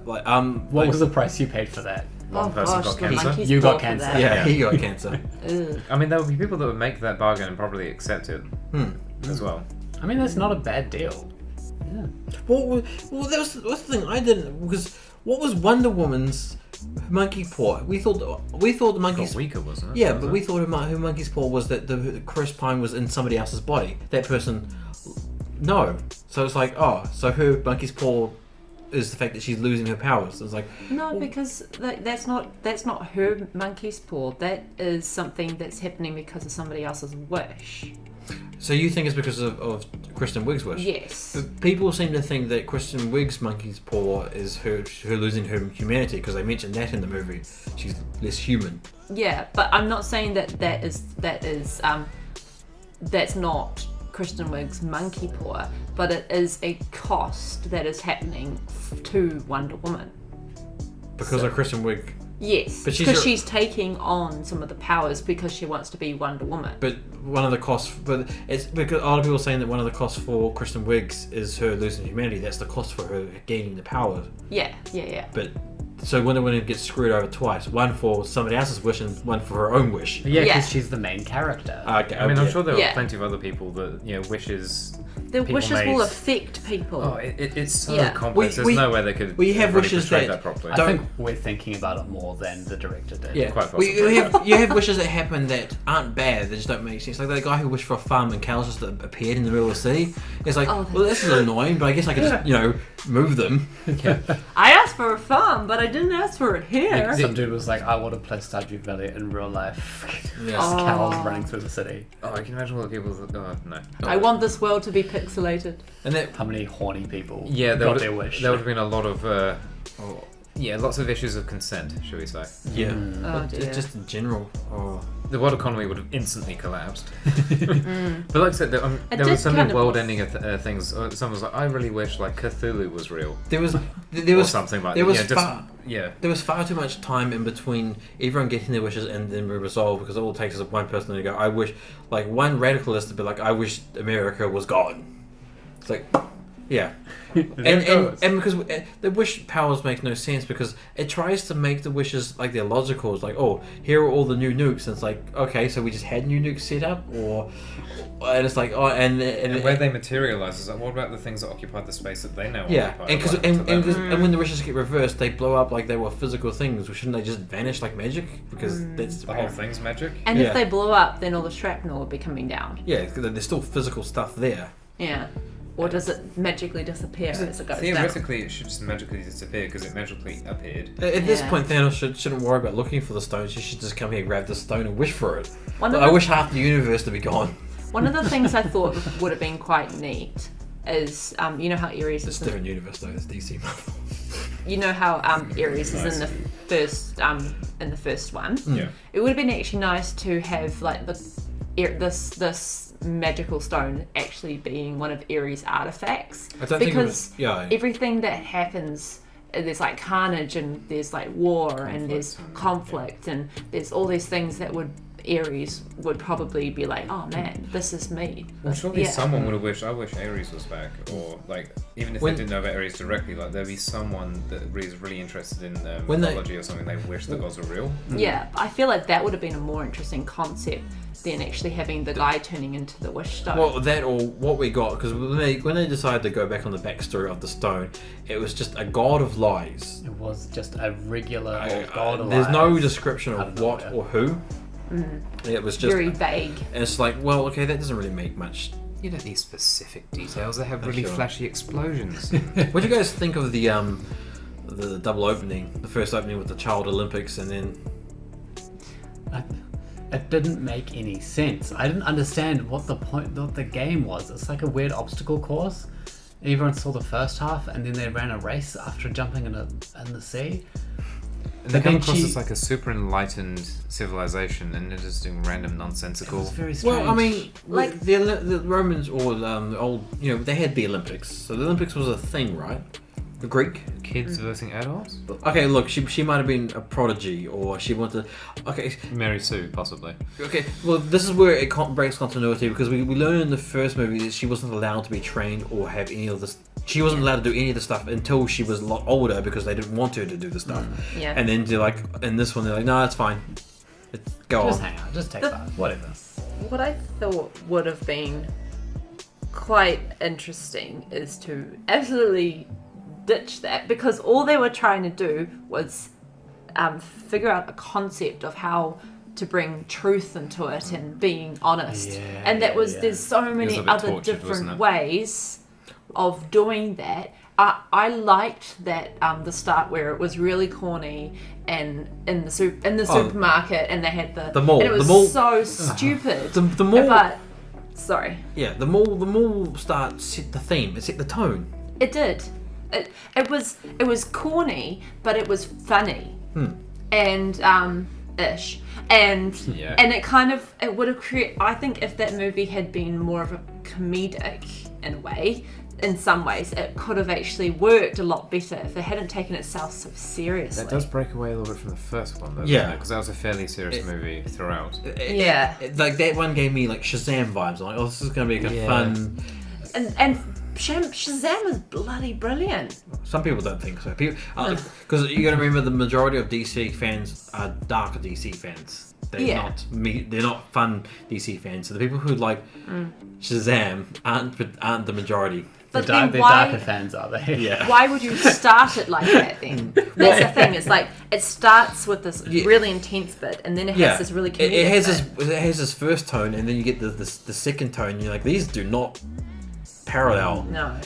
Speaker 1: What was the price you paid for that?
Speaker 3: One person got
Speaker 4: the
Speaker 3: cancer.
Speaker 4: monkey's
Speaker 1: You got
Speaker 4: paw for
Speaker 1: cancer.
Speaker 4: that.
Speaker 2: Yeah, he got cancer.
Speaker 4: Ugh.
Speaker 3: I mean, there would be people that would make that bargain and probably accept it as well.
Speaker 1: I mean, that's not a bad deal.
Speaker 2: Well, that's the thing. I didn't, because What was Wonder Woman's monkey paw? We thought the monkey's
Speaker 3: got weaker, wasn't it?
Speaker 2: Yeah, but we thought her monkey's paw was that the Chris Pine was in somebody else's body. That person, no. So it's like, so her monkey's paw is the fact that she's losing her powers. It's like
Speaker 4: no, because that's not her monkey's paw. That is something that's happening because of somebody else's wish.
Speaker 2: So you think it's because of Kristen Wiig's wish?
Speaker 4: Yes.
Speaker 2: But people seem to think that Kristen Wiig's monkey's paw is her losing her humanity, because they mentioned that in the movie. She's less human.
Speaker 4: Yeah, but I'm not saying that's not Kristen Wiig's monkey paw, but it is a cost that is happening to Wonder Woman.
Speaker 2: Because of Kristen Wiig.
Speaker 4: Yes, because she's taking on some of the powers because she wants to be Wonder Woman.
Speaker 2: But one of the costs, but it's because a lot of people are saying that one of the costs for Kristen Wiig is her losing humanity. That's the cost for her gaining the power.
Speaker 4: Yeah.
Speaker 2: But so Wonder Woman gets screwed over twice: one for somebody else's wish and one for her own wish.
Speaker 1: Yeah, because she's the main character.
Speaker 2: Okay,
Speaker 3: I mean, I'm sure there are plenty of other people that wishes.
Speaker 4: The wishes will affect people.
Speaker 3: Oh, it's so complex. There's no way they could
Speaker 2: have
Speaker 3: really
Speaker 2: wishes
Speaker 3: portray that properly.
Speaker 1: I think we're thinking about it more than the director did.
Speaker 2: Yeah,
Speaker 3: quite possibly.
Speaker 2: You have wishes that happen that aren't bad, they just don't make sense. Like that guy who wished for a farm and cows just appeared in the middle of the city. It's like, well, this is annoying, but I guess I could just, move them.
Speaker 1: Yeah.
Speaker 4: I asked for a farm, but I didn't ask for it here.
Speaker 1: Some dude was like, I want to play Stardew Valley in real life. Cows running through the city.
Speaker 3: Oh, I can imagine all the people that... Oh, no.
Speaker 4: I want this world to be pixelated.
Speaker 2: And
Speaker 1: how many horny people
Speaker 3: got
Speaker 1: their wish.
Speaker 3: There would have been a lot of... lots of issues of consent, shall we say.
Speaker 2: Yeah.
Speaker 4: Oh, dear.
Speaker 2: Just in general.
Speaker 3: The world economy would have instantly collapsed. But like I said, there was so many world-ending things. Someone was like, I really wish like Cthulhu was real.
Speaker 2: There was
Speaker 3: something like
Speaker 2: that.
Speaker 3: There
Speaker 2: was far too much time in between everyone getting their wishes and then resolved, because all it takes is one person to go, I wish, like one radicalist to be like, I wish America was gone. It's like, yeah. and because the wish powers make no sense, because it tries to make the wishes like they're logical. It's like, oh, here are all the new nukes, and it's like, okay, so we just had new nukes set up, and it's like, and
Speaker 3: where they materialize is like, what about the things that occupied the space that they now occupy?
Speaker 2: And when the wishes get reversed, they blow up like they were physical things. Shouldn't they just vanish like magic? Because that's
Speaker 3: the whole thing's magic.
Speaker 4: And if they blow up, then all the shrapnel will be coming down.
Speaker 2: Yeah, because there's still physical stuff there.
Speaker 4: Yeah. Or does it magically disappear as it goes
Speaker 3: theoretically,
Speaker 4: down?
Speaker 3: it should just magically disappear because it magically appeared.
Speaker 2: At this point, Thanos shouldn't worry about looking for the stone. She should just come here, grab the stone, and wish for it. I wish half the universe to be gone.
Speaker 4: One of the things I thought would have been quite neat is, you know how Ares is...
Speaker 2: It's a different universe, though. It's DC Marvel.
Speaker 4: You know how Ares is in the first one?
Speaker 3: Yeah.
Speaker 4: It would have been actually nice to have like this magical stone actually being one of Ares' artifacts, because everything that happens, there's like carnage and there's like war and there's conflict and there's all these things that Ares would probably be like, oh man, this is me.
Speaker 3: Well, surely someone would have wished, I wish Ares was back, or like, even if they didn't know about Ares directly, like there'd be someone that is really interested in mythology or something, they wish the gods were real.
Speaker 4: Yeah, I feel like that would have been a more interesting concept than actually having the guy turning into the wish stone.
Speaker 2: Well, that or what we got, because when they decided to go back on the backstory of the stone, it was just a god of lies.
Speaker 1: It was just a regular old god of lies.
Speaker 2: There's no description of what or who. It was just
Speaker 4: very vague.
Speaker 2: And it's like, well, okay, that doesn't really make much.
Speaker 3: You don't need specific details. They have really flashy explosions.
Speaker 2: What do you guys think of the double opening, the first opening with the Child Olympics, and then?
Speaker 1: It didn't make any sense. I didn't understand what the game was. It's like a weird obstacle course. Everyone saw the first half, and then they ran a race after jumping in the sea.
Speaker 3: And they come across as like a super enlightened civilization, and they're just doing random nonsensical.
Speaker 1: It was very strange.
Speaker 2: Well, I mean, like the Romans or the old, they had the Olympics, so the Olympics was a thing, right? The Greek
Speaker 3: kids versus adults.
Speaker 2: Okay, look, she might have been a prodigy, or she wanted. Okay,
Speaker 3: Mary Sue, possibly.
Speaker 2: Okay, well, this is where it breaks continuity, because we learned in the first movie that she wasn't allowed to be trained or have any of this. She wasn't allowed to do any of the stuff until she was a lot older, because they didn't want her to do the stuff.
Speaker 4: Yeah.
Speaker 2: And then they're like, in this one, they're like, no, it's fine. Go on.
Speaker 1: Just hang out. Just take part. Whatever.
Speaker 4: What I thought would have been quite interesting is to absolutely ditch that, because all they were trying to do was figure out a concept of how to bring truth into it and being honest. And that was there's so many other
Speaker 3: tortured,
Speaker 4: different ways of doing that. I liked that the start where it was really corny and in the supermarket, and they had the
Speaker 2: mall.
Speaker 4: And it was
Speaker 2: the mall,
Speaker 4: so stupid.
Speaker 2: The mall.
Speaker 4: But sorry.
Speaker 2: Yeah, the mall start set the theme. It set the tone.
Speaker 4: It did. It was corny, but it was funny. And ish. And it kind of, it would have created, I think if that movie had been more of a comedic in a way, in some ways, it could have actually worked a lot better if it hadn't taken itself so seriously.
Speaker 3: That does break away a little bit from the first one, though, because that was a fairly serious movie throughout.
Speaker 2: Like that one gave me like Shazam vibes. I'm like, this is going to be like a fun.
Speaker 4: And Shazam was bloody brilliant.
Speaker 2: Some people don't think so. Because you got to remember, the majority of DC fans are darker DC fans. They're not fun DC fans. So the people who like Shazam aren't the majority.
Speaker 4: But
Speaker 1: they're darker fans, are they?
Speaker 2: Yeah.
Speaker 4: Why would you start it like that then? That's the thing. It's like it starts with this really intense bit, and then it has this really comedic
Speaker 2: it has this first tone, and then you get the second tone. And you're like, these do not parallel.
Speaker 4: No.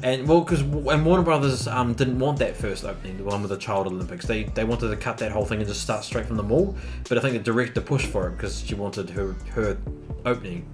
Speaker 2: And because Warner Brothers didn't want that first opening, the one with the Child Olympics. They wanted to cut that whole thing and just start straight from the mall. But I think the director pushed for it because she wanted her opening.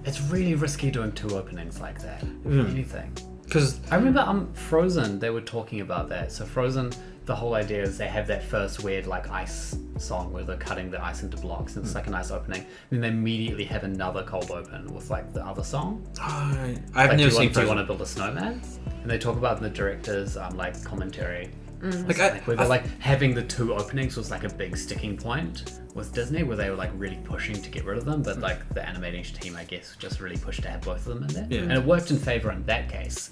Speaker 1: It's really risky doing two openings like that. Anything.
Speaker 2: Because
Speaker 1: I remember Frozen, they were talking about that. So Frozen, the whole idea is they have that first weird like ice song where they're cutting the ice into blocks, and it's like a nice opening. Then they immediately have another cold open with like the other song.
Speaker 2: I've never seen Frozen.
Speaker 1: Do you want to build a snowman? And they talk about in the director's like commentary. Where they're like having the two openings was like a big sticking point with Disney, where they were like really pushing to get rid of them, but like the animating team, I guess, just really pushed to have both of them in there, and it worked in favor in that case.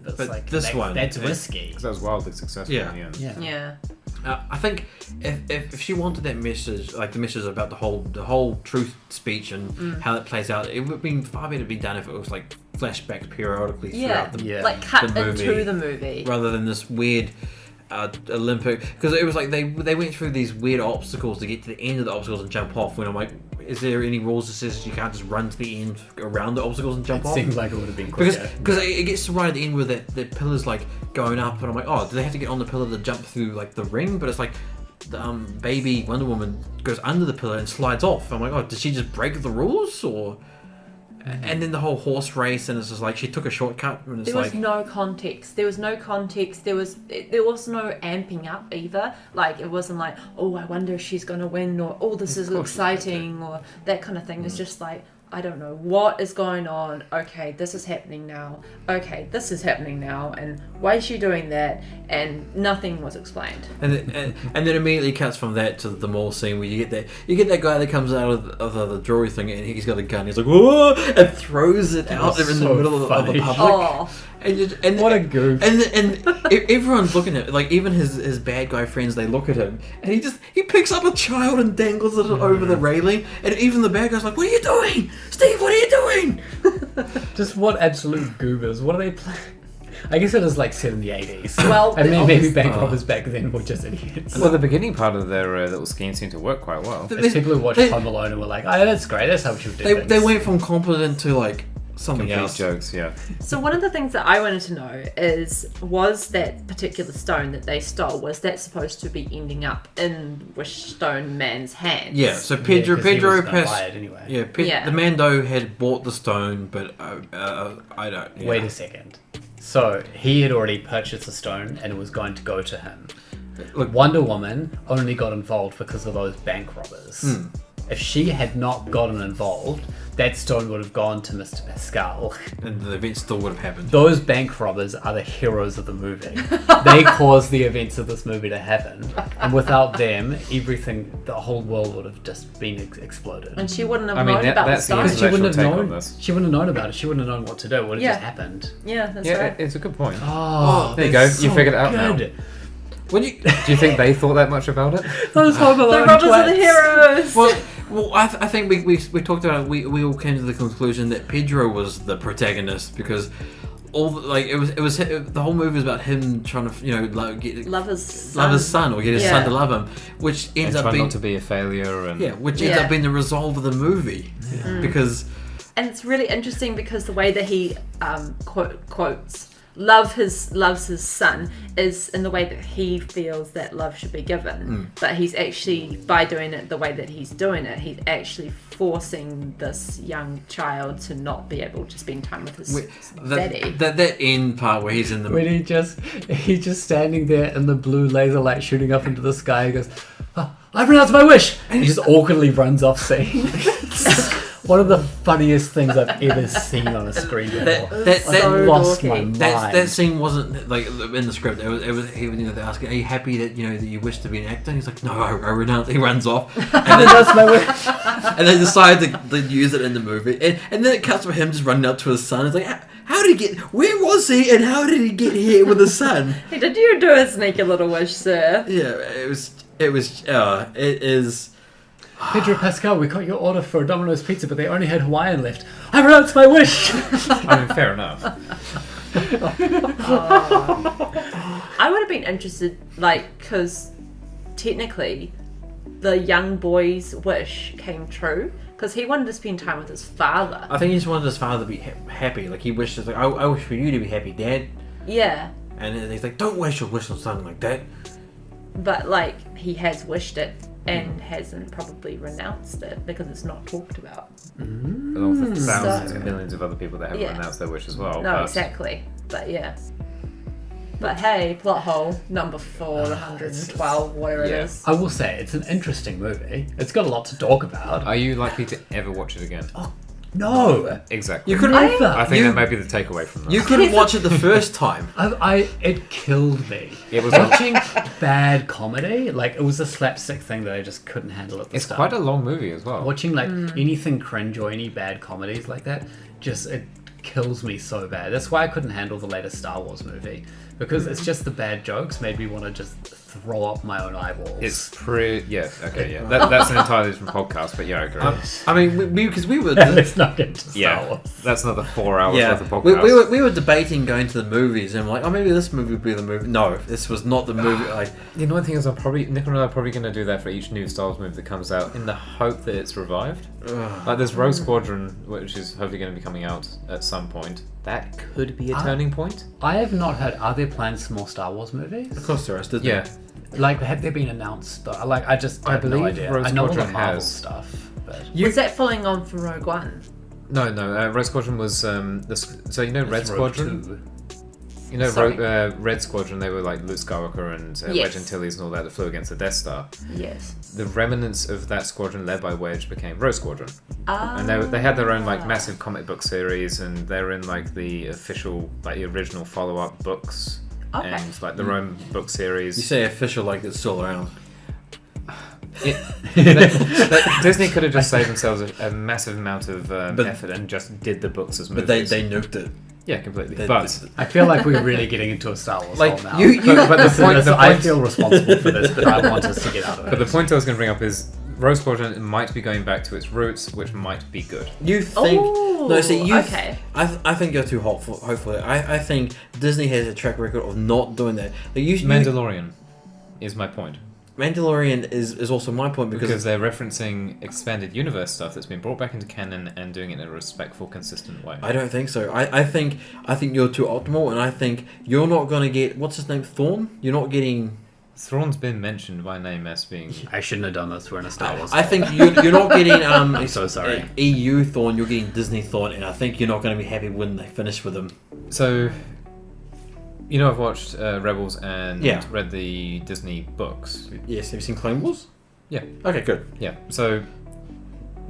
Speaker 1: But like,
Speaker 2: this one,
Speaker 1: that's risky
Speaker 3: because that was wildly successful in the end.
Speaker 4: Yeah.
Speaker 2: I think if she wanted that message, like the message about the whole truth speech and how it plays out, it would have been far better to be done if it was like flashbacks periodically throughout
Speaker 4: like cut
Speaker 2: the movie,
Speaker 4: into the movie,
Speaker 2: rather than this weird Olympic, because it was like they went through these weird obstacles to get to the end of the obstacles and jump off. When I'm like, is there any rules that says you can't just run to the end around the obstacles and jump off?
Speaker 1: Seems like it would have been quicker.
Speaker 2: Because it gets to right at the end where the pillar's like going up, and I'm like, oh, do they have to get on the pillar to jump through like the ring? But it's like the baby Wonder Woman goes under the pillar and slides off. I'm like, oh, did she just break the rules or? And then the whole horse race, and it's just like she took a shortcut. And it's
Speaker 4: there was no context. There was no context. There was no amping up either. Like it wasn't like, oh, I wonder if she's gonna win, or oh, this is exciting, or that kind of thing. It's just like, I don't know what is going on. Okay, this is happening now. Okay, this is happening now, and why is she doing that? And nothing was explained.
Speaker 2: And then immediately cuts from that to the mall scene where you get that guy that comes out of the jewelry thing, and he's got a gun. He's like, whoa, and throws it out there in the middle of the public.
Speaker 4: Oh.
Speaker 2: And
Speaker 1: what a goof.
Speaker 2: And everyone's looking at it, like even his bad guy friends, they look at him, and he picks up a child and dangles it over the railing, and even the bad guy's like, what are you doing? Steve, what are you doing?
Speaker 1: Just what absolute goobers. What are they playing? I guess it was like set in the 80s.
Speaker 4: Well,
Speaker 1: I mean, maybe bank robbers back then were just idiots.
Speaker 3: Well, the beginning part of their little scheme seemed to work quite well.
Speaker 1: There's people who watched Home Alone and were like, oh, that's great, that's how you do things.
Speaker 2: They went from competent to like something
Speaker 3: Complete
Speaker 2: else.
Speaker 3: Jokes, yeah.
Speaker 4: So one of the things that I wanted to know was that particular stone that they stole, was that supposed to be ending up in Wishstone Man's hands?
Speaker 2: Yeah, so Pedro
Speaker 1: passed. Anyway.
Speaker 2: The Mando had bought the stone, but I don't. Yeah.
Speaker 1: Wait a second. So he had already purchased the stone and it was going to go to him. Look, Wonder Woman only got involved because of those bank robbers. If she had not gotten involved, that stone would have gone to Mr. Pascal.
Speaker 2: And the event still would have happened.
Speaker 1: Those bank robbers are the heroes of the movie. They caused the events of this movie to happen. And without them, the whole world would have just been exploded.
Speaker 4: And she wouldn't have known about the stone.
Speaker 1: She wouldn't have known. She wouldn't have known about it. She wouldn't have known what to do. It would have just happened.
Speaker 4: Yeah, that's right.
Speaker 3: It's a good point.
Speaker 1: Oh,
Speaker 3: there you go. You figured it out now. Do you think they thought that much about it?
Speaker 1: Those Home Alone
Speaker 4: the robbers are the heroes.
Speaker 2: Well, I think we talked about it. We all came to the conclusion that Pedro was the protagonist because the whole movie was about him trying to
Speaker 4: love his
Speaker 2: son or get his son to love him, which ends up being
Speaker 3: not to be a failure, and
Speaker 2: which ends up being the resolve of the movie because.
Speaker 4: And it's really interesting because the way that he quotes loves his son is in the way that he feels that love should be given. But he's actually, by doing it the way that he's doing it, he's actually forcing this young child to not be able to spend time with his daddy.
Speaker 2: That end part where he's in the...
Speaker 1: When he's just standing there in the blue laser light shooting up into the sky, he goes, oh, I pronounced my wish! And he just awkwardly runs off scene. One of the funniest things I've ever seen on a screen before.
Speaker 2: That
Speaker 1: lost my mind.
Speaker 2: That scene wasn't like in the script. It was he they're asking, "Are you happy that that you wish to be an actor?" And he's like, "No, I renounce." He runs off, and then
Speaker 1: that's my wish.
Speaker 2: And they decide to use it in the movie, and then it cuts for him just running up to his son. It's like, how did he get? Where was he? And how did he get here with his son?
Speaker 4: Hey, did you do a sneaky little wish, sir?
Speaker 2: Yeah, it is.
Speaker 1: Pedro Pascal, we got your order for a Domino's pizza, but they only had Hawaiian left. I pronounced my wish!
Speaker 3: I mean, fair enough.
Speaker 4: I would have been interested, because technically, the young boy's wish came true, because he wanted to spend time with his father.
Speaker 2: I think he just wanted his father to be happy. Like, he wishes, I wish for you to be happy, Dad.
Speaker 4: Yeah.
Speaker 2: And then he's like, don't waste your wish on something like that.
Speaker 4: But, he has wished it. And hasn't probably renounced it because it's not talked about.
Speaker 3: Along with thousands and millions of other people that haven't renounced their wish as well.
Speaker 4: No, exactly. But yeah. But hey, plot hole number 412, whatever it is.
Speaker 1: I will say, it's an interesting movie. It's got a lot to talk about.
Speaker 3: Are you likely to ever watch it again?
Speaker 1: Oh, no.
Speaker 3: Exactly.
Speaker 1: You couldn't either.
Speaker 3: I think that might be the takeaway from that.
Speaker 2: You couldn't watch it the first time.
Speaker 1: It killed me.
Speaker 3: It was
Speaker 1: watching bad comedy. It was a slapstick thing that I just couldn't handle at the start.
Speaker 3: It's quite a long movie as well.
Speaker 1: Watching anything cringe or any bad comedies like that, it kills me so bad. That's why I couldn't handle the latest Star Wars movie, because it's just the bad jokes made me want to just throw up my own eyeballs.
Speaker 3: It's pretty... Yeah, okay, yeah. That's an entirely different podcast, but yeah, I agree.
Speaker 2: I mean, because we were...
Speaker 1: Let's not get to Star Wars.
Speaker 3: That's another 4 hours worth of podcast.
Speaker 2: We were debating going to the movies, and like, maybe this movie would be the movie. No, this was not the movie.
Speaker 3: The annoying thing is Nick and I are probably going to do that for each new Star Wars movie that comes out in the hope that it's revived. There's Rogue Squadron, which is hopefully going to be coming out at some point. That could be a turning point.
Speaker 1: I have not heard. Are there plans for more Star Wars movies?
Speaker 2: Of course there is.
Speaker 3: Yeah.
Speaker 1: Have they been announced? I have no idea.
Speaker 3: Rogue
Speaker 1: I know all the
Speaker 3: Squadron
Speaker 1: Marvel
Speaker 3: has
Speaker 1: stuff. But...
Speaker 4: Was that following on from Rogue One?
Speaker 3: No. Rogue Squadron was Red Squadron. Red Squadron, they were like Luke Skywalker and Wedge Antilles and all that flew against the Death Star.
Speaker 4: Yes.
Speaker 3: The remnants of that squadron led by Wedge became Rogue Squadron. And they had their own massive comic book series, and they were in the official, the original follow-up books. Okay. And their own book series.
Speaker 2: You say official like it's still around.
Speaker 3: Disney could have just saved themselves a massive amount of effort and just did the books as movies.
Speaker 2: But they nuked it.
Speaker 3: Yeah, completely. But
Speaker 1: I feel like we're really getting into a Star Wars hole now.
Speaker 3: I
Speaker 1: feel responsible for this, but I want us to get out of it.
Speaker 3: But the point I was going to bring up is Rogue Squadron might be going back to its roots, which might be good.
Speaker 2: You think?
Speaker 4: Okay.
Speaker 2: I think you're too hopeful. Hopefully, I think Disney has a track record of not doing that.
Speaker 3: Mandalorian is my point.
Speaker 2: Mandalorian is also my point because
Speaker 3: they're referencing expanded universe stuff that's been brought back into canon and doing it in a respectful, consistent way.
Speaker 2: I don't think so. I think you're too optimal, and I think you're not going to get what's his name, Thrawn. You're not getting.
Speaker 3: Thrawn's been mentioned by name as being.
Speaker 1: I shouldn't have done this. We're in a Star Wars.
Speaker 2: I think you're not getting.
Speaker 1: I'm so sorry.
Speaker 2: EU Thrawn. You're getting Disney Thrawn, and I think you're not going to be happy when they finish with him.
Speaker 3: So. I've watched Rebels and read the Disney books.
Speaker 2: Yes, have you seen Clone Wars?
Speaker 3: Yeah.
Speaker 2: Okay, good.
Speaker 3: Yeah, so...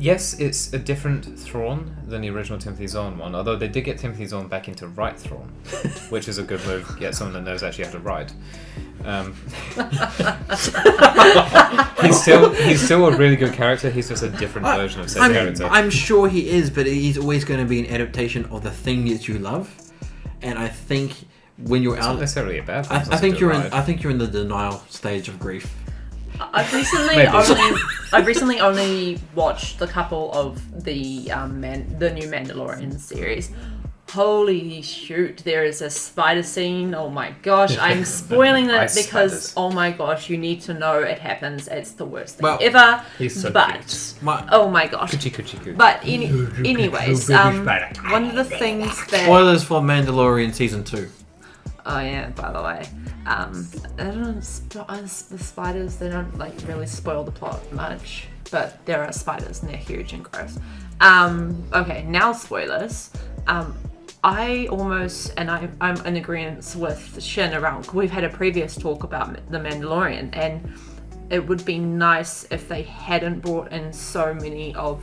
Speaker 3: Yes, it's a different Thrawn than the original Timothy Zahn one, although they did get Timothy Zahn back into write Thrawn, which is a good move to get someone that knows actually how to write. He's still a really good character, he's just a different version of said character.
Speaker 2: I'm sure he is, but he's always going to be an adaptation of the thing that you love, and I think... When you're out,
Speaker 3: not necessarily a bad thing.
Speaker 2: I think you're in the denial stage of grief.
Speaker 4: I've recently only watched a couple of the new Mandalorian series. holy shoot, there is a spider scene. Oh my gosh, I'm spoiling it
Speaker 3: Ice
Speaker 4: because,
Speaker 3: spiders.
Speaker 4: oh my gosh, you need to know it happens. It's the worst thing
Speaker 2: Well,
Speaker 4: ever.
Speaker 1: he's so
Speaker 4: but,
Speaker 1: cute.
Speaker 4: oh my gosh.
Speaker 3: Coochie.
Speaker 4: But anyways, one of the things that...
Speaker 2: Spoilers for Mandalorian season 2.
Speaker 4: Oh yeah, by the way. I don't know, the spiders, they don't like really spoil the plot much, but there are spiders and they're huge and gross. Okay, now spoilers. I almost, and I'm in agreement with Shin around, we've had a previous talk about The Mandalorian, and it would be nice if they hadn't brought in so many of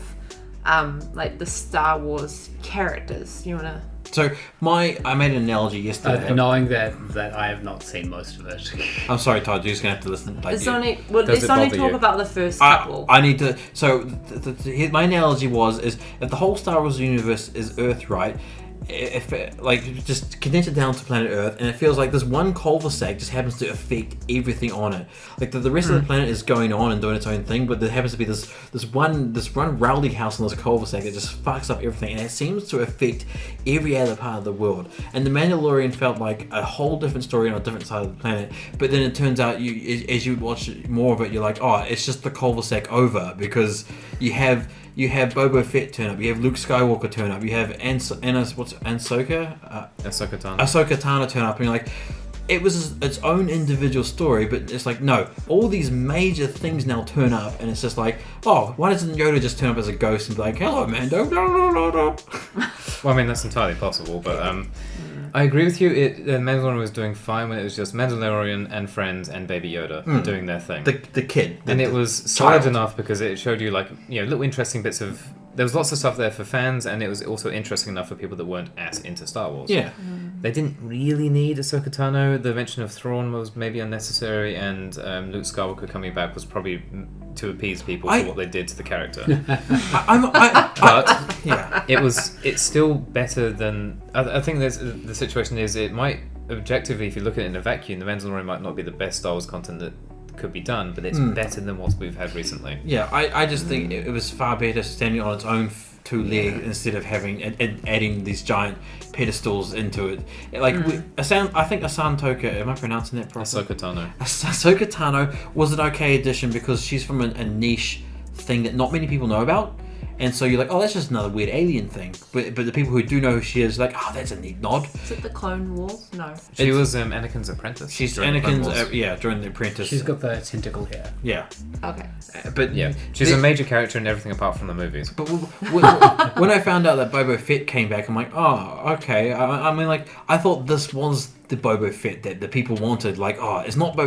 Speaker 4: like the Star Wars characters. You wanna...
Speaker 2: So I made an analogy yesterday.
Speaker 1: Knowing that I have not seen most of it.
Speaker 2: I'm sorry, Todd. You're just gonna have to listen.
Speaker 4: Let's
Speaker 3: Does
Speaker 4: only
Speaker 3: it
Speaker 4: talk
Speaker 3: bother you?
Speaker 4: about the first couple.
Speaker 2: I need to. So my analogy is if the whole Star Wars universe is Earth, right? If just condense it down to planet Earth, and it feels like this one cul-de-sac just happens to affect everything on it. Like the rest of the planet is going on and doing its own thing, but there happens to be this one rowdy house on this cul-de-sac that just fucks up everything, and it seems to affect every other part of the world. And the Mandalorian felt like a whole different story on a different side of the planet, but then it turns out as you watch more of it, you're like, oh, it's just the cul-de-sac over, because you have Boba Fett turn up, you have Luke Skywalker turn up, you have Ahsoka Tano turn up, and you're like, it was its own individual story, but it's like, no, all these major things now turn up, and it's just like, oh, why doesn't Yoda just turn up as a ghost and be like, hello, Mando?
Speaker 3: Well, I mean, that's entirely possible, but I agree with you. Mandalorian was doing fine when it was just Mandalorian and friends and Baby Yoda doing their thing.
Speaker 2: The kid.
Speaker 3: And it was solid enough because it showed you, like, little interesting bits of... There was lots of stuff there for fans, and it was also interesting enough for people that weren't as into Star Wars.
Speaker 2: Yeah.
Speaker 3: They didn't really need Ahsoka Tano. The mention of Thrawn was maybe unnecessary, and Luke Skywalker coming back was probably to appease people for what they did to the character. But
Speaker 2: yeah,
Speaker 3: it's still better than... I think the situation is, it might, objectively, if you look at it in a vacuum, The Mandalorian might not be the best Star Wars content that could be done, but it's better than what we've had recently.
Speaker 2: Yeah, I just think it was far better standing on its own two legs instead of having adding these giant pedestals into it. Like I think Ahsoka, am I pronouncing that properly? Ahsoka Tano was an okay addition because she's from a niche thing that not many people know about. And so you're like, oh, that's just another weird alien thing. But the people who do know who she is, like, oh, that's a neat nod.
Speaker 4: Is it the Clone Wars? No.
Speaker 3: She was Anakin's apprentice.
Speaker 2: She's Anakin's, during the apprentice.
Speaker 1: She's got the tentacle hair.
Speaker 2: Yeah.
Speaker 4: Okay.
Speaker 2: But
Speaker 3: yeah, she's a major character in everything apart from the movies.
Speaker 2: But when I found out that Boba Fett came back, I'm like, oh, okay. I mean, like, I thought this was the Boba Fett that the people wanted. Like, oh, it's not the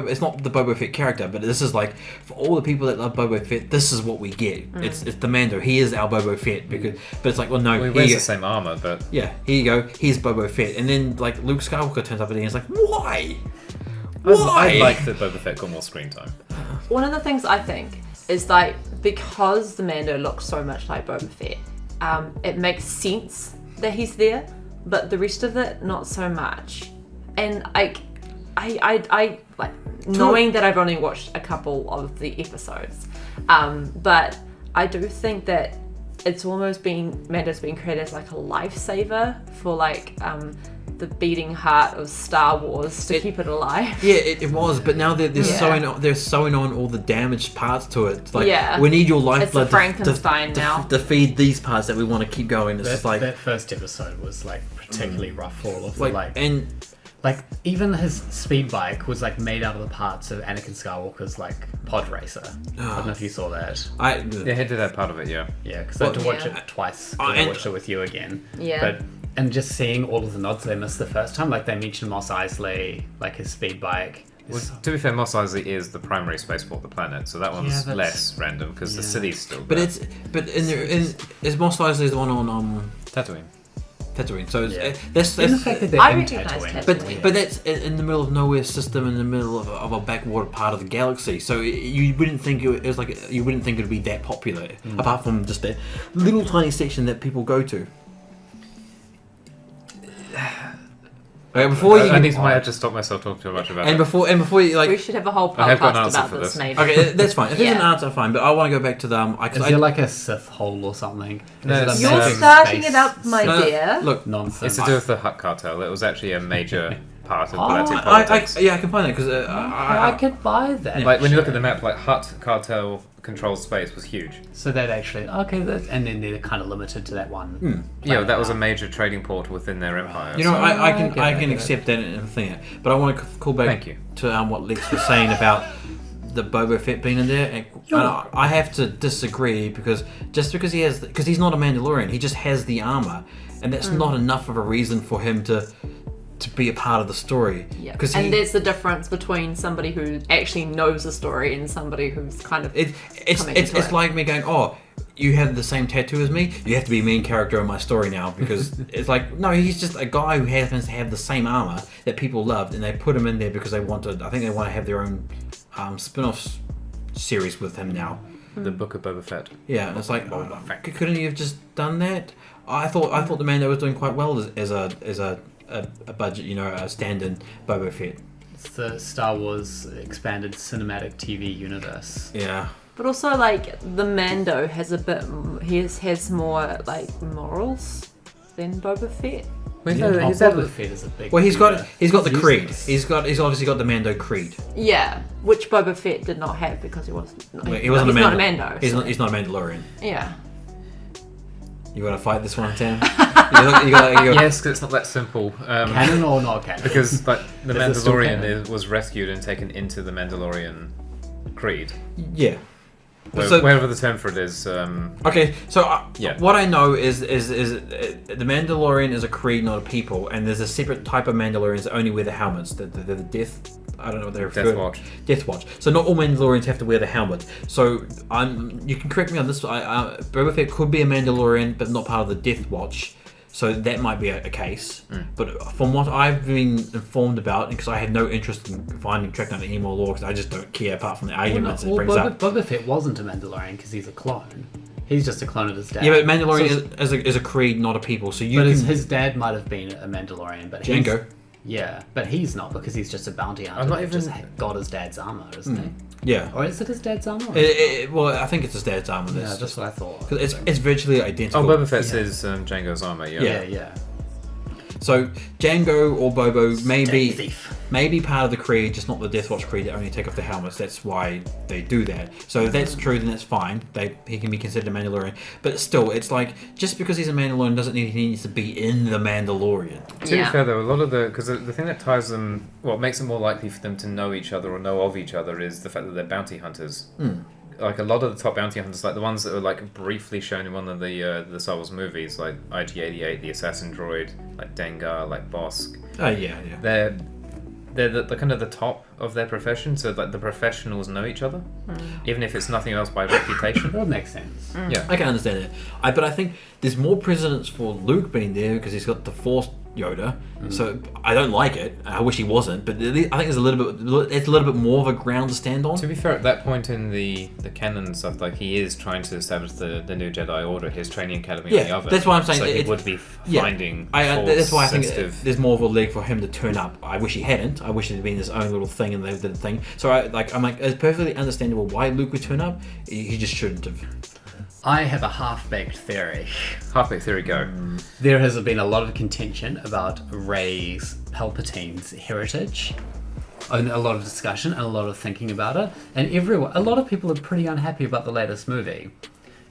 Speaker 2: Boba Fett character, but this is like, for all the people that love Boba Fett, this is what we get. It's the Mando. He is our Boba Fett. But it's like, well, no.
Speaker 3: Well, he wears the same armor, but...
Speaker 2: Yeah, here you go. Here's Boba Fett. And then, like, Luke Skywalker turns up at the end and it's like, why? Why?
Speaker 3: I like that Boba Fett got more screen time.
Speaker 4: One of the things I think is, like, because the Mando looks so much like Boba Fett, it makes sense that he's there, but the rest of it, not so much. And I knowing that I've only watched a couple of the episodes, but I do think that it's almost Mando's been created as like a lifesaver for like the beating heart of Star Wars to keep it alive.
Speaker 2: Yeah, it was, but now they're sewing on all the damaged parts to it. Like, we need your lifeblood
Speaker 4: it's Frankenstein now
Speaker 2: to feed these parts that we want to keep going. It's just like
Speaker 1: that first episode was like particularly rough for all of
Speaker 2: Like
Speaker 1: even his speed bike was like made out of the parts of Anakin Skywalker's like pod racer. I don't know if you saw that.
Speaker 3: Yeah, he did that part of it, yeah.
Speaker 1: Yeah, because I had to watch it twice. I watched it with you again.
Speaker 4: Yeah.
Speaker 1: And just seeing all of the nods they missed the first time, like they mentioned Mos Eisley, like his speed bike.
Speaker 3: Well, to be fair, Mos Eisley is the primary spaceport of the planet, so that one's less random because the city's still there.
Speaker 2: Is Mos Eisley the one on
Speaker 3: Tatooine?
Speaker 2: So that's
Speaker 1: the fact that
Speaker 4: I recognise Tatooine.
Speaker 2: But that's in the middle of nowhere system, in the middle of a backwater part of the galaxy. So you wouldn't think it would be that popular, apart from just that little tiny section that people go to. Okay, before you
Speaker 3: I might have to stop myself talking too much about it.
Speaker 2: before you
Speaker 4: We should have a whole
Speaker 3: I have got an
Speaker 4: podcast
Speaker 3: answer
Speaker 4: about
Speaker 3: for
Speaker 4: this,
Speaker 3: this.
Speaker 4: maybe.
Speaker 2: Okay, that's fine. If there's an answer, fine. But I want to go back to the.
Speaker 1: Is there like a Sith hole or something?
Speaker 3: No,
Speaker 1: Is it a
Speaker 3: it's-
Speaker 4: You're
Speaker 1: magic
Speaker 4: starting
Speaker 1: space
Speaker 4: it up, my dear.
Speaker 2: Look,
Speaker 1: nonsense.
Speaker 3: It's to do with the Hutt cartel. It was actually a major part of
Speaker 1: Oh,
Speaker 3: galactic
Speaker 2: I
Speaker 3: politics.
Speaker 2: can find that because
Speaker 1: I could buy that.
Speaker 3: Like when you look at the map, like Hutt cartel controlled space was huge.
Speaker 1: So that actually and then they're kind of limited to that one.
Speaker 3: Yeah, that was a major trading port within their empire.
Speaker 2: You know,
Speaker 3: so-
Speaker 2: I can
Speaker 1: get it.
Speaker 2: accept that and everything, but I want to call back
Speaker 3: Thank you.
Speaker 2: to what Lex was saying about the Boba Fett being in there, and I have to disagree because just because he's not a Mandalorian, he just has the armor, and that's not enough of a reason for him to be a part of the story.
Speaker 4: Yeah.
Speaker 2: Because
Speaker 4: And there's the difference between somebody who actually knows the story and somebody who's kind of
Speaker 2: it's like me going, oh, you have the same tattoo as me, you have to be a main character in my story now, because it's like, no, he's just a guy who happens to have the same armor that people loved, and they put him in there because they want to have their own spin-off series with him now.
Speaker 3: The Book of Boba Fett.
Speaker 2: Yeah, and it's like, couldn't you have just done that? I thought the Mando was doing quite well as a budget, a stand-in Boba Fett.
Speaker 1: It's the Star Wars expanded cinematic TV universe.
Speaker 2: Yeah.
Speaker 4: But also, like, the Mando has has more, like, morals than Boba Fett.
Speaker 1: Boba Fett is a big.
Speaker 2: Well, he's got the creed.
Speaker 1: useless.
Speaker 2: He's obviously got the Mando creed.
Speaker 4: Yeah, which Boba Fett did not have because he wasn't.
Speaker 2: He wasn't
Speaker 4: he's
Speaker 2: a
Speaker 4: not a
Speaker 2: Mando.
Speaker 4: Mando.
Speaker 2: He's
Speaker 4: so-
Speaker 2: not a Mandalorian.
Speaker 4: Yeah.
Speaker 2: You want to fight this one, Tam? you got
Speaker 3: Yes, because it's not that simple.
Speaker 1: Canon or not canon?
Speaker 3: Because like the
Speaker 1: Is it still
Speaker 3: Mandalorian
Speaker 1: canon?
Speaker 3: was rescued and taken into the Mandalorian creed.
Speaker 2: Yeah.
Speaker 3: Whatever the term for it is.
Speaker 2: Okay, so
Speaker 3: Yeah.
Speaker 2: what I know is the Mandalorian is a creed, not a people, and there's a separate type of Mandalorians that only wear the helmets. The Death. I don't know what they're
Speaker 3: Death Watch.
Speaker 2: Death Watch. So not all Mandalorians have to wear the helmet. So you can correct me on this. Boba Fett could be a Mandalorian, but not part of the Death Watch. So that might be a case. But from what I've been informed about, because I have no interest in tracking down any more lore, because I just don't care apart from the arguments it brings up.
Speaker 1: Boba Fett wasn't a Mandalorian because he's a clone. He's just a clone of his dad.
Speaker 2: Yeah, but Mandalorian is a creed, not a people. So
Speaker 1: his dad might have been a Mandalorian, but
Speaker 2: Django.
Speaker 1: Yeah, but he's not because he's just a bounty hunter.
Speaker 3: I'm not
Speaker 1: that
Speaker 3: even-
Speaker 1: just got his dad's armor, isn't he?
Speaker 2: Yeah.
Speaker 1: Or is it his dad's armor?
Speaker 2: Well, I think it's his dad's armor.
Speaker 1: Yeah, that's what I thought.
Speaker 2: 'Cause it's virtually identical.
Speaker 3: Oh, Boba Fett's is Django's armor. Yeah.
Speaker 1: Yeah.
Speaker 2: So Django or Bobo may
Speaker 1: Thief.
Speaker 2: be part of the creed, just not the Death Watch creed that only take off their helmets. That's why they do that. So if that's true, then that's fine. He can be considered a Mandalorian. But still, it's like, just because he's a Mandalorian doesn't mean he needs to be in the Mandalorian.
Speaker 3: To be fair though, a lot of because the thing that ties them, what makes it more likely for them to know each other or know of each other is the fact that they're bounty hunters. Like a lot of the top bounty hunters, like the ones that were like briefly shown in one of the Star Wars movies, like IG-88, the assassin droid, like Dengar, like Bosk.
Speaker 2: Oh yeah.
Speaker 3: They're the kind of the top of their profession, so like the professionals know each other, even if it's nothing else by reputation.
Speaker 1: That would make sense.
Speaker 3: Yeah.
Speaker 2: I can understand it. But I think there's more precedence for Luke being there because he's got the Force Yoda. So I don't like it. I wish he wasn't. But I think there's it's a little bit more of a ground to stand on.
Speaker 3: To be fair, at that point in the canon stuff, like he is trying to establish the new Jedi Order, his training academy on the oven.
Speaker 2: That's why I'm saying
Speaker 3: so he
Speaker 2: it-
Speaker 3: would be
Speaker 2: yeah.
Speaker 3: finding.
Speaker 2: That's why I think
Speaker 3: sensitive.
Speaker 2: there's more of a leg for him to turn up. I wish he hadn't. I wish it had been his own little thing and they did the thing. So I'm like, it's perfectly understandable why Luke would turn up. He just shouldn't have.
Speaker 1: I have a half-baked theory.
Speaker 3: Half-baked theory, go.
Speaker 1: There has been a lot of contention about Rey's Palpatine's heritage. And a lot of discussion and a lot of thinking about it. And a lot of people are pretty unhappy about the latest movie.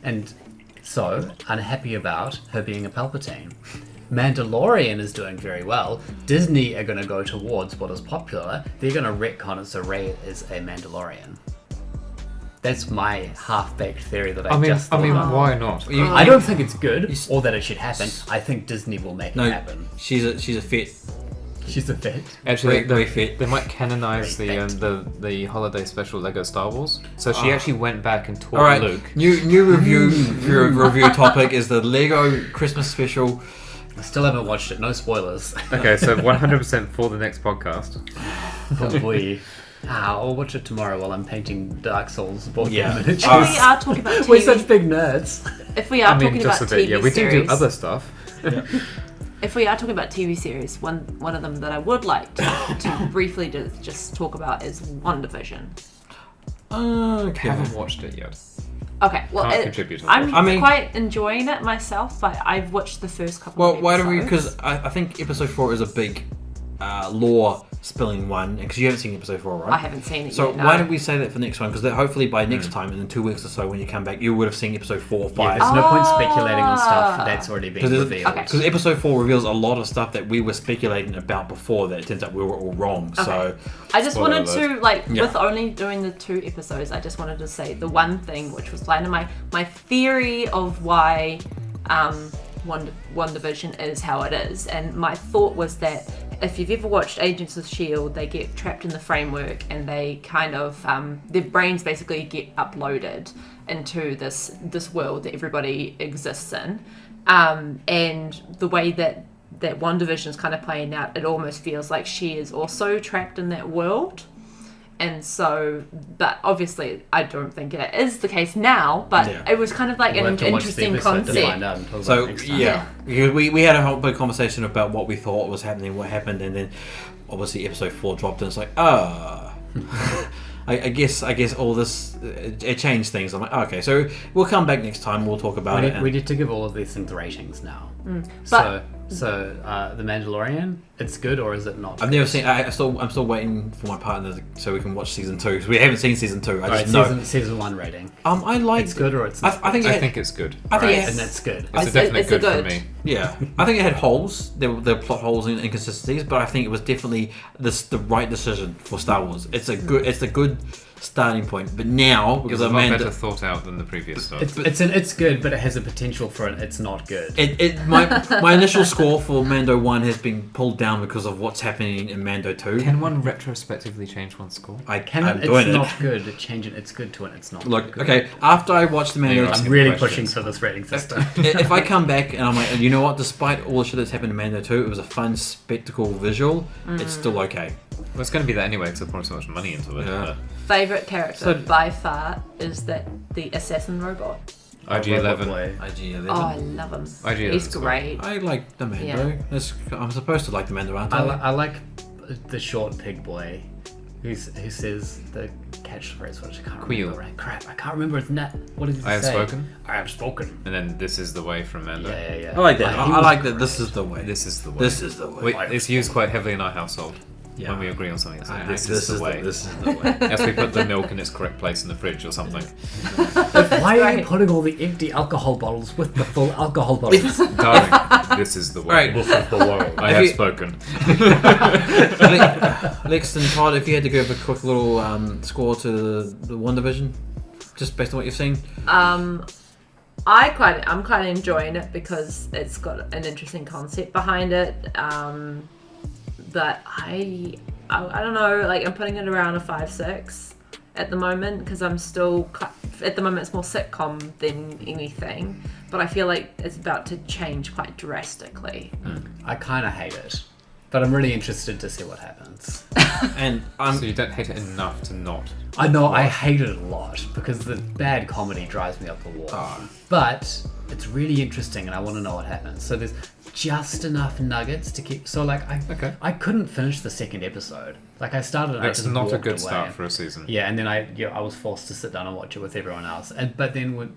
Speaker 1: And so, unhappy about her being a Palpatine. Mandalorian is doing very well. Disney are going to go towards what is popular. They're going to retcon it so Rey is a Mandalorian. That's my half-baked theory that I just thought about.
Speaker 3: why not?
Speaker 1: I don't think it's good or that it should happen. I think Disney will make it happen.
Speaker 2: She's a fit.
Speaker 1: She's a fit.
Speaker 3: Actually,
Speaker 2: Very fit.
Speaker 3: they might canonize the holiday special Lego Star Wars. So she actually went back and taught
Speaker 2: All right.
Speaker 3: Luke.
Speaker 2: New review topic is the Lego Christmas special.
Speaker 1: I still haven't watched it. No spoilers.
Speaker 3: Okay, so 100% for the next podcast.
Speaker 1: Probably. I'll watch it tomorrow while I'm painting Dark Souls board game
Speaker 2: Yeah.
Speaker 1: miniatures.
Speaker 4: If we are talking about
Speaker 1: We're
Speaker 4: TV,
Speaker 1: such big nerds.
Speaker 4: if we are talking
Speaker 3: just
Speaker 4: about
Speaker 3: a bit.
Speaker 4: TV
Speaker 3: Yeah, we do
Speaker 4: series,
Speaker 3: other stuff.
Speaker 4: If we are talking about TV series, one of them that I would like to briefly just talk about is WandaVision.
Speaker 2: Okay.
Speaker 3: Haven't watched it yet.
Speaker 4: Okay, well,
Speaker 3: Can't contribute to the
Speaker 4: I'm quite enjoying it myself, but I've watched the first couple of episodes.
Speaker 2: Well, why don't we... Because I think episode 4 is a big lore spilling one, because you haven't seen episode 4, right?
Speaker 4: I haven't seen it
Speaker 2: so
Speaker 4: yet, no.
Speaker 2: why don't we say that for next one? Because hopefully by next time, in 2 weeks or so, when you come back, you would have seen episode 4 or 5.
Speaker 1: Yeah, there's no point speculating on stuff that's already been revealed.
Speaker 4: Okay.
Speaker 2: Because episode 4 reveals a lot of stuff that we were speculating about before that it turns out we were all wrong.
Speaker 4: Okay.
Speaker 2: So
Speaker 4: I just wanted to,
Speaker 2: Yeah.
Speaker 4: with only doing the 2 episodes, I just wanted to say the one thing, which was kind of my theory of why WandaVision is how it is. And my thought was that if you've ever watched Agents of S.H.I.E.L.D., they get trapped in the framework and they kind of, their brains basically get uploaded into this world that everybody exists in. And the way that WandaVision is kind of playing out, it almost feels like she is also trapped in that world. And so, but obviously I don't think it is the case now, but it was kind of like
Speaker 1: We'll
Speaker 4: an
Speaker 1: have to watch the
Speaker 4: interesting
Speaker 1: episode to
Speaker 4: concept.
Speaker 1: find out and talk about
Speaker 2: So
Speaker 1: it next time.
Speaker 2: yeah, because we had a whole big conversation about what we thought was happening, what happened, and then obviously episode 4 dropped, and it's like, I guess all this it changed things. I'm like, okay, so we'll come back next time. We'll talk about it.
Speaker 1: We need to give all of these things ratings now.
Speaker 4: But-
Speaker 1: So the Mandalorian, it's good or is it not?
Speaker 2: I've never seen. I'm still waiting for my partner so we can watch season 2. Because we haven't seen season 2. I
Speaker 1: Alright,
Speaker 2: just know.
Speaker 1: season 1 rating.
Speaker 2: I like.
Speaker 1: It's good or it's not?
Speaker 2: I think
Speaker 3: it's good.
Speaker 2: I think
Speaker 1: and that's good.
Speaker 3: It's a definite
Speaker 4: it's a
Speaker 3: good for
Speaker 4: good.
Speaker 3: me.
Speaker 2: Yeah, I think it had holes. There were plot holes and inconsistencies, but I think it was definitely the right decision for Star Wars. It's a good starting point. But now
Speaker 3: It was
Speaker 2: because
Speaker 3: a lot
Speaker 2: Amanda,
Speaker 3: better thought out than the previous stuff.
Speaker 1: It's good, but it has a potential for it's not good.
Speaker 2: my initial score for Mando 1 has been pulled down because of what's happening in Mando 2.
Speaker 3: Can one retrospectively change one's score?
Speaker 2: I'm
Speaker 1: It's
Speaker 2: doing it.
Speaker 1: not good. Change it. It's good to it. It's not.
Speaker 2: Look,
Speaker 1: good.
Speaker 2: okay. After I watched the Mando,
Speaker 3: You're
Speaker 1: I'm really
Speaker 3: questions.
Speaker 1: pushing for this rating system.
Speaker 2: if I come back and I'm like, you know what? Despite all the shit that's happened in Mando 2, it was a fun spectacle visual. It's still okay.
Speaker 3: Well, it's going to be that anyway because they're pouring so much money into it.
Speaker 2: Yeah.
Speaker 4: Favorite character by far is the assassin robot.
Speaker 3: IG-11.
Speaker 2: IG-11.
Speaker 4: Oh, I love him.
Speaker 3: IG-11
Speaker 4: He's
Speaker 3: is good.
Speaker 4: great.
Speaker 2: I like the Mando. I'm supposed to like the Mando, aren't
Speaker 1: I like the short pig boy who says the catchphrase, which I can't
Speaker 3: Queel.
Speaker 1: remember. Right? Crap, I can't remember. It's not. What did he say?
Speaker 3: I have spoken.
Speaker 1: I have spoken.
Speaker 3: And then this is the way from Mando.
Speaker 1: Yeah.
Speaker 2: I like that.
Speaker 1: He
Speaker 2: I
Speaker 1: was
Speaker 2: like that.
Speaker 1: great.
Speaker 2: This is the way.
Speaker 3: This is the way.
Speaker 2: This is the way.
Speaker 3: It's used quite heavily in our household.
Speaker 2: Yeah.
Speaker 3: When we agree on something, it's like,
Speaker 2: This
Speaker 3: this is the way.
Speaker 2: This is the way.
Speaker 3: As we put the milk in its correct place in the fridge or something.
Speaker 1: Why are you
Speaker 4: great.
Speaker 1: putting all the empty alcohol bottles with the full alcohol bottles?
Speaker 3: Darling, this is the way.
Speaker 2: Right.
Speaker 1: This is the way.
Speaker 3: I
Speaker 2: If
Speaker 3: have
Speaker 2: you-
Speaker 3: spoken.
Speaker 2: Lex and Todd, if you had to give a quick little score to the WandaVision, just based on what you've seen.
Speaker 4: I'm quite enjoying it because it's got an interesting concept behind it. But I don't know, like I'm putting it around a 5-6 at the moment because I'm still at the moment it's more sitcom than anything, but I feel like it's about to change quite drastically.
Speaker 1: I kind of hate it, but I'm really interested to see what happens.
Speaker 2: And
Speaker 3: So you don't hate it enough to not.
Speaker 1: I know I hate it a lot because the bad comedy drives me up the wall. But it's really interesting and I want to know what happens. So there's just enough nuggets to keep. So like I couldn't finish the second episode. Like I started. And
Speaker 3: That's
Speaker 1: I just
Speaker 3: not a
Speaker 1: walked
Speaker 3: good
Speaker 1: away.
Speaker 3: start for a season.
Speaker 1: Yeah, and then I was forced to sit down and watch it with everyone else. But then when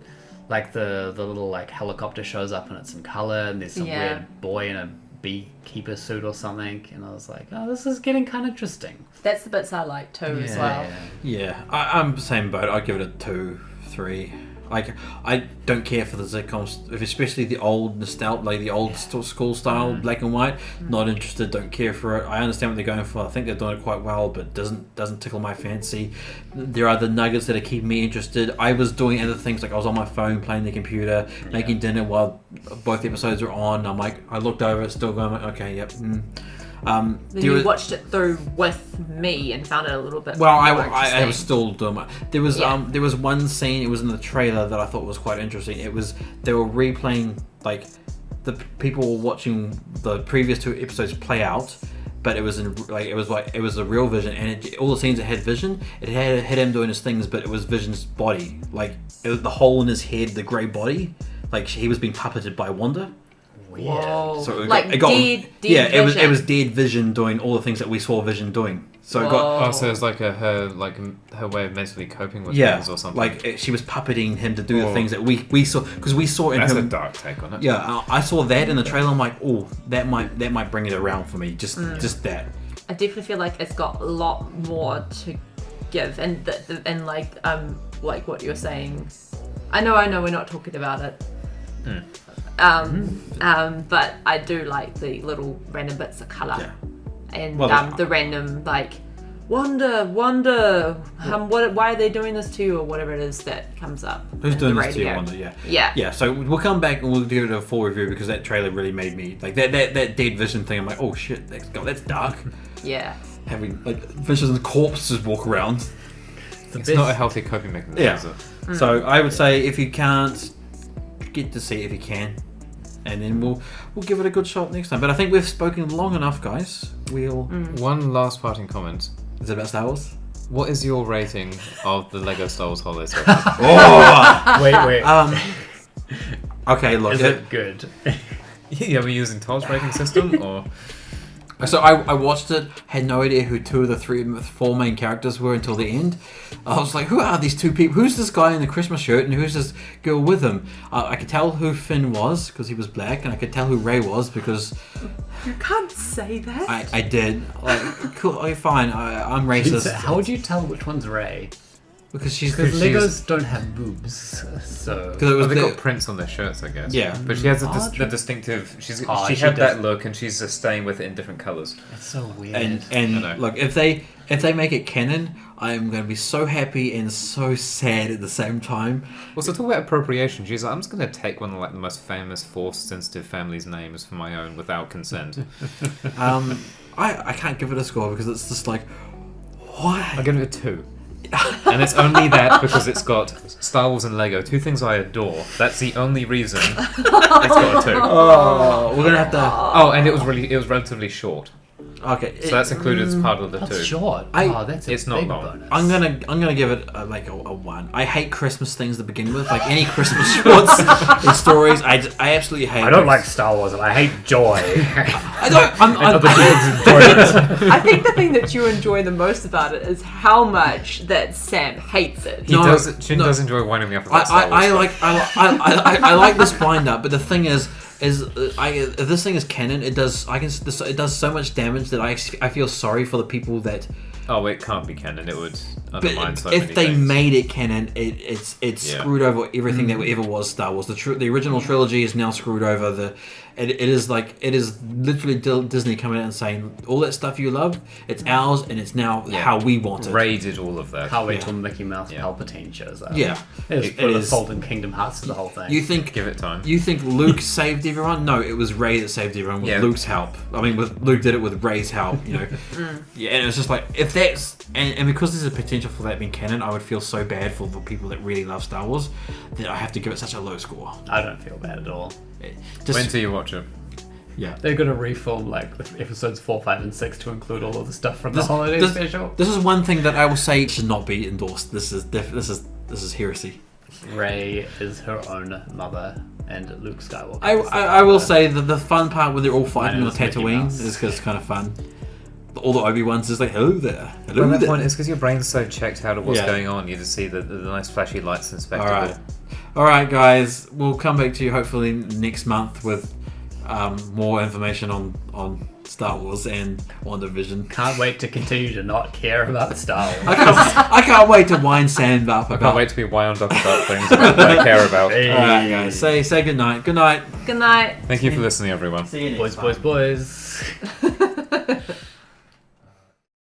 Speaker 1: like the little like helicopter shows up and it's in color and there's some weird boy in a beekeeper suit or something, and I was like, oh, this is getting kind of interesting.
Speaker 4: That's the bits I like too as well.
Speaker 2: yeah, I'm the same boat. I'd give it a 2, 3. Like I don't care for the sitcoms, especially the old nostalgia, like the old school style, black and white. Not interested. Don't care for it. I understand what they're going for. I think they're doing it quite well, but doesn't tickle my fancy. There are the nuggets that are keeping me interested. I was doing other things, like I was on my phone playing the computer, making dinner while both episodes are on. I'm like, I looked over, it's still going. I'm like, okay, yep.
Speaker 4: Then you watched it through with me and found it a little bit
Speaker 2: Well,
Speaker 4: more
Speaker 2: I was
Speaker 4: interesting.
Speaker 2: still doing my. There was one scene. It was in the trailer that I thought was quite interesting. It was they were replaying like the people were watching the previous 2 episodes play out, but it was in like it was a real Vision, and all the scenes that had Vision, it had him doing his things, but it was Vision's body, like it was the hole in his head, the grey body, like he was being puppeted by Wanda.
Speaker 1: Weird.
Speaker 4: Whoa.
Speaker 2: So
Speaker 4: Like
Speaker 2: it got
Speaker 4: dead
Speaker 2: yeah, it
Speaker 4: Vision.
Speaker 2: was dead Vision doing all the things that we saw Vision doing. So it got
Speaker 4: Whoa.
Speaker 3: Oh, so it's like her way of mentally coping with
Speaker 2: yeah,
Speaker 3: things or something.
Speaker 2: like she was puppeting him to do the
Speaker 3: Oh.
Speaker 2: things that we saw because we saw in
Speaker 3: That's a
Speaker 2: him.
Speaker 3: dark take on it.
Speaker 2: Yeah, I saw that in the trailer. I'm like, oh, that might bring it around for me. Just that.
Speaker 4: I definitely feel like it's got a lot more to give, and like what you're saying. I know, we're not talking about it. But I do like the little random bits of color, and the random like wonder, why are they doing this to you, or whatever it is that comes up.
Speaker 2: Who's
Speaker 4: in
Speaker 2: doing
Speaker 4: the
Speaker 2: this to you? I
Speaker 4: radio.
Speaker 2: wonder,
Speaker 4: Yeah.
Speaker 2: Yeah, so we'll come back and we'll give it a full review because that trailer really made me like that dead Vision thing. I'm like, oh shit, that's dark.
Speaker 4: Yeah.
Speaker 2: Having like Vision's corpses walk around.
Speaker 3: It's not a healthy coping mechanism,
Speaker 2: Yeah.
Speaker 3: is it?
Speaker 2: So I would say if you can't, get to see it if you can, and then we'll give it a good shot next time. But I think we've spoken long enough, guys. We'll.
Speaker 3: One last parting comment.
Speaker 2: Is it about Star Wars?
Speaker 3: What is your rating of the Lego Star Wars Holiday Special?
Speaker 2: Oh.
Speaker 1: Wait.
Speaker 2: Okay, look.
Speaker 1: Is it good?
Speaker 3: Yeah, are we using Todd's rating system or?
Speaker 2: So I watched it, had no idea who two of the four main characters were until the end. I was like, who are these two people? Who's this guy in the Christmas shirt and who's this girl with him? I could tell who Finn was because he was black, and I could tell who Rey was because
Speaker 4: You can't say that.
Speaker 2: I did. Like, cool, okay, fine, I'm racist.
Speaker 1: How would you tell which one's Rey?
Speaker 2: Because she's...
Speaker 1: Because Legos don't have boobs, so...
Speaker 2: Because it was
Speaker 3: They got prints on their shirts, I guess.
Speaker 2: Yeah.
Speaker 3: But she has
Speaker 1: Odd.
Speaker 3: the distinctive. She
Speaker 1: she
Speaker 3: had that
Speaker 1: does.
Speaker 3: look, and she's staying with it in different colours.
Speaker 1: It's so weird.
Speaker 3: I know.
Speaker 2: And look, if they make it canon, I'm going to be so happy and so sad at the same time.
Speaker 3: Well, so talk about appropriation. She's like, I'm just going to take one of like the most famous Force-sensitive families' names for my own without consent.
Speaker 2: I can't give it a score because it's just like, why?
Speaker 3: I'll give it a 2. And it's only that because it's got Star Wars and Lego, two things I adore. That's the only reason it's got a 2.
Speaker 2: Oh, we're gonna have to.
Speaker 3: Oh, and it was relatively short.
Speaker 2: Okay,
Speaker 3: So that's included as part of the
Speaker 1: That's
Speaker 3: 2.
Speaker 1: short.
Speaker 2: It's
Speaker 3: It's not
Speaker 1: big
Speaker 3: long.
Speaker 1: bonus.
Speaker 2: I'm gonna give it a 1. I hate Christmas things to begin with, like any Christmas shorts and stories. I absolutely hate.
Speaker 1: I don't
Speaker 2: those.
Speaker 1: like Star Wars and I hate joy.
Speaker 2: I don't.
Speaker 4: I think the thing that you enjoy the most about it is how much that Sam hates it.
Speaker 3: Jin does enjoy winding me up about Star Wars
Speaker 2: I like this wind up, but the thing is if this thing is canon, it does so much damage that I feel sorry for the people that.
Speaker 3: Oh, it can't be canon. It would undermine
Speaker 2: But
Speaker 3: so many
Speaker 2: if they
Speaker 3: things.
Speaker 2: made it canon, it's screwed over everything that ever was Star Wars. The original trilogy is now screwed over. It is literally Disney coming out and saying all that stuff you love, it's ours, and it's now how we want it.
Speaker 3: Ray did all of that.
Speaker 1: Can't wait till Mickey Mouse Palpatine shows up.
Speaker 2: Yeah,
Speaker 1: It is Salt and Kingdom Hearts to the whole thing.
Speaker 2: You think
Speaker 3: Give it time.
Speaker 2: You think Luke saved everyone? No, it was Ray that saved everyone with Luke's help. I mean, Luke did it with Ray's help. You know, yeah, and it was just like if that's and because there's a potential for that being canon, I would feel so bad for the people that really love Star Wars that I have to give it such a low score.
Speaker 1: I don't feel bad at all.
Speaker 2: Just,
Speaker 3: When do you watch it?
Speaker 2: Yeah,
Speaker 1: They're gonna refilm like the episodes 4, 5, and 6 to include all of the stuff from the holiday special.
Speaker 2: This is one thing that I will say should not be endorsed. This is heresy.
Speaker 1: Rey is her own mother, and Luke Skywalker.
Speaker 2: I will say that the fun part when they're all fighting on
Speaker 1: name is Mickey
Speaker 2: Tatooine
Speaker 1: Mouse.
Speaker 2: is because it's kind of fun. All the Obi-Wans is like, hello there, hello
Speaker 3: Well, that
Speaker 2: there.
Speaker 3: point is because your brain's so checked out of what's
Speaker 2: Yeah.
Speaker 3: going on, you just see the nice flashy lights and spectacle.
Speaker 2: All right, guys. We'll come back to you hopefully next month with more information on Star Wars and Wandavision.
Speaker 1: Can't wait to continue to not care about Star Wars.
Speaker 2: I can't wait to wind Sam up
Speaker 3: I
Speaker 2: about.
Speaker 3: can't wait to be wound up about things that I care about.
Speaker 1: Hey.
Speaker 2: All right, guys. Say good night. Good night.
Speaker 4: Good night.
Speaker 3: Thank you for listening, everyone.
Speaker 2: See you next
Speaker 1: Boys,
Speaker 2: time.
Speaker 1: boys, boys.